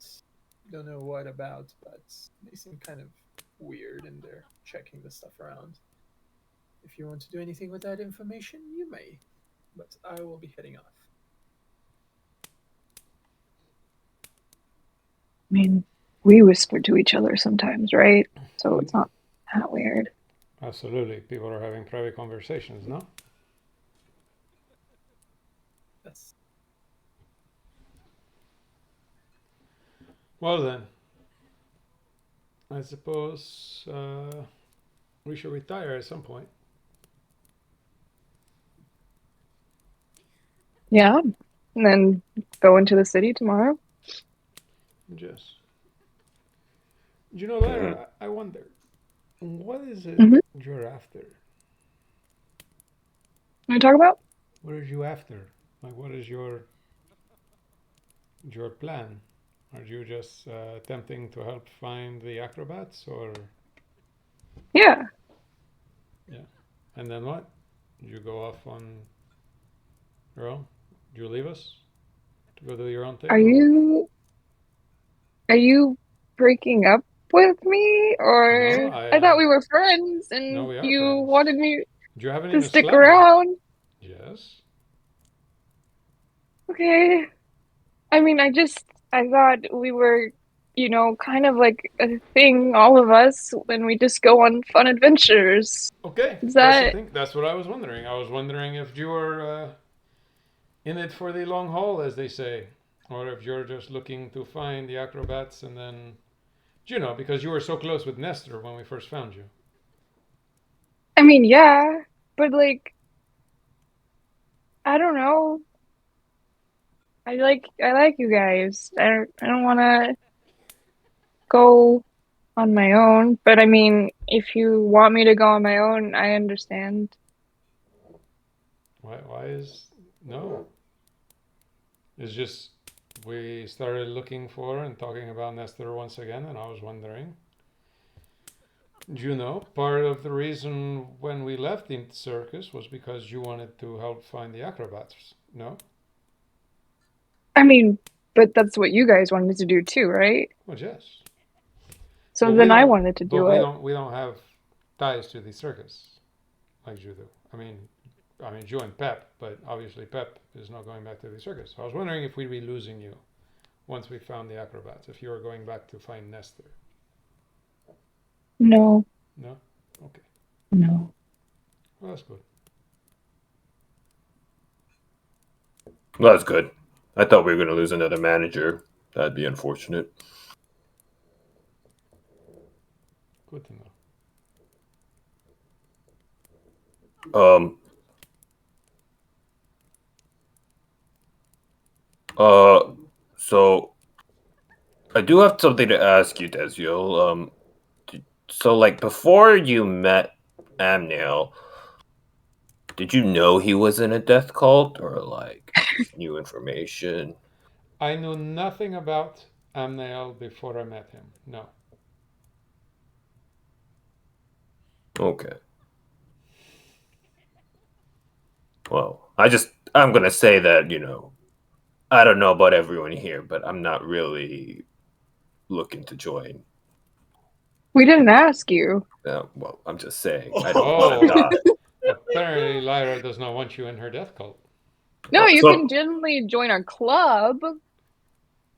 don't know what about, but they seem kind of weird and they're checking the stuff around. If you want to do anything with that information, you may, but I will be heading off. I mean, we whisper to each other sometimes, right? So it's not that weird. Absolutely. People are having private conversations, no? Yes. Well then, I suppose we should retire at some point. Yeah. And then go into the city tomorrow. Yes. You know, Lyra, I wonder, what is it Mhm. you're after? What are you talking about? What are you after? Like, what is your plan? Are you just attempting to help find the acrobats, or Yeah. and then what? You go off on your own? Do you leave us to go do your own thing? Are you breaking up with me? No, Or I thought we were friends no, and we are you friends. wanted me Do you have any to stick nostalgia? around? Yes. Okay. I mean, I thought we were, kind of like a thing, all of us, when we just go on fun adventures. Okay, Is that's the that, thing. That's what I was wondering. I was wondering if you were in it for the long haul, as they say, or if you're just looking to find the acrobats and then, because you were so close with Nestor when we first found you. I mean, yeah, but like, I don't know. I like you guys. I don't want to go on my own, but I mean, if you want me to go on my own, I understand. Why is no? It's just we started looking for and talking about Nestor once again, and I was wondering. Part of the reason when we left the circus was because you wanted to help find the acrobats. No? I mean, but that's what you guys wanted to do too, right? Well, yes. So But we then I don't. wanted to But do we it. don't. We don't have ties to the circus like you do. I mean, you and Pep, but obviously Pep is not going back to the circus. So I was wondering if we'd be losing you once we found the acrobats. If you were going back to find Nestor. No, No. Okay. no. Well, that's good. Well, that's good. I thought we were going to lose another manager. That'd be unfortunate. Good to know. So I do have something to ask you, Desiel. So like before you met Amnail, did you know he was in a death cult, or like just new information? I knew nothing about Amnael before I met him. No. Okay. Well, I'm gonna say that, I don't know about everyone here, but I'm not really looking to join. We didn't ask you. Well, I'm just saying I don't want to die. Apparently Lyra does not want you in her death cult. No, you So can generally join our club,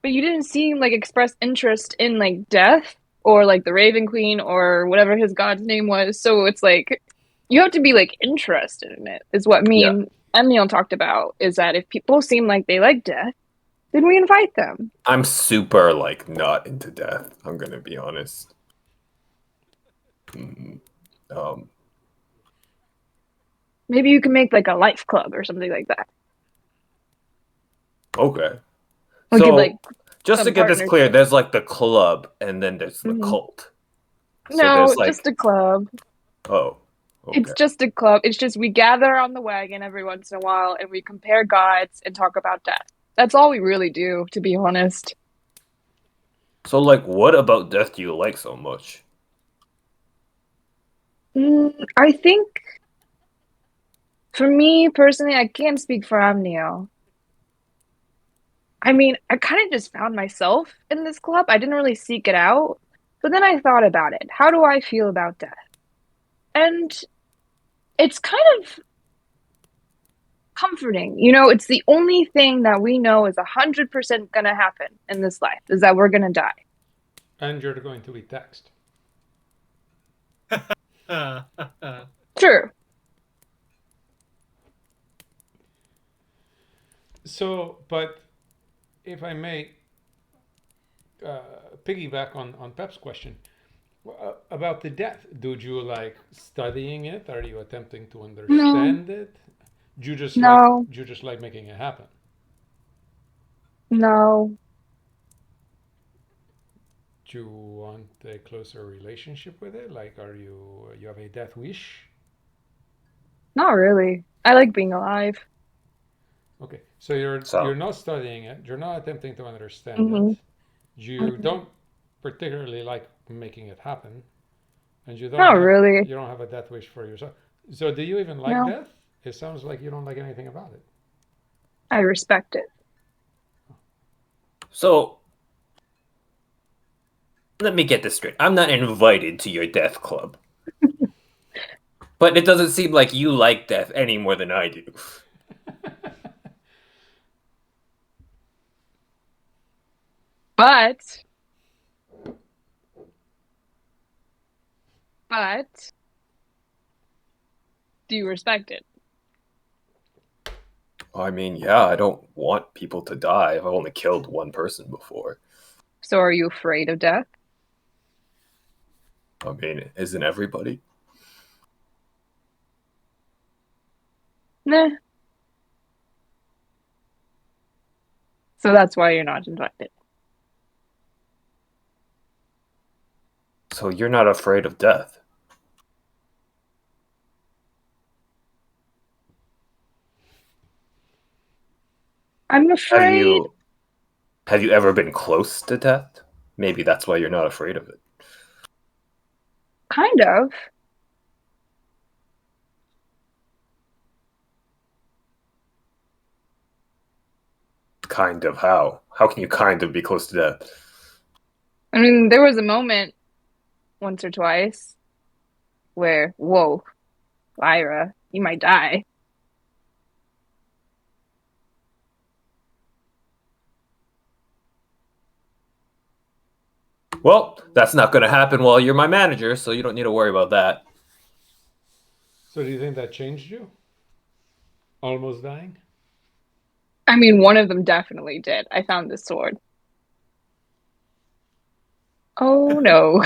but you didn't seem like express interest in like death or like the Raven Queen or whatever his god's name was. So it's like you have to be like interested in it, is what me yeah, and Emil talked about, is that if people seem like they like death, then we invite them. I'm super like not into death. I'm gonna be honest. Um, Maybe you can make like a life club or something like that. okay. We could like Just to some get this clear, partnership. there's like the club and then there's the Mhm. cult. So No, there's like, just a club. oh, okay. It's just a club. It's just we gather on the wagon every once in a while and we compare gods and talk about death. That's all we really do, to be honest. So like, what about death do you like so much? I think For me personally, I can't speak for Amnio. I mean, I kind of just found myself in this club. I didn't really seek it out. But then I thought about it. How do I feel about death? And it's kind of comforting. It's the only thing that we know is 100% gonna happen in this life, is that we're gonna die. And you're going to be taxed. True. So, but if I may piggyback on Pep's question about the death, do you like studying it? Are you attempting to understand it? Do you just No. like making it happen? No. Do you want a closer relationship with it? Like, you have a death wish? Not really. I like being alive. Okay, so you're So not studying it. You're not attempting to understand Mm-hmm. it. You don't particularly like making it happen, and Not really. you don't have a death wish for yourself. So do you even like No. death? It sounds like you don't like anything about it. I respect it. So let me get this straight. I'm not invited to your death club. But it doesn't seem like you like death any more than I do. But do you respect it? I mean, yeah, I don't want people to die. I've only killed one person before. So are you afraid of death? I mean, isn't everybody? Nah. So that's why you're not invited. So you're not afraid of death? I'm afraid. Have you ever been close to death? Maybe that's why you're not afraid of it. Kind of. Kind of how? How can you kind of be close to death? I mean, there was a moment once or twice where, whoa, Lyra, you might die. Well, that's not going to happen while you're my manager, so you don't need to worry about that. So do you think that changed you? Almost dying? I mean, one of them definitely did. I found this sword. Oh no.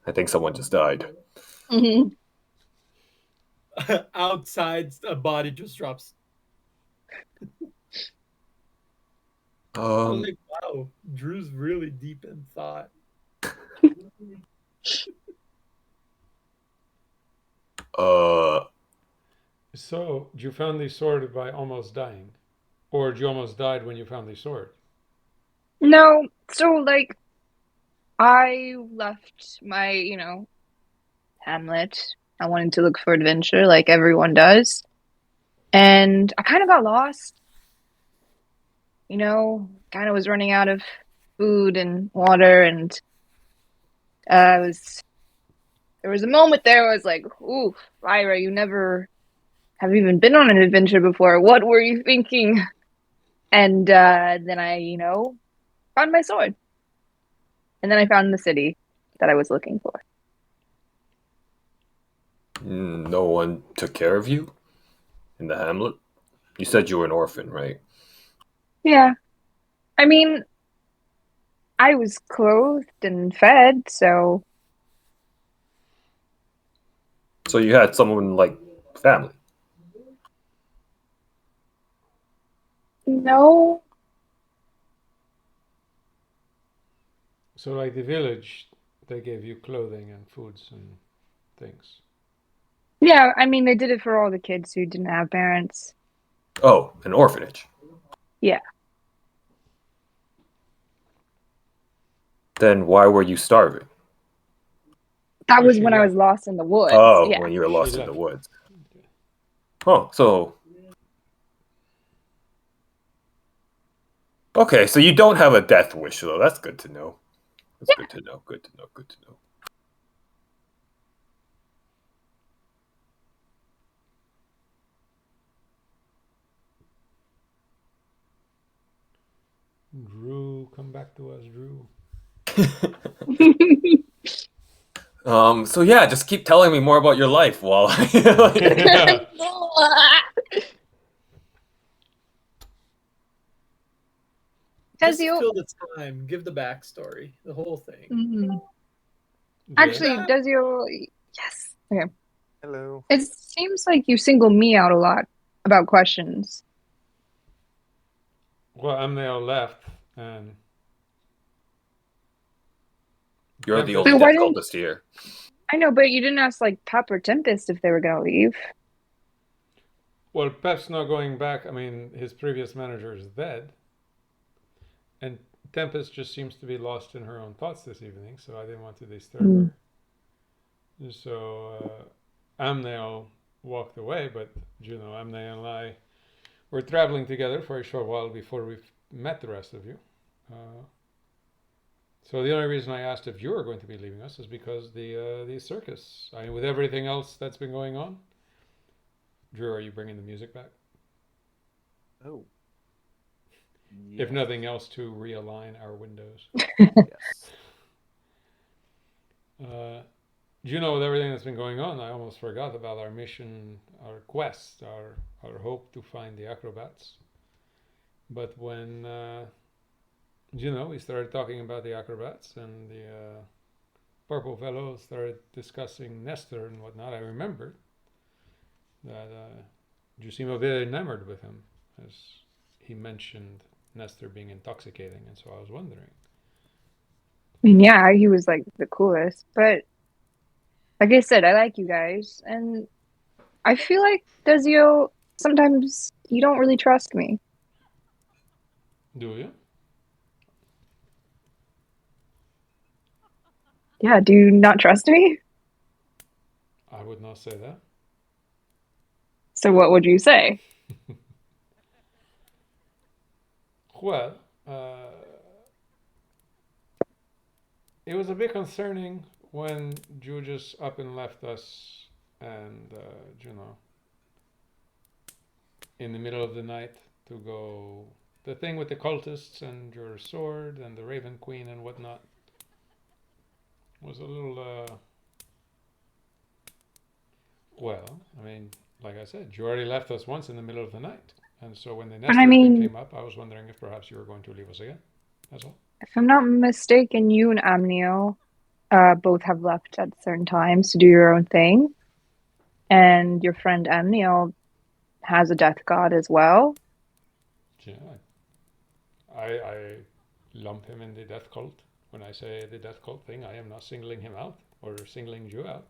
I think someone just died. hmm Outside, a body just drops. I'm like, wow, Drew's really deep in thought. So you found the sword by almost dying? Or you almost died when you found the sword? No, so like I left my, hamlet. I wanted to look for adventure like everyone does. And I kind of got lost. Kind of was running out of food and water, and there was a moment there where I was like, ooh, Lyra, you never have even been on an adventure before. What were you thinking? And then I, found my sword. And then I found the city that I was looking for. No one took care of you in the hamlet? You said you were an orphan, right? Yeah. I mean, I was clothed and fed, so. So you had someone like family? No. So like the village, they gave you clothing and foods and things. Yeah, I mean, they did it for all the kids who didn't have parents. Oh, an orphanage. Yeah. Then why were you starving? That Oh, was she when I was left. lost in the woods. Oh, Yeah. when you were She lost in the left. woods. Oh, so okay, so you don't have a death wish though. That's good to know. That's good to know. Good to know. Good to know. Drew, come back to us, Drew. So yeah, just keep telling me more about your life while I Just Tezio, fill the time. Give the backstory. The whole thing. mhm. Yeah. Actually, Tezio, yes. Okay. Hello. It seems like you single me out a lot about questions. Well, Amneo left, and You're the Tempest. only But why death didn't cultist here. I know? But you didn't ask like Pep or Tempest if they were gonna leave. Well, Pep's not going back. I mean, his previous manager is dead, and Tempest just seems to be lost in her own thoughts this evening. So I didn't want to disturb Mm. her. So Amneo walked away, but Amneo and I were traveling together for a short while before we met the rest of you. Uh, So the only reason I asked if you were going to be leaving us is because the circus. I mean, with everything else that's been going on. Drew, are you bringing the music back? Oh. If Yes. nothing else, to realign our windows. Yes. With everything that's been going on, I almost forgot about our mission, our quest, our hope to find the acrobats. But when we started talking about the acrobats and the purple fellow started discussing Nestor and whatnot, I remembered that you seem a bit enamored with him, as he mentioned Nestor being intoxicating, and so I was wondering. I mean, yeah, he was like the coolest. But like I said, I like you guys, and I feel like Dezio, sometimes you don't really trust me. Do you? Yeah, do you not trust me? I would not say that. So what would you say? Well, it was a bit concerning when Drew just up and left us, and in the middle of the night to go the thing with the cultists and your sword and the Raven Queen and whatnot was a little I mean, like I said, you already left us once in the middle of the night, and so when the But I Nestor thing mean, came up, I was wondering if perhaps you were going to leave us again. That's all. if I'm not mistaken, you and Amnio both have left at certain times to do your own thing, and your friend Amnio has a death god as well. Yeah, I lump him in the death cult. When I say the death cult thing, I am not singling him out or singling you out.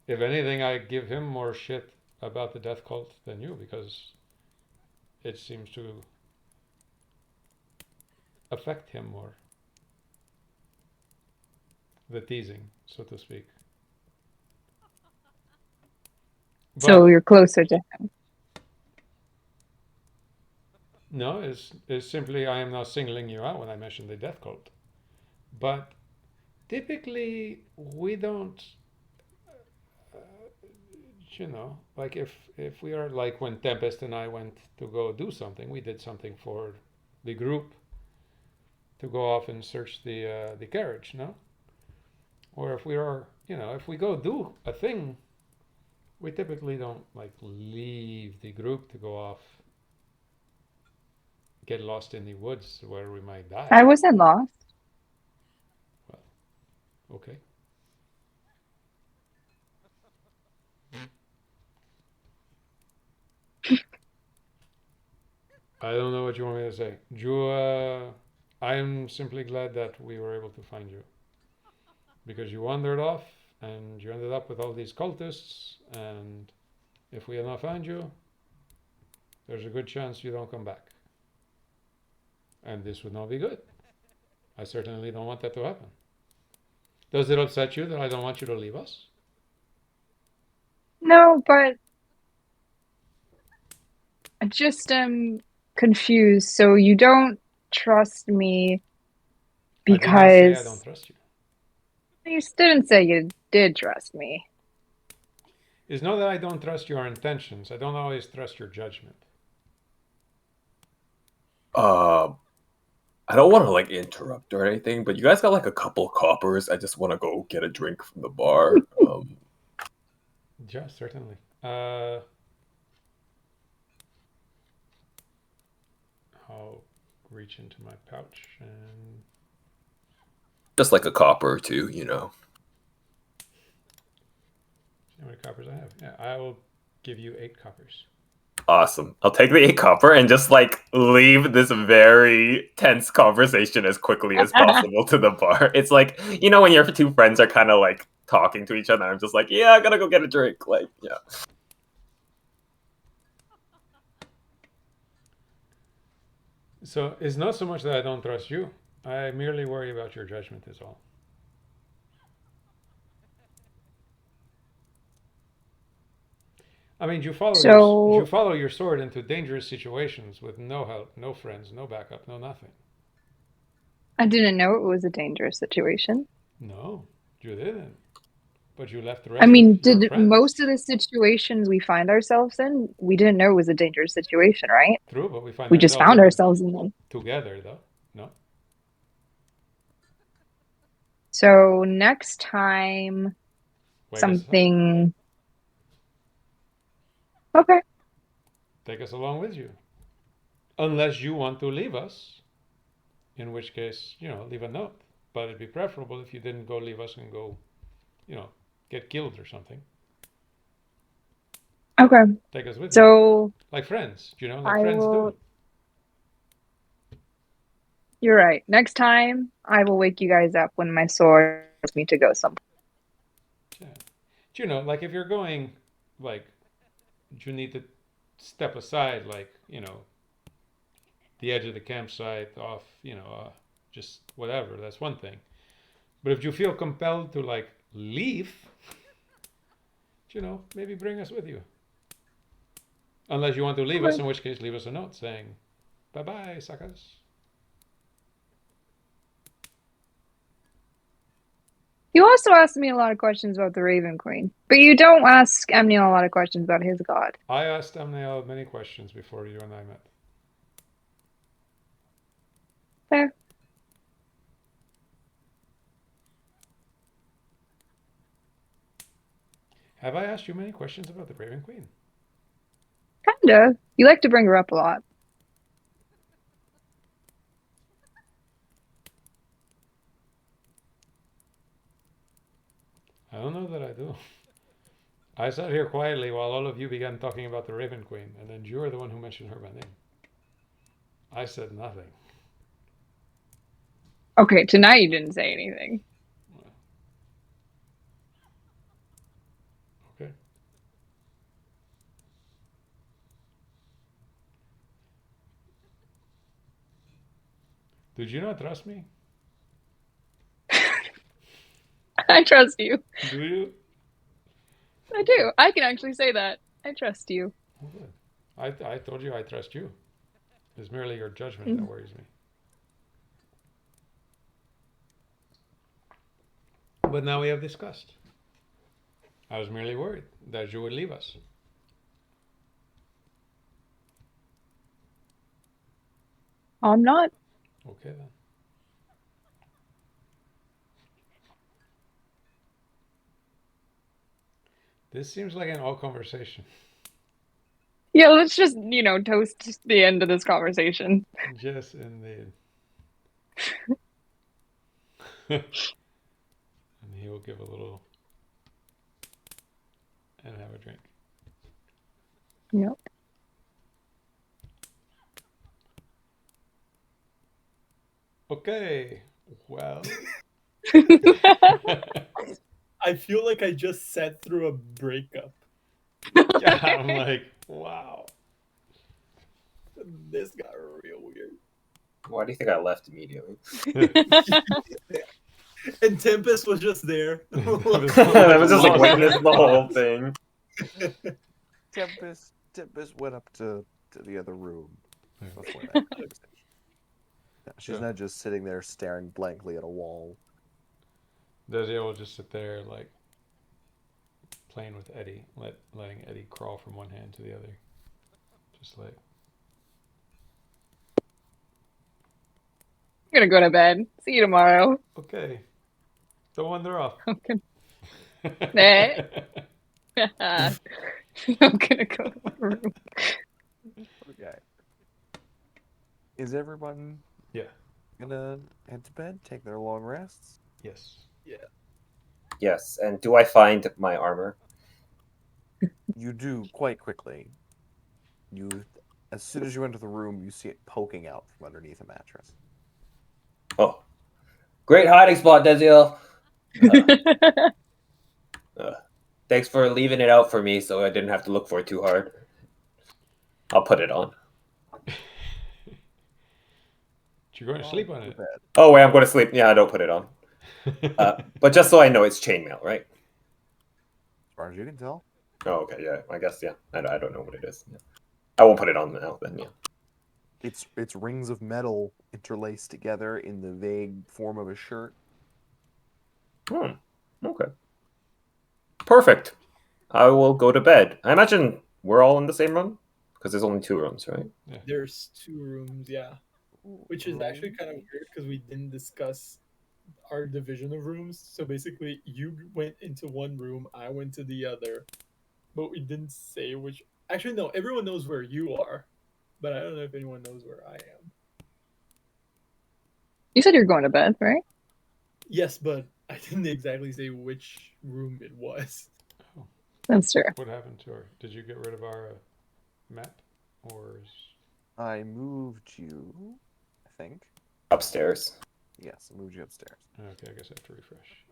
If anything, I give him more shit about the death cult than you, because it seems to affect him more. The teasing, so to speak. So But you're closer to him. no, it's simply I am not singling you out when I mention the death cult. But typically we don't, uh, like if we are like when Tempest and I went to go do something, we did something for the group to go off and search the carriage, no? Or if we are, if we go do a thing, we typically don't like leave the group to go off, get lost in the woods where we might die. I wasn't lost. Well, okay. I don't know what you want me to say. Drew, I am simply glad that we were able to find you. Because you wandered off and you ended up with all these cultists, and if we had not found you, there's a good chance you don't come back. And this would not be good. I certainly don't want that to happen. Does it upset you that I don't want you to leave us? No, but I just am confused. So you don't trust me I did not say I don't because trust you. you didn't say you did trust me. It's not that I don't trust your intentions. I don't always trust your judgment. I don't want to like interrupt or anything, but you guys got like a couple coppers. I just want to go get a drink from the bar. Yeah, certainly. I'll reach into my pouch and Just like a copper or two, you know. see how many coppers I have. Yeah, I will give you 8 coppers. Awesome. I'll take the 8 copper and just like leave this very tense conversation as quickly as possible to the bar. It's like, you know, when your two friends are kind of like talking to each other, I'm just like, yeah, I gotta go get a drink. Like, yeah. So it's not so much that I don't trust you. I merely worry about your judgment is all. I mean, you So follow your sword into dangerous situations with no help, no friends, no backup, no nothing. I didn't know it was a dangerous situation. No, you didn't. But you left the I rest of mean, your did friends. most of the situations we find ourselves in, we didn't know it was a dangerous situation, right? True, but we find We just ourselves found in them ourselves in them. together, though. No. So next time Wake us up. something. Okay. Take us along with you. Unless you want to leave us, in which case, leave a note. But it'd be preferable if you didn't go leave us and go, get killed or something. Okay. Take us with you. So Like friends, like I friends will. do. You're right. Next time I will wake you guys up when my sword tells me to go somewhere. Yeah. Like if you're going, like, you need to step aside, like, the edge of the campsite off, just whatever. That's one thing. But if you feel compelled to, like, leave, maybe bring us with you. Unless you want to leave us, in which case leave us a note saying, bye-bye, suckers. You also asked me a lot of questions about the Raven Queen, but you don't ask Amniel a lot of questions about his god. I asked Amniel many questions before you and I met. Fair. Have I asked you many questions about the Raven Queen? Kinda. You like to bring her up a lot. I don't know that I do. I sat here quietly while all of you began talking about the Raven Queen, and then you were the one who mentioned her by name. I said nothing. Okay, tonight you didn't say anything. Okay. Did you not trust me? I trust you. Do you? I do. I can actually say that. I trust you. Oh, good. I told you I trust you. It's merely your judgment that worries me. But now we have discussed. I was merely worried that you would leave us. I'm not. Okay then. This seems like an all conversation. Yeah, let's just, toast the end of this conversation. Yes, indeed. And he will give a little and have a drink. Yep. Okay. Well. I feel like I just sat through a breakup. Yeah, I'm like, wow. This got real weird. Why do you think I left immediately? And Tempest was just there. I was just like witness the whole thing. Tempest went up to the other room Yeah. before that conversation. No, she's Yeah. not just sitting there staring blankly at a wall. Desi will just sit there like playing with Eddie, letting Eddie crawl from one hand to the other. Just like I'm gonna go to bed. See you tomorrow. okay. Don't wander off. Okay. Eh? I'm gonna go to my room. Okay. Is everyone Yeah. gonna head to bed, take their long rests? Yes. Yes, and do I find my armor? You do quite quickly. As soon as you enter the room, you see it poking out from underneath a mattress. Oh, great hiding spot, Desiel. Thanks for leaving it out for me, so I didn't have to look for it too hard. I'll put it on. You're going to sleep on To it. bed. Oh wait, I'm going to sleep. Yeah, I don't put it on. But just so I know, it's chainmail, right? As far as you can tell. Oh, okay, yeah. I guess, yeah. I don't know what it is. Yeah. I won't put it on now, then, yeah. It's rings of metal interlaced together in the vague form of a shirt. Okay. Perfect. I will go to bed. I imagine we're all in the same room? Because there's only 2 rooms, right? There's 2 rooms, yeah. Which is actually kind of weird because we didn't discuss our division of rooms. So basically, you went into one room, I went to the other, but we didn't say which. Actually, no, everyone knows where you are, but I don't know if anyone knows where I am. You said you're going to bed, right? Yes, but I didn't exactly say which room it was. That's true. What happened to her? Did you get rid of our map? Or I moved you, I think. Upstairs. Yes, I moved you upstairs. okay, I guess I have to refresh.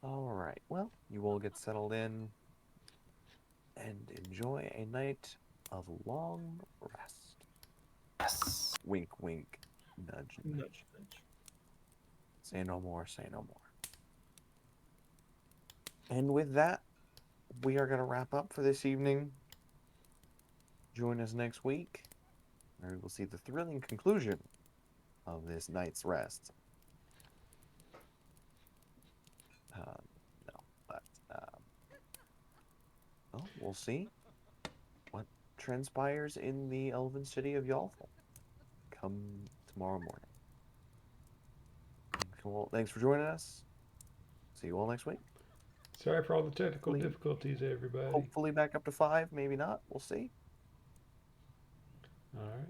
All right. Well, you will get settled in and enjoy a night of long rest. Yes. Wink, wink. Nudge, nudge. Nudge, nudge. Say no more, say no more. And with that, we are going to wrap up for this evening. Join us next week, where we will see the thrilling conclusion of this night's rest. Well, we'll see what transpires in the elven city of Yalful come tomorrow morning. Well, thanks for joining us. See you all next week. Sorry for all the technical Hopefully- difficulties, everybody. Hopefully back up to 5, maybe not. We'll see. All right.